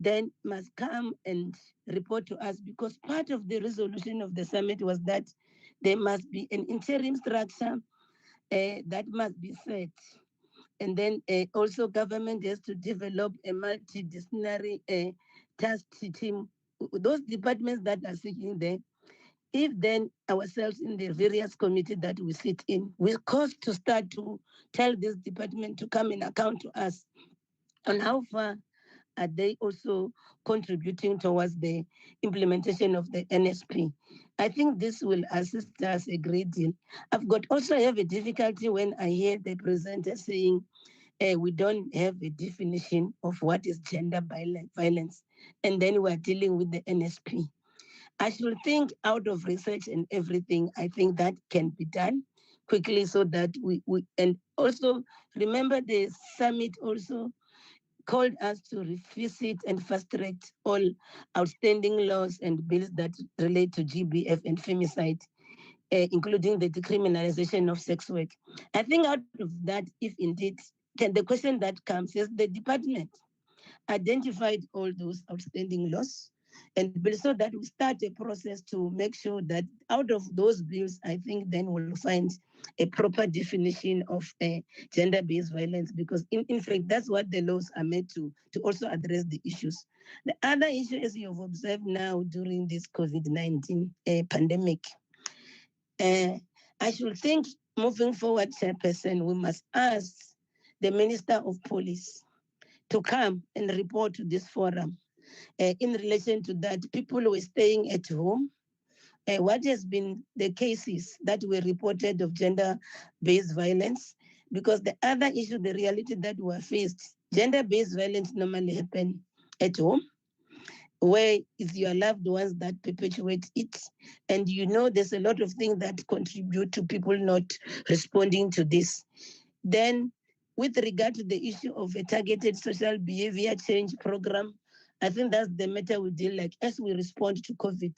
Q: then must come and report to us, because part of the resolution of the summit was that there must be an interim structure that must be set. And then also government has to develop a multidisciplinary task team. Those departments that are seeking there, if then ourselves in the various committees that we sit in, we cause to start to tell this department to come and account to us on how far are they also contributing towards the implementation of the NSP. I think this will assist us a great deal. I've got also have a difficulty when I hear the presenter saying we don't have a definition of what is gender violence, and then we're dealing with the NSP. I should think out of research and everything, I think that can be done quickly so that we and also remember the summit also called us to revisit and fast track all outstanding laws and bills that relate to GBF and femicide. including the decriminalization of sex work. I think out of that, if indeed, then the question that comes is the department identified all those outstanding laws and bills so that we start a process to make sure that out of those bills, I think then we'll find a proper definition of gender-based violence, because in fact, that's what the laws are meant to also address the issues. The other issue, as you've observed now during this COVID-19 pandemic, I should think moving forward, Chairperson, we must ask the Minister of Police to come and report to this forum in relation to that. People were staying at home. What has been the cases that were reported of gender-based violence? Because the other issue, the reality that we are faced, gender-based violence normally happen at home, where it's your loved ones that perpetuate it. And you know there's a lot of things that contribute to people not responding to this. Then with regard to the issue of a targeted social behavior change program, I think that's the matter we deal like as we respond to COVID.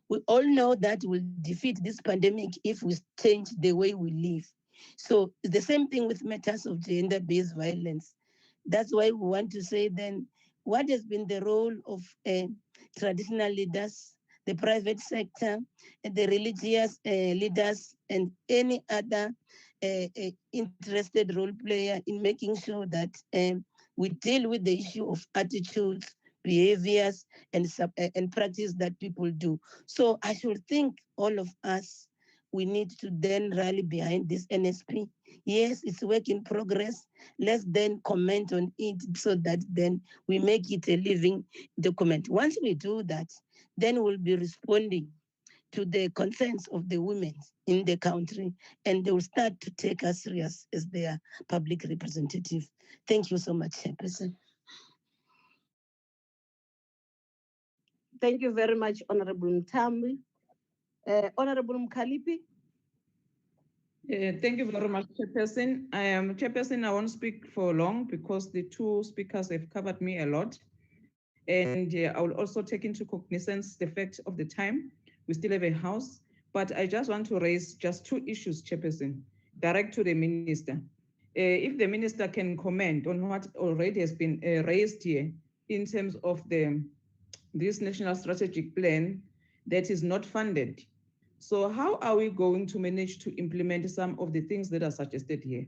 Q: We all know that we'll defeat this pandemic if we change the way we live. So it's the same thing with matters of gender-based violence. That's why we want to say then, what has been the role of traditional leaders, the private sector, and the religious leaders, and any other interested role player in making sure that we deal with the issue of attitudes, behaviors, and practice that people do. So I should think all of us, we need to then rally behind this NSP. Yes, it's a work in progress. Let's then comment on it so that then we make it a living document. Once we do that, then we'll be responding to the concerns of the women in the country, and they will start to take us serious as their public representative. Thank you so much, Chairperson.
A: Thank you very much, Honorable Mtambi. Honorable Mkalipi.
R: Thank you very much, Chairperson. Chairperson, I won't speak for long because the two speakers have covered me a lot. And I will also take into cognizance the fact of the time. We still have a house, but I just want to raise just two issues, Chairperson, direct to the Minister. If the Minister can comment on what already has been raised here in terms of this National Strategic Plan that is not funded. So how are we going to manage to implement some of the things that are suggested here?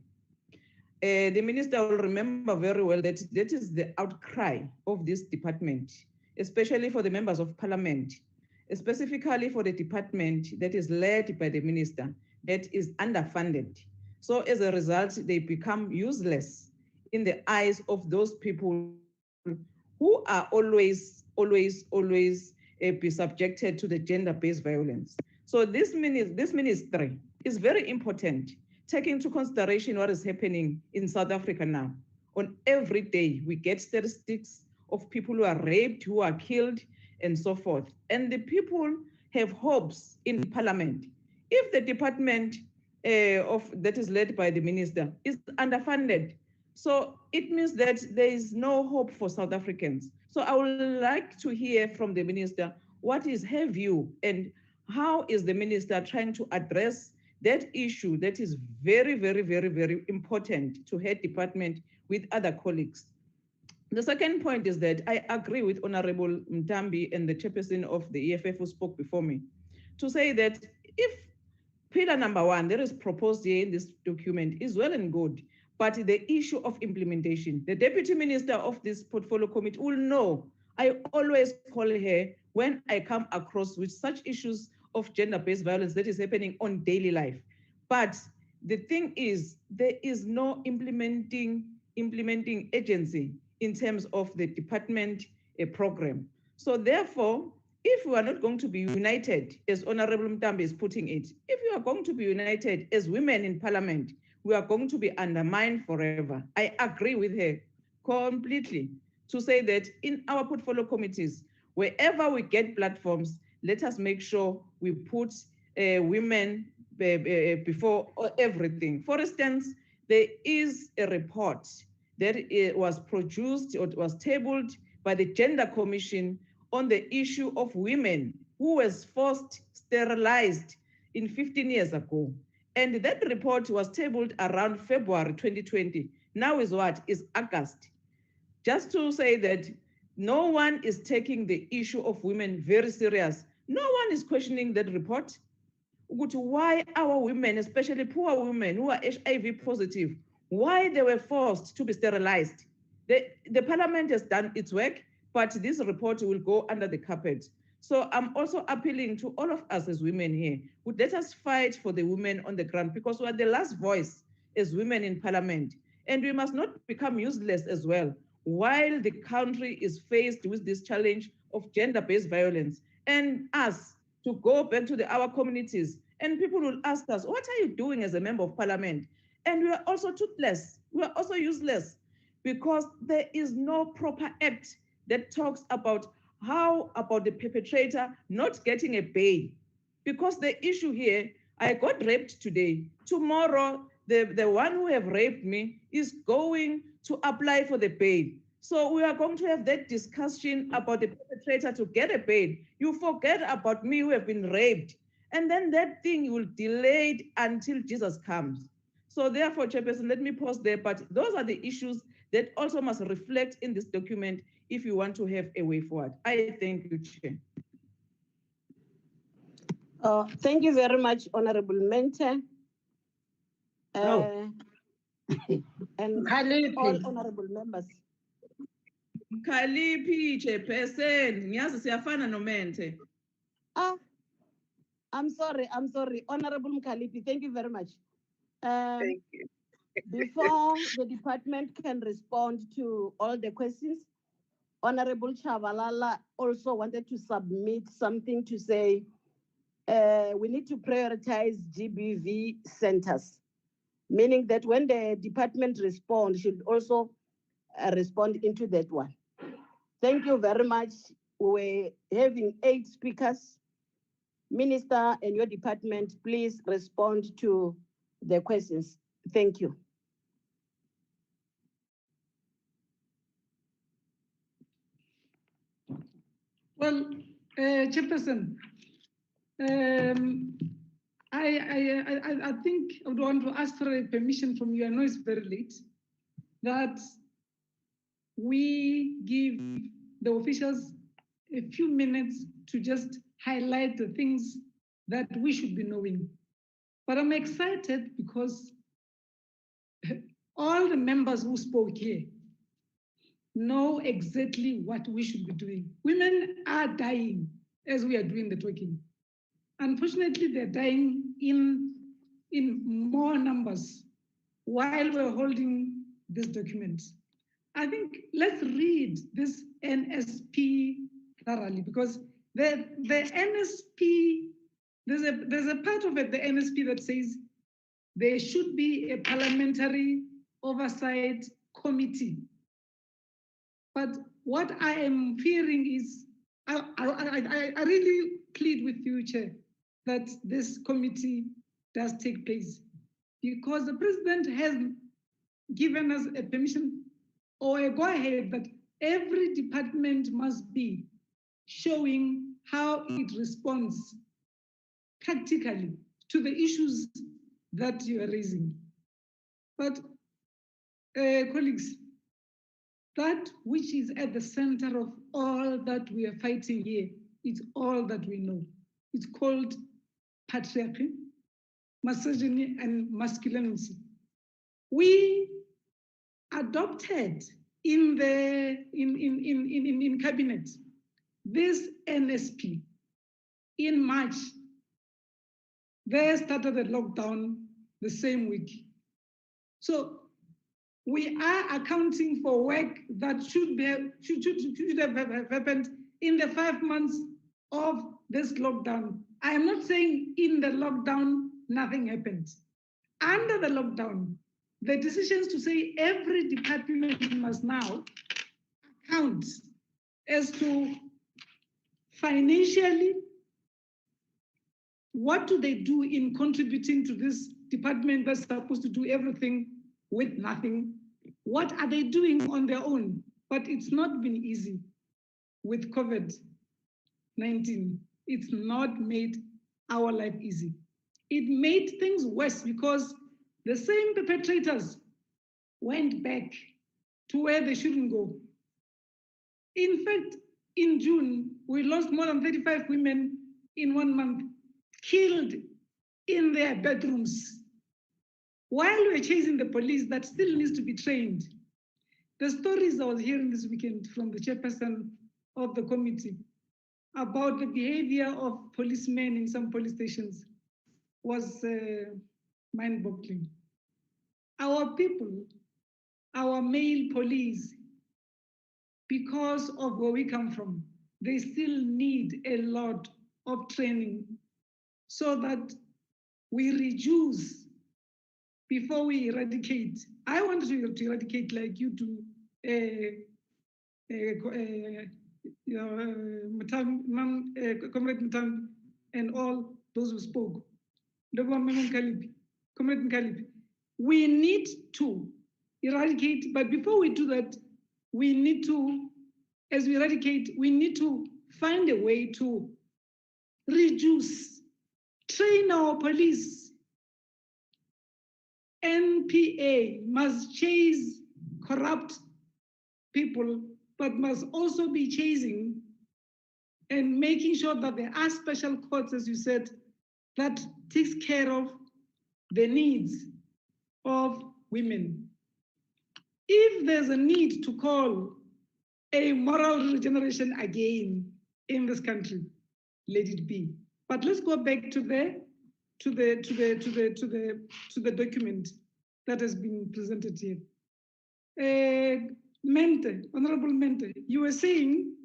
R: The Minister will remember very well that that is the outcry of this department, especially for the members of Parliament, specifically for the department that is led by the Minister, that is underfunded. So as a result, they become useless in the eyes of those people who are always be subjected to the gender-based violence. So this ministry is very important, taking into consideration what is happening in South Africa now. On every day, we get statistics of people who are raped, who are killed, and so forth. And the people have hopes in Parliament. If the department that is led by the minister is underfunded, so it means that there is no hope for South Africans. So I would like to hear from the minister, what is her view and how is the minister trying to address that issue that is very, very, very, very important to her department with other colleagues. The second point is that I agree with Honorable Mtambi and the chairperson of the EFF who spoke before me to say that if pillar number 1 that is proposed here in this document is well and good, but the issue of implementation, the deputy minister of this portfolio committee will know. I always call her when I come across with such issues of gender-based violence that is happening on daily life. But the thing is, there is no implementing agency in terms of the department program. So therefore, if we are not going to be united, as Honorable Mtambi is putting it, if we are going to be united as women in Parliament, we are going to be undermined forever. I agree with her completely to say that in our portfolio committees, wherever we get platforms, let us make sure we put women before everything. For instance, there is a report that was produced or was tabled by the Gender Commission on the issue of women who was forced sterilized in 15 years ago. And that report was tabled around February 2020. Now is what? Is August. Just to say that no one is taking the issue of women very serious. No one is questioning that report. Why our women, especially poor women who are HIV positive, why they were forced to be sterilized. The parliament has done its work, but this report will go under the carpet. So I'm also appealing to all of us as women here. Let us fight for the women on the ground, because we are the last voice as women in parliament. And we must not become useless as well while the country is faced with this challenge of gender-based violence. And us to go back to our communities, and people will ask us, what are you doing as a member of parliament? And we are also toothless, we are also useless, because there is no proper act that talks about how about the perpetrator not getting a bail. Because the issue here, I got raped today. Tomorrow, the one who have raped me is going to apply for the bail. So we are going to have that discussion about the perpetrator to get a bail. You forget about me who have been raped. And then that thing will delay it until Jesus comes. So therefore, Chairperson, let me pause there. But those are the issues that also must reflect in this document if you want to have a way forward. I thank you, Chair.
A: Thank you very much, Honorable Mente. And all honorable members.
R: Khaliphi, Chairperson, ngiyazi siyafana nomente.
A: I'm sorry. Honorable Mkhalipi, thank you very much.
G: Thank you.
A: Before the department can respond to all the questions, Honorable Chavalala also wanted to submit something to say we need to prioritize GBV centers, meaning that when the department responds, should also respond into that one. Thank you very much. We're having 8 speakers. Minister and your department, please respond to the questions. Thank you.
J: Well, Chairperson, I think I would want to ask for a permission from you. I know it's very late, that we give the officials a few minutes to just highlight the things that we should be knowing. But I'm excited because all the members who spoke here know exactly what we should be doing. Women are dying as we are doing the talking. Unfortunately, they're dying in more numbers while we're holding this document. I think let's read this NSP thoroughly, because the NSP, there's a part of it, the NSP, that says there should be a parliamentary oversight committee. But what I am fearing is, I really plead with you, Chair, that this committee does take place, because the president has given us a permission or a go-ahead that every department must be showing how it responds practically to the issues that you are raising. But colleagues, that which is at the center of all that we are fighting here is all that we know. It's called patriarchy, misogyny, and masculinity. We adopted in cabinet this NSP in March. They started the lockdown the same week. So we are accounting for work that should have happened in the 5 months of this lockdown. I am not saying in the lockdown, nothing happened. Under the lockdown, the decisions to say every department must now account as to financially, what do they do in contributing to this department that's supposed to do everything with nothing? What are they doing on their own? But it's not been easy with COVID-19. It's not made our life easy. it made things worse because the same perpetrators went back to where they shouldn't go. In fact, in June, we lost more than 35 women in 1 month, killed in their bedrooms. While we're chasing the police that still needs to be trained. The stories I was hearing this weekend from the chairperson of the committee about the behavior of policemen in some police stations was mind-boggling. Our people, our male police, because of where we come from, they still need a lot of training so that we reduce before we eradicate. I want to eradicate like you do, Comrade Mtam and all those who spoke. Comrade Mkalipi. We need to eradicate, but before we do that, we need to, as we eradicate, we need to find a way to reduce, train our police. NPA must chase corrupt people, but must also be chasing and making sure that there are special courts, as you said, that takes care of the needs of women. If there's a need to call a moral regeneration again in this country, let it be. But let's go back to the document that has been presented here. Mente, Honorable Mente, you were saying,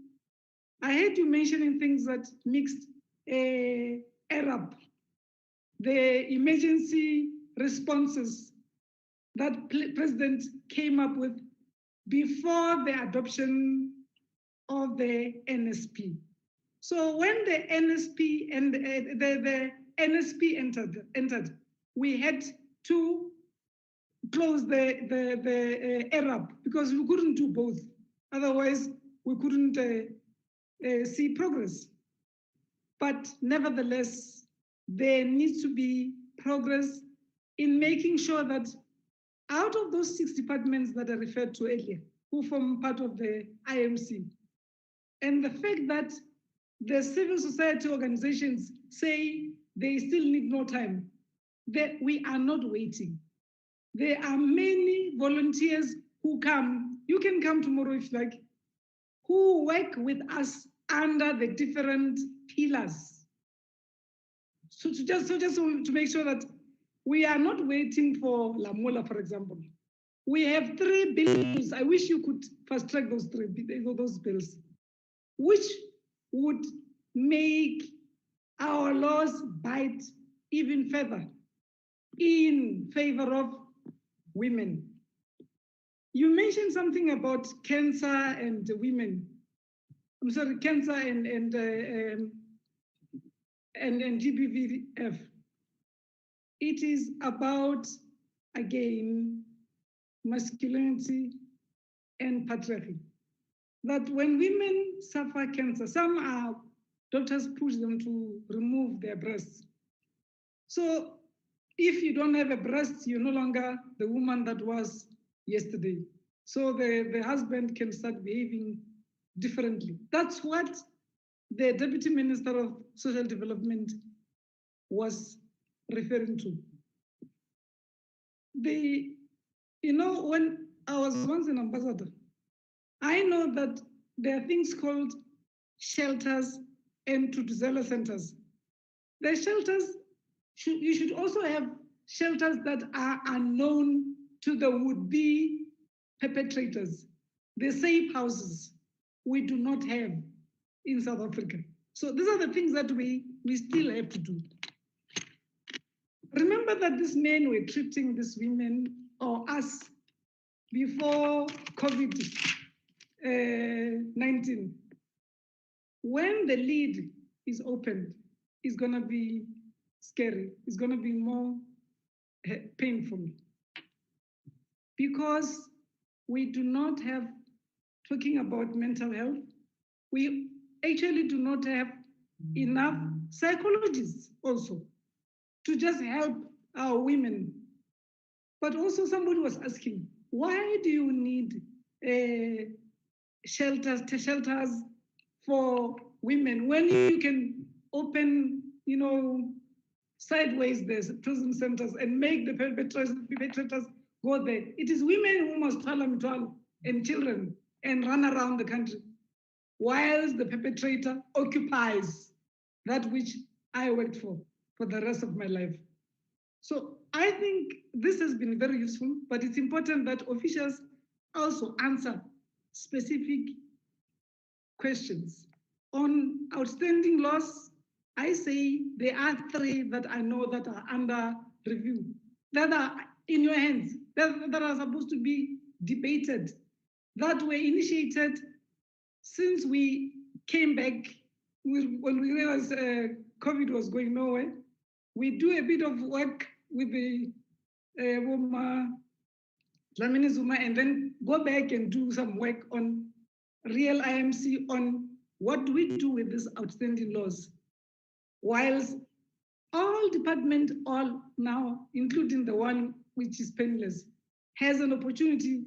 J: I heard you mentioning things that mixed Arab, the emergency responses that President came up with before the adoption of the NSP. So when the NSP and the NSP entered, we had to close the Arab because we couldn't do both. Otherwise, we couldn't see progress. But nevertheless, there needs to be progress in making sure that out of those 6 departments that I referred to earlier, who form part of the IMC, and the fact that the civil society organizations say they still need more time, that we are not waiting. There are many volunteers who come, you can come tomorrow if you like, who work with us under the different pillars. So just to make sure that we are not waiting for Lamola, for example. We have 3 bills. I wish you could fast track those bills, which would make our laws bite even further in favor of women. You mentioned something about cancer and women. I'm sorry, cancer and GBVF. It is about, again, masculinity and patriarchy. That when women suffer cancer, doctors push them to remove their breasts. So if you don't have a breast, you're no longer the woman that was yesterday. So the husband can start behaving differently. That's what the Deputy Minister of Social Development was referring to. When I was once an ambassador, I know that there are things called shelters and Tutuzela centers. The shelters, you should also have shelters that are unknown to the would-be perpetrators. The safe houses we do not have in South Africa. So these are the things that we still have to do. Remember that these men were treating these women or us before COVID-19. When the lid is opened, it's gonna be scary. It's gonna be more painful because we do not have, talking about mental health, we actually do not have enough psychologists also. to just help our women. But also somebody was asking, why do you need shelters for women when you can open, sideways the prison centers and make the perpetrators go there? It is women who must travel and children and run around the country, whilst the perpetrator occupies that which I worked for the rest of my life. So I think this has been very useful, but it's important that officials also answer specific questions. On outstanding laws, I say there are 3 that I know that are under review, that are in your hands, that are supposed to be debated, that were initiated since we came back when we realized COVID was going nowhere. We do a bit of work with the Dlamini Zuma and then go back and do some work on real IMC on what do we do with these outstanding laws. Whilst all department, all now, including the one which is painless, has an opportunity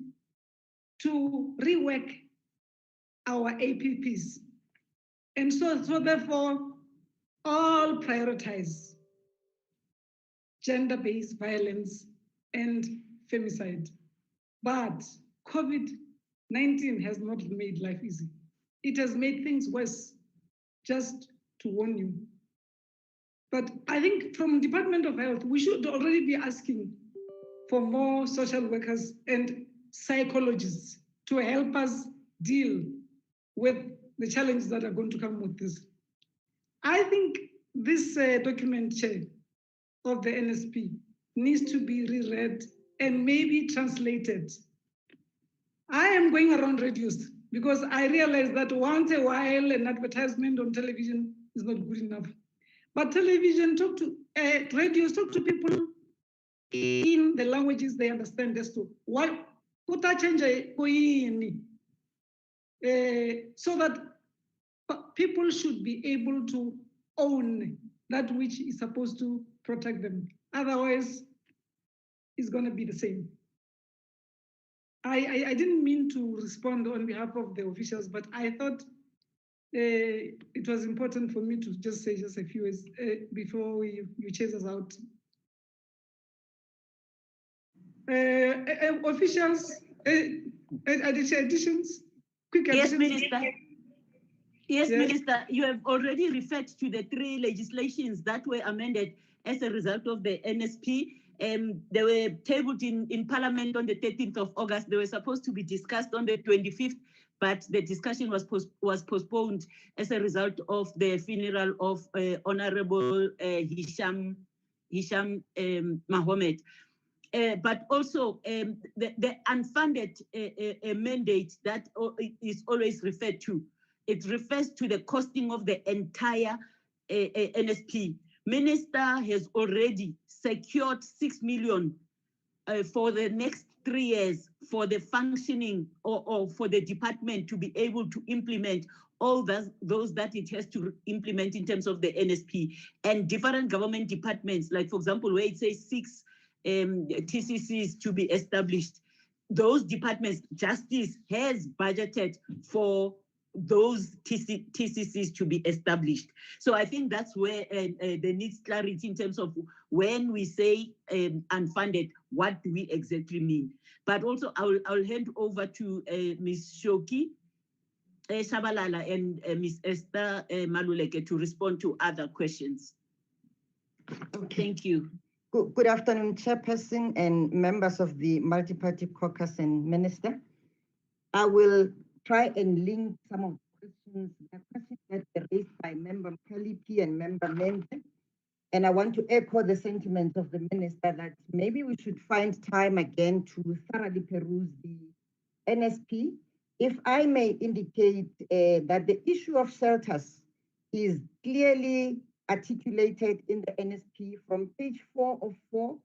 J: to rework our APPs. And so therefore, all prioritize gender-based violence and femicide. But COVID-19 has not made life easy. It has made things worse, just to warn you. But I think from Department of Health, we should already be asking for more social workers and psychologists to help us deal with the challenges that are going to come with this. I think this document, Chair, of the NSP needs to be reread and maybe translated. I am going around radios because I realize that once a while an advertisement on television is not good enough. But television, radios talk to people in the languages they understand as to what change so that people should be able to own that which is supposed to protect them. Otherwise, it's going to be the same. I didn't mean to respond on behalf of the officials, but I thought it was important for me to just say just a few words before you chase us out. Officials, additions, quick
K: Yes,
J: additions.
K: Minister. Yes, Minister, you have already referred to the 3 legislations that were amended as a result of the NSP. They were tabled in Parliament on the 13th of August. They were supposed to be discussed on the 25th, but the discussion was postponed as a result of the funeral of Honorable Hisham Mohammed. But also the unfunded mandate that is always referred to. It refers to the costing of the entire NSP. Minister has already secured 6 million for the next 3 years for the functioning or for the department to be able to implement all those that it has to implement in terms of the NSP. And different government departments, like for example, where it says 6 TCCs to be established, those departments, Justice has budgeted for those TCCs to be established. So I think that's where there needs clarity in terms of when we say unfunded, what do we exactly mean? But also I'll hand over to Ms. Shoki Shabalala and Ms. Esther Maluleke to respond to other questions. Thank you.
S: Good afternoon, Chairperson and members of the Multi-Party Caucus and Minister. I will try and link some of the questions that were raised by Member Kalipi and Member Mente. And I want to echo the sentiments of the Minister that maybe we should find time again to thoroughly peruse the NSP. If I may indicate that the issue of shelters is clearly articulated in the NSP from page 4 of 4,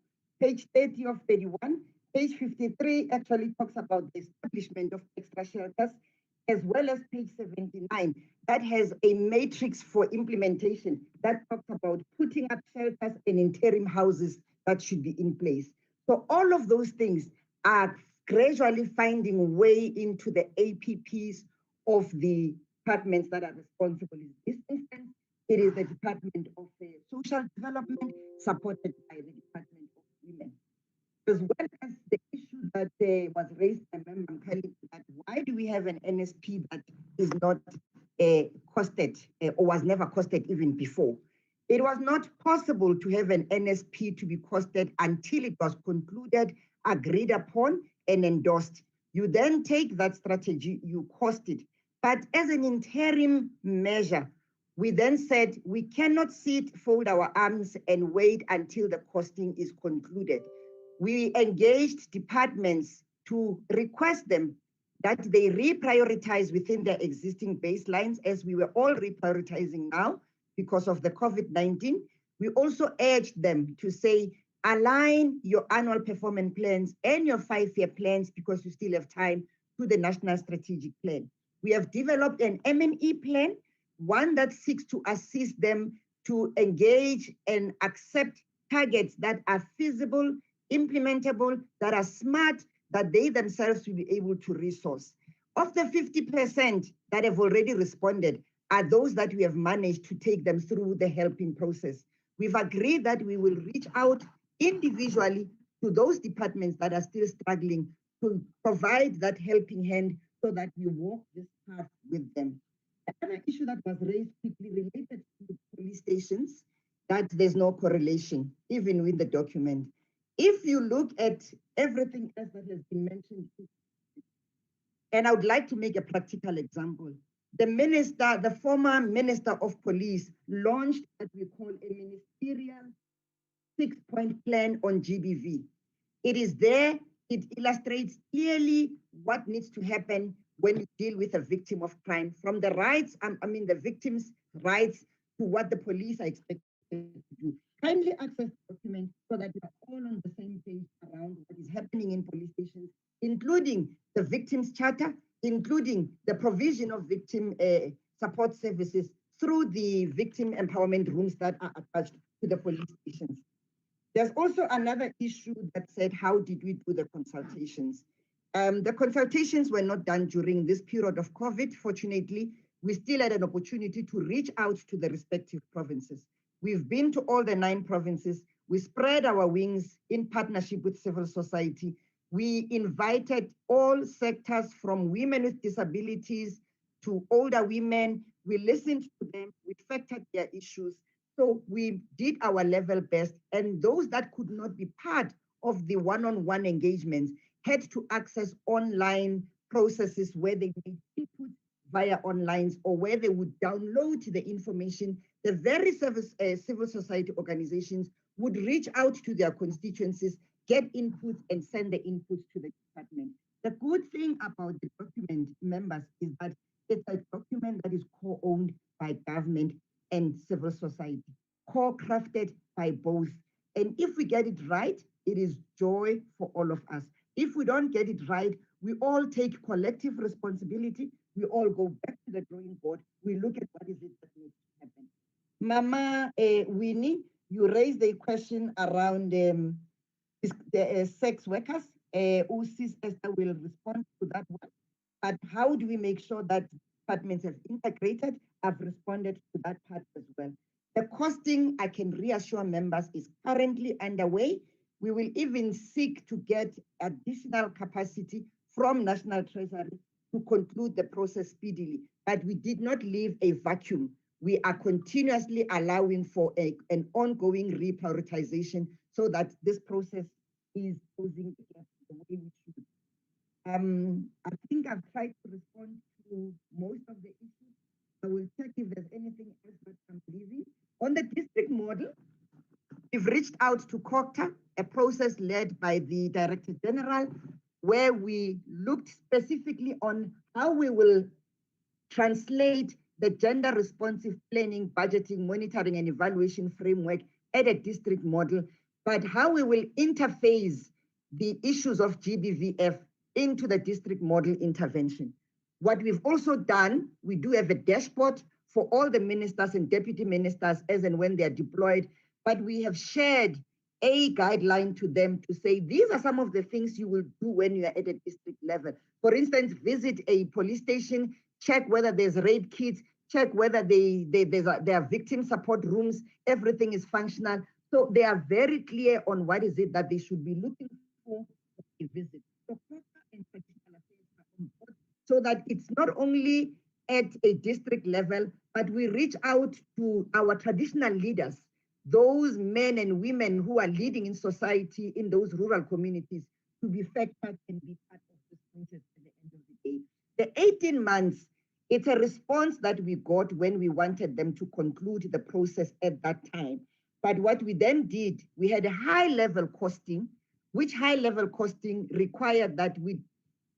S: page 30 of 31, page 53 actually talks about the establishment of extra shelters, as well as page 79, that has a matrix for implementation that talks about putting up shelters and interim houses that should be in place. So all of those things are gradually finding way into the APPs of the departments that are responsible. In this instance, it is the Department of Social Development, supported by the Department of Women. As well as the issue that was raised by Member Mkhali, that why do we have an NSP that is not costed or was never costed even before? It was not possible to have an NSP to be costed until it was concluded, agreed upon, and endorsed. You then take that strategy, you cost it. But as an interim measure, we then said we cannot sit, fold our arms, and wait until the costing is concluded. We engaged departments to request them that they reprioritize within their existing baselines, as we were all reprioritizing now because of the COVID-19. We also urged them to say, align your annual performance plans and your 5-year plans, because you still have time, to the National Strategic Plan. We have developed an M&E plan, one that seeks to assist them to engage and accept targets that are feasible, implementable, that are smart, that they themselves will be able to resource. Of the 50% that have already responded are those that we have managed to take them through the helping process. We've agreed that we will reach out individually to those departments that are still struggling to provide that helping hand so that we walk this path with them. Another issue that was raised quickly related to police stations, that there's no correlation, even with the document. If you look at everything else that has been mentioned, and I would like to make a practical example. The minister, the former Minister of Police, launched what we call a ministerial 6-point plan on GBV. It is there, it illustrates clearly what needs to happen when you deal with a victim of crime, from the rights, the victim's rights, to what the police are expected to do. Kindly access the document so that we are all on the same page around what is happening in police stations, including the Victims Charter, including the provision of victim support services through the victim empowerment rooms that are attached to the police stations. There's also another issue that said, how did we do the consultations? The consultations were not done during this period of COVID. Fortunately, we still had an opportunity to reach out to the respective provinces. We've been to all the 9 provinces. We spread our wings in partnership with civil society. We invited all sectors, from women with disabilities to older women. We listened to them, we factored their issues. So we did our level best, and those that could not be part of the one-on-one engagements had to access online processes where they made input via online, or where they would download the information. The very civil society organizations would reach out to their constituencies, get input, and send the inputs to the department. The good thing about the document, members, is that it's a document that is co-owned by government and civil society, co-crafted by both. And if we get it right, it is joy for all of us. If we don't get it right, we all take collective responsibility. We all go back to the drawing board. We look at what is it that needs to happen. Mama Winnie, you raised a question around the sex workers. Usis Esther will respond to that one. But how do we make sure that departments have integrated? I've responded to that part as well. The costing, I can reassure members, is currently underway. We will even seek to get additional capacity from National Treasury to conclude the process speedily. But we did not leave a vacuum. We are continuously allowing for an ongoing reprioritization so that this process is closing the gap the way we should. I think I've tried to respond to most of the issues. I will check if there's anything else that I'm leaving. On the district model, we've reached out to Caucus, a process led by the Director General, where we looked specifically on how we will translate the gender responsive planning, budgeting, monitoring, and evaluation framework at a district model, but how we will interface the issues of GBVF into the district model intervention. What we've also done, we do have a dashboard for all the ministers and deputy ministers as and when they are deployed, but we have shared a guideline to them to say, these are some of the things you will do when you are at a district level. For instance, visit a police station, check whether there's rape kits, check whether there are victim support rooms, everything is functional. So they are very clear on what is it that they should be looking for when they visit. So that it's not only at a district level, but we reach out to our traditional leaders, those men and women who are leading in society in those rural communities, to be factored and be part of this process at the end of the day. The 18 months, it's a response that we got when we wanted them to conclude the process at that time. But what we then did, we had a high-level costing, which high-level costing required that we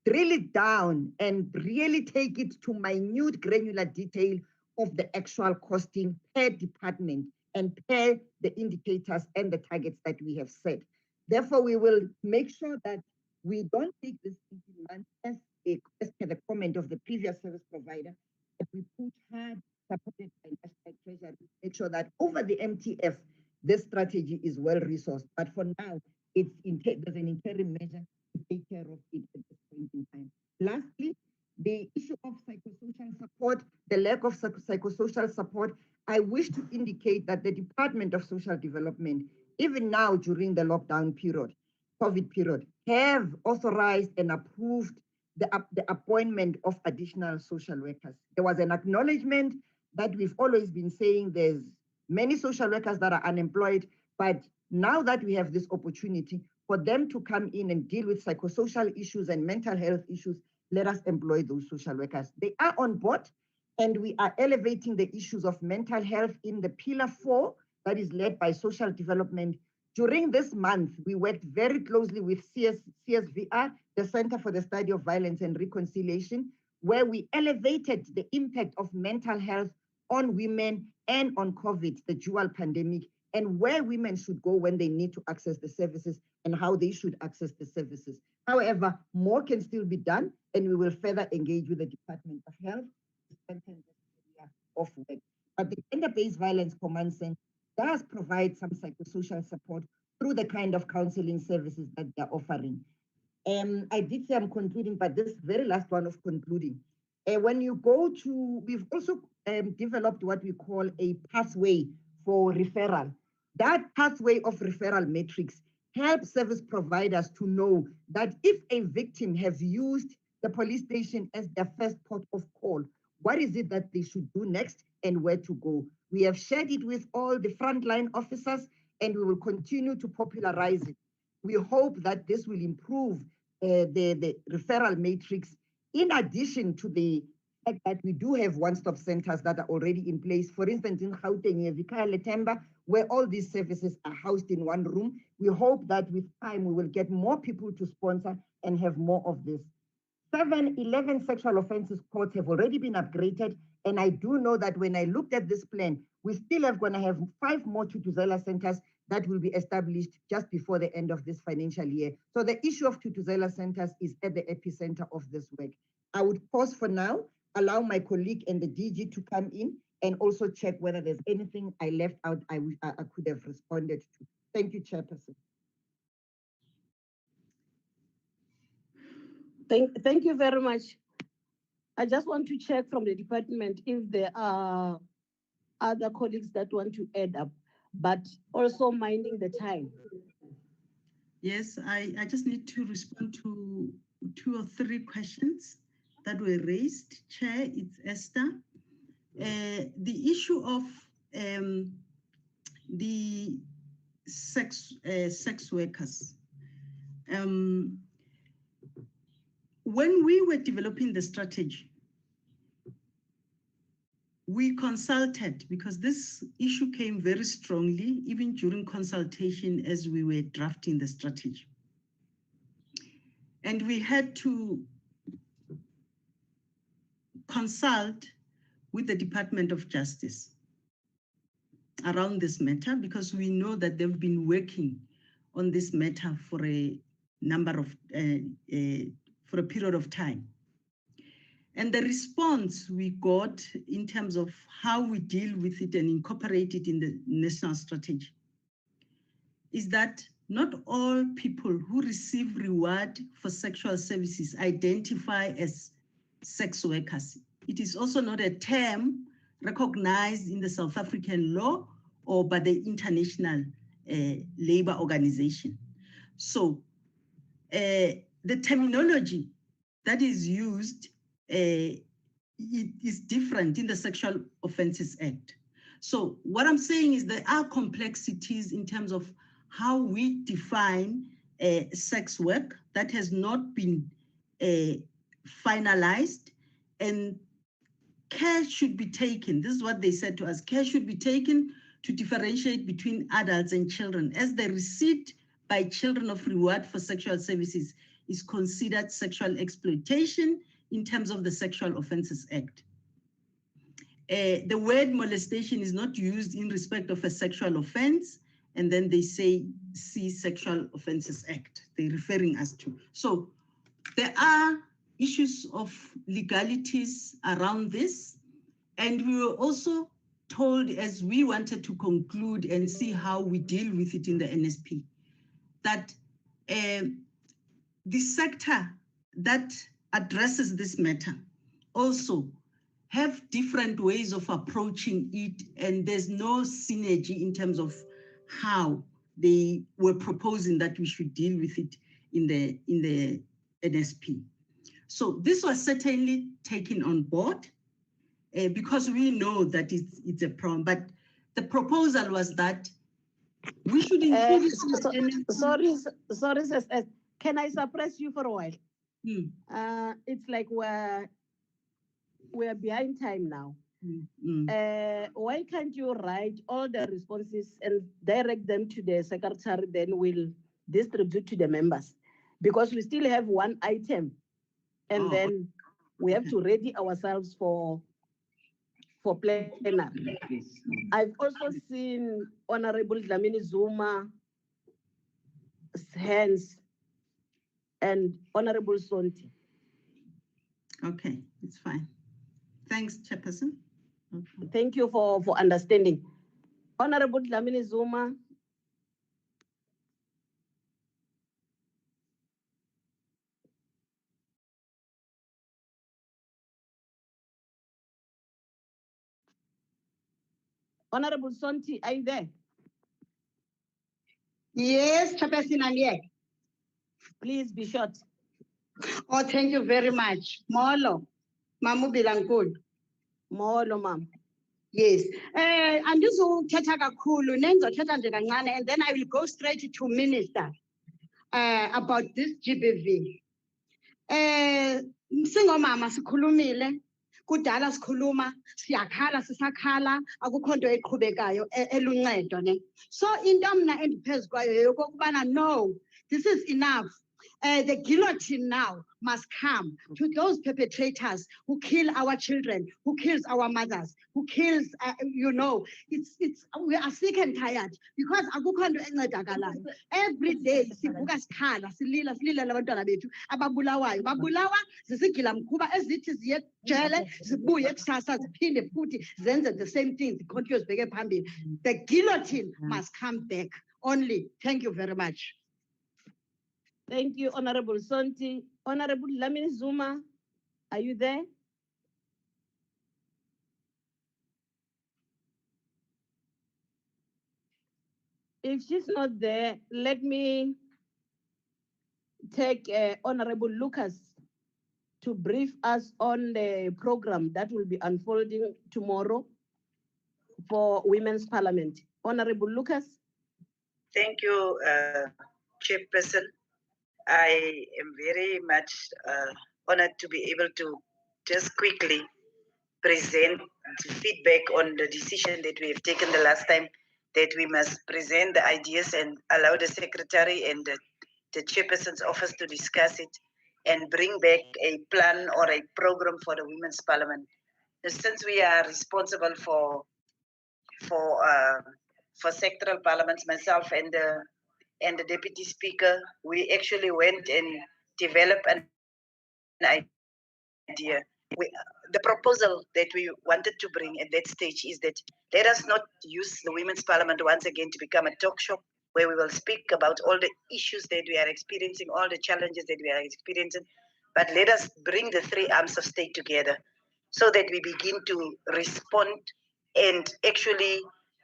S: drill it down and really take it to minute granular detail of the actual costing per department and per the indicators and the targets that we have set. Therefore, we will make sure that we don't take this 18 months as per the comment of the previous service provider, but we push hard, supported by National Treasury, make sure that over the MTF, this strategy is well resourced. But for now, there's an interim measure to take care of it at this point in time. Lastly, the issue of psychosocial support, the lack of psychosocial support, I wish to indicate that the Department of Social Development, even now during the lockdown period, COVID period, have authorized and approved the appointment of additional social workers. There was an acknowledgement that we've always been saying there's many social workers that are unemployed, but now that we have this opportunity for them to come in and deal with psychosocial issues and mental health issues, let us employ those social workers. They are on board, and we are elevating the issues of mental health in the Pillar 4 that is led by social development. During this month, we worked very closely with CSVR, the Center for the Study of Violence and Reconciliation, where we elevated the impact of mental health on women and on COVID, the dual pandemic, and where women should go when they need to access the services and how they should access the services. However, more can still be done, and we will further engage with the Department of Health to strengthen this area of work. But the Gender-Based Violence Command Center does provide some psychosocial support through the kind of counseling services that they're offering. I did say I'm concluding, but this very last one of concluding. When you go to, we've also developed what we call a pathway for referral. That pathway of referral matrix helps service providers to know that if a victim has used the police station as their first port of call, what is it that they should do next and where to go? We have shared it with all the frontline officers, and we will continue to popularize it. We hope that this will improve the referral matrix, in addition to the fact that we do have one-stop centers that are already in place. For instance, in Gauteng, Vikaya Letemba, where all these services are housed in one room. We hope that with time, we will get more people to sponsor and have more of this. 11 sexual offenses courts have already been upgraded, and I do know that when I looked at this plan, we still are going to have 5 more Tutuzela centers that will be established just before the end of this financial year. So the issue of Tutuzela centers is at the epicenter of this work. I would pause for now, allow my colleague and the DG to come in and also check whether there's anything I left out I could have responded to. Thank you, Chairperson.
A: Thank you very much. I just want to check from the department if there are other colleagues that want to add up, but also minding the time.
L: Yes, I just need to respond to 2 or 3 questions that were raised. Chair, it's Esther. The issue of the sex workers. When we were developing the strategy, we consulted, because this issue came very strongly, even during consultation as we were drafting the strategy. And we had to consult with the Department of Justice around this matter, because we know that they've been working on this matter for a number of, for a period of time.
K: And the response we got in terms of how we deal with it and incorporate it in the national strategy is that not all people who receive reward for sexual services identify as sex workers. It is also not a term recognized in the South African law or by the International Labour Organization. So the terminology that is used it is different in the Sexual Offences Act. So what I'm saying is there are complexities in terms of how we define sex work that has not been finalized, and care should be taken. This is what they said to us. Care should be taken to differentiate between adults and children, as the receipt by children of reward for sexual services is considered sexual exploitation in terms of the Sexual Offences Act. The word molestation is not used in respect of a sexual offense, and then they say, see Sexual Offences Act, they're referring us to. So there are issues of legalities around this, and we were also told, as we wanted to conclude and see how we deal with it in the NSP, that the sector that addresses this matter also have different ways of approaching it, and there's no synergy in terms of how they were proposing that we should deal with it in the NSP. So this was certainly taken on board because we know that it's a problem, but the proposal was that we should include
A: sorry, can I suppress you for a while? It's like we're behind time now. Why can't you write all the responses and direct them to the secretary, then we'll distribute to the members? Because we still have one item, and then we have to ready ourselves for plenary. I've also seen Honorable Dlamini Zuma's hands and Honorable Sonti.
K: Okay, it's fine. Thanks, Chairperson.
A: Okay. Thank you for understanding. Honorable Dlamini Zuma. Honorable Sonti, are you there?
T: Yes, Chairperson, I'm here.
A: Please be short.
T: Oh, thank you very much. Molo, Mamu Bilankul.
A: Molo, ma'am.
T: Yes. Andizothetha kakhulu nendizothetha nje kancane, and then I will go straight to Minister about this GBV. Singomama sikhulumile, kudala sikhuluma, siyakhala sisakhala, akukho nto eqhubekayo eluncedo ne. So into mna endiphezu kwayo yokokubana no, this is enough. The guillotine now must come to those perpetrators who kill our children, who kills our mothers, who kills, we are sick and tired because akukho nto encedakalayo. Every day sivuka sikhala silila labantwana bethu ababulawayo babulawa zisigilamkhuba ezithi ziye ejele zibuye kusasa ziphinde futhi zenze the same thing zikhontiwe zibheke phambili. The guillotine must come back only. Thank you very much.
A: Thank you, Honorable Sonti. Honorable Dlamini Zuma, are you there? If she's not there, let me take Honorable Lucas to brief us on the program that will be unfolding tomorrow for Women's Parliament. Honorable Lucas.
G: Thank you, Chairperson. I am very much honored to be able to just quickly present feedback on the decision that we have taken the last time, that we must present the ideas and allow the Secretary and the Chairperson's office to discuss it and bring back a plan or a program for the Women's Parliament. Since we are responsible for sectoral parliaments, myself and the Deputy Speaker, we actually went and developed an idea the proposal that we wanted to bring at that stage is that let us not use the Women's Parliament once again to become a talk shop where we will speak about all the issues that we are experiencing, all the challenges that we are experiencing, but let us bring the three arms of state together so that we begin to respond and actually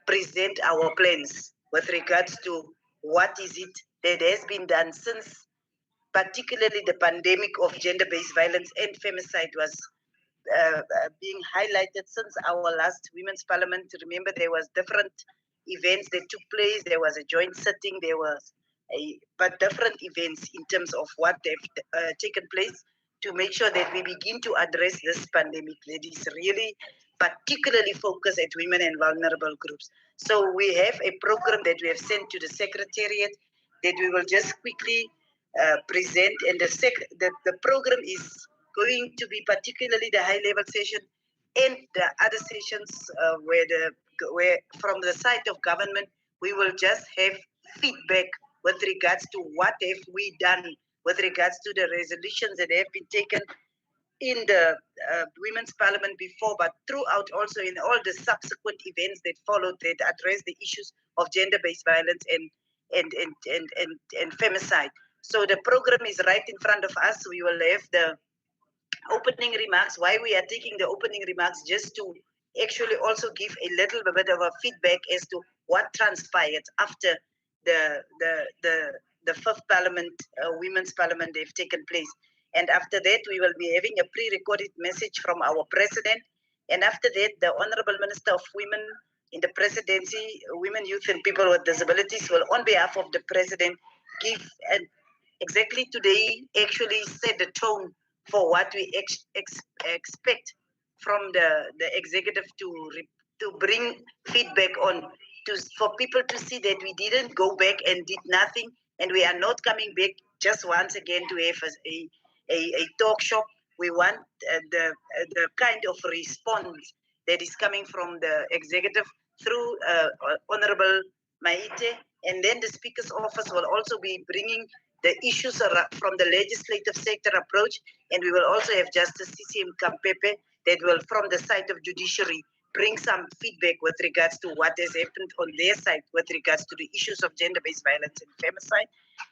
G: present our plans with regards to what is it that has been done since particularly the pandemic of gender-based violence and femicide was being highlighted since our last Women's Parliament. Remember, there was different events that took place. There was a joint sitting. There was but different events in terms of what they've taken place to make sure that we begin to address this pandemic that is really particularly focused at women and vulnerable groups. So we have a program that we have sent to the Secretariat that we will just quickly present, and the program is going to be particularly the high-level session and the other sessions where from the side of government we will just have feedback with regards to what have we done with regards to the resolutions that have been taken in the Women's Parliament before, but throughout also in all the subsequent events that followed that address the issues of gender-based violence and femicide. So the program is right in front of us. We will have the opening remarks. Why we are taking the opening remarks, just to actually also give a little bit of a feedback as to what transpired after the fifth Parliament, Women's Parliament, they've taken place. And after that, we will be having a pre-recorded message from our president. And after that, the Honorable Minister of Women in the Presidency, Women, Youth and People with Disabilities will, on behalf of the President, give and exactly today actually set the tone for what we expect from the executive to bring feedback on, for people to see that we didn't go back and did nothing, and we are not coming back just once again to have a talk shop. We want the kind of response that is coming from the executive through Honorable Maite, and then the Speaker's office will also be bringing the issues from the legislative sector approach, and we will also have Justice CCM Kampepe that will, from the side of judiciary, bring some feedback with regards to what has happened on their side with regards to the issues of gender-based violence and femicide.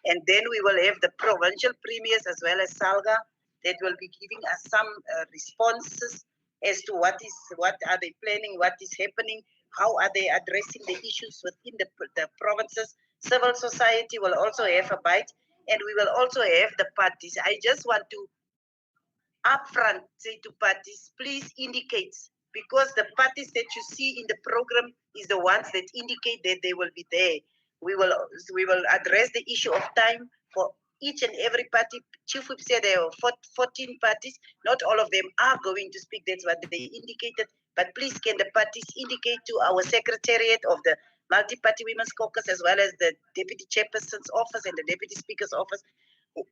G: And then we will have the provincial premiers as well as SALGA that will be giving us some responses as to what are they planning, what is happening, how are they addressing the issues within the provinces. Civil society will also have a bite, and we will also have the parties. I just want to upfront say to parties, please indicate, because the parties that you see in the program is the ones that indicate that they will be there. We will address the issue of time for each and every party. Chief Whip said there are 14 parties. Not all of them are going to speak. That's what they indicated. But please, can the parties indicate to our Secretariat of the Multi-Party Women's Caucus, as well as the Deputy Chairperson's office and the Deputy Speaker's office,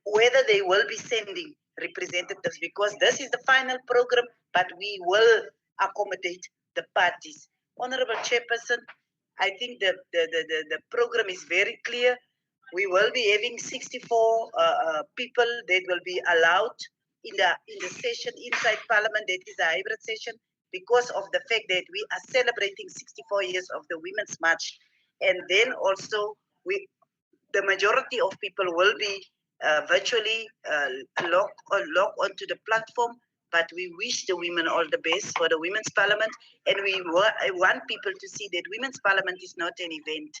G: whether they will be sending representatives, because this is the final program, but we will accommodate the parties. Honorable Chairperson, I think the program is very clear. We will be having 64 people that will be allowed in the session inside Parliament. That is a hybrid session because of the fact that we are celebrating 64 years of the Women's March. And then also the majority of people will be virtually log onto the platform, but we wish the women all the best for the Women's Parliament, and I want people to see that Women's Parliament is not an event.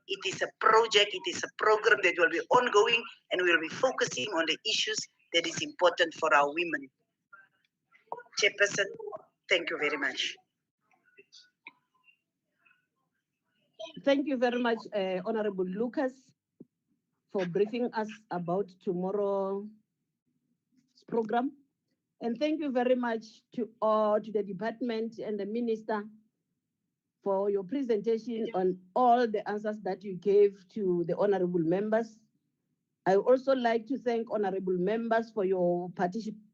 G: It is a project, it is a program that will be ongoing, and we will be focusing on the issues that is important for our women. Chairperson, thank you very much.
A: Thank you very much, Honorable Lucas, for briefing us about tomorrow's program. And thank you very much to the department and the minister for your presentation on all the answers that you gave to the honorable members. I also like to thank honorable members for your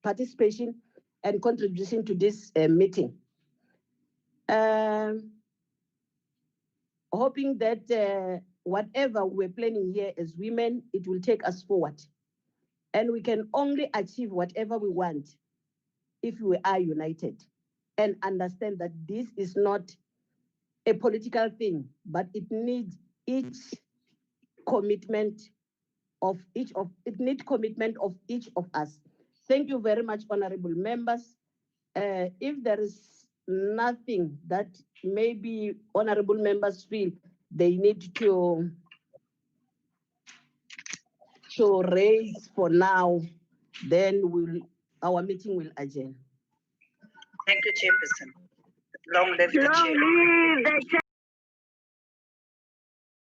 A: participation and contribution to this meeting. Hoping that whatever we're planning here as women, it will take us forward. And we can only achieve whatever we want if we are united and understand that this is not a political thing, but it needs commitment of each of us. Thank you very much, honorable members. If there is nothing that maybe honorable members feel they need to raise for now, then our meeting will adjourn.
G: Thank you, Chairperson. Long live the chair.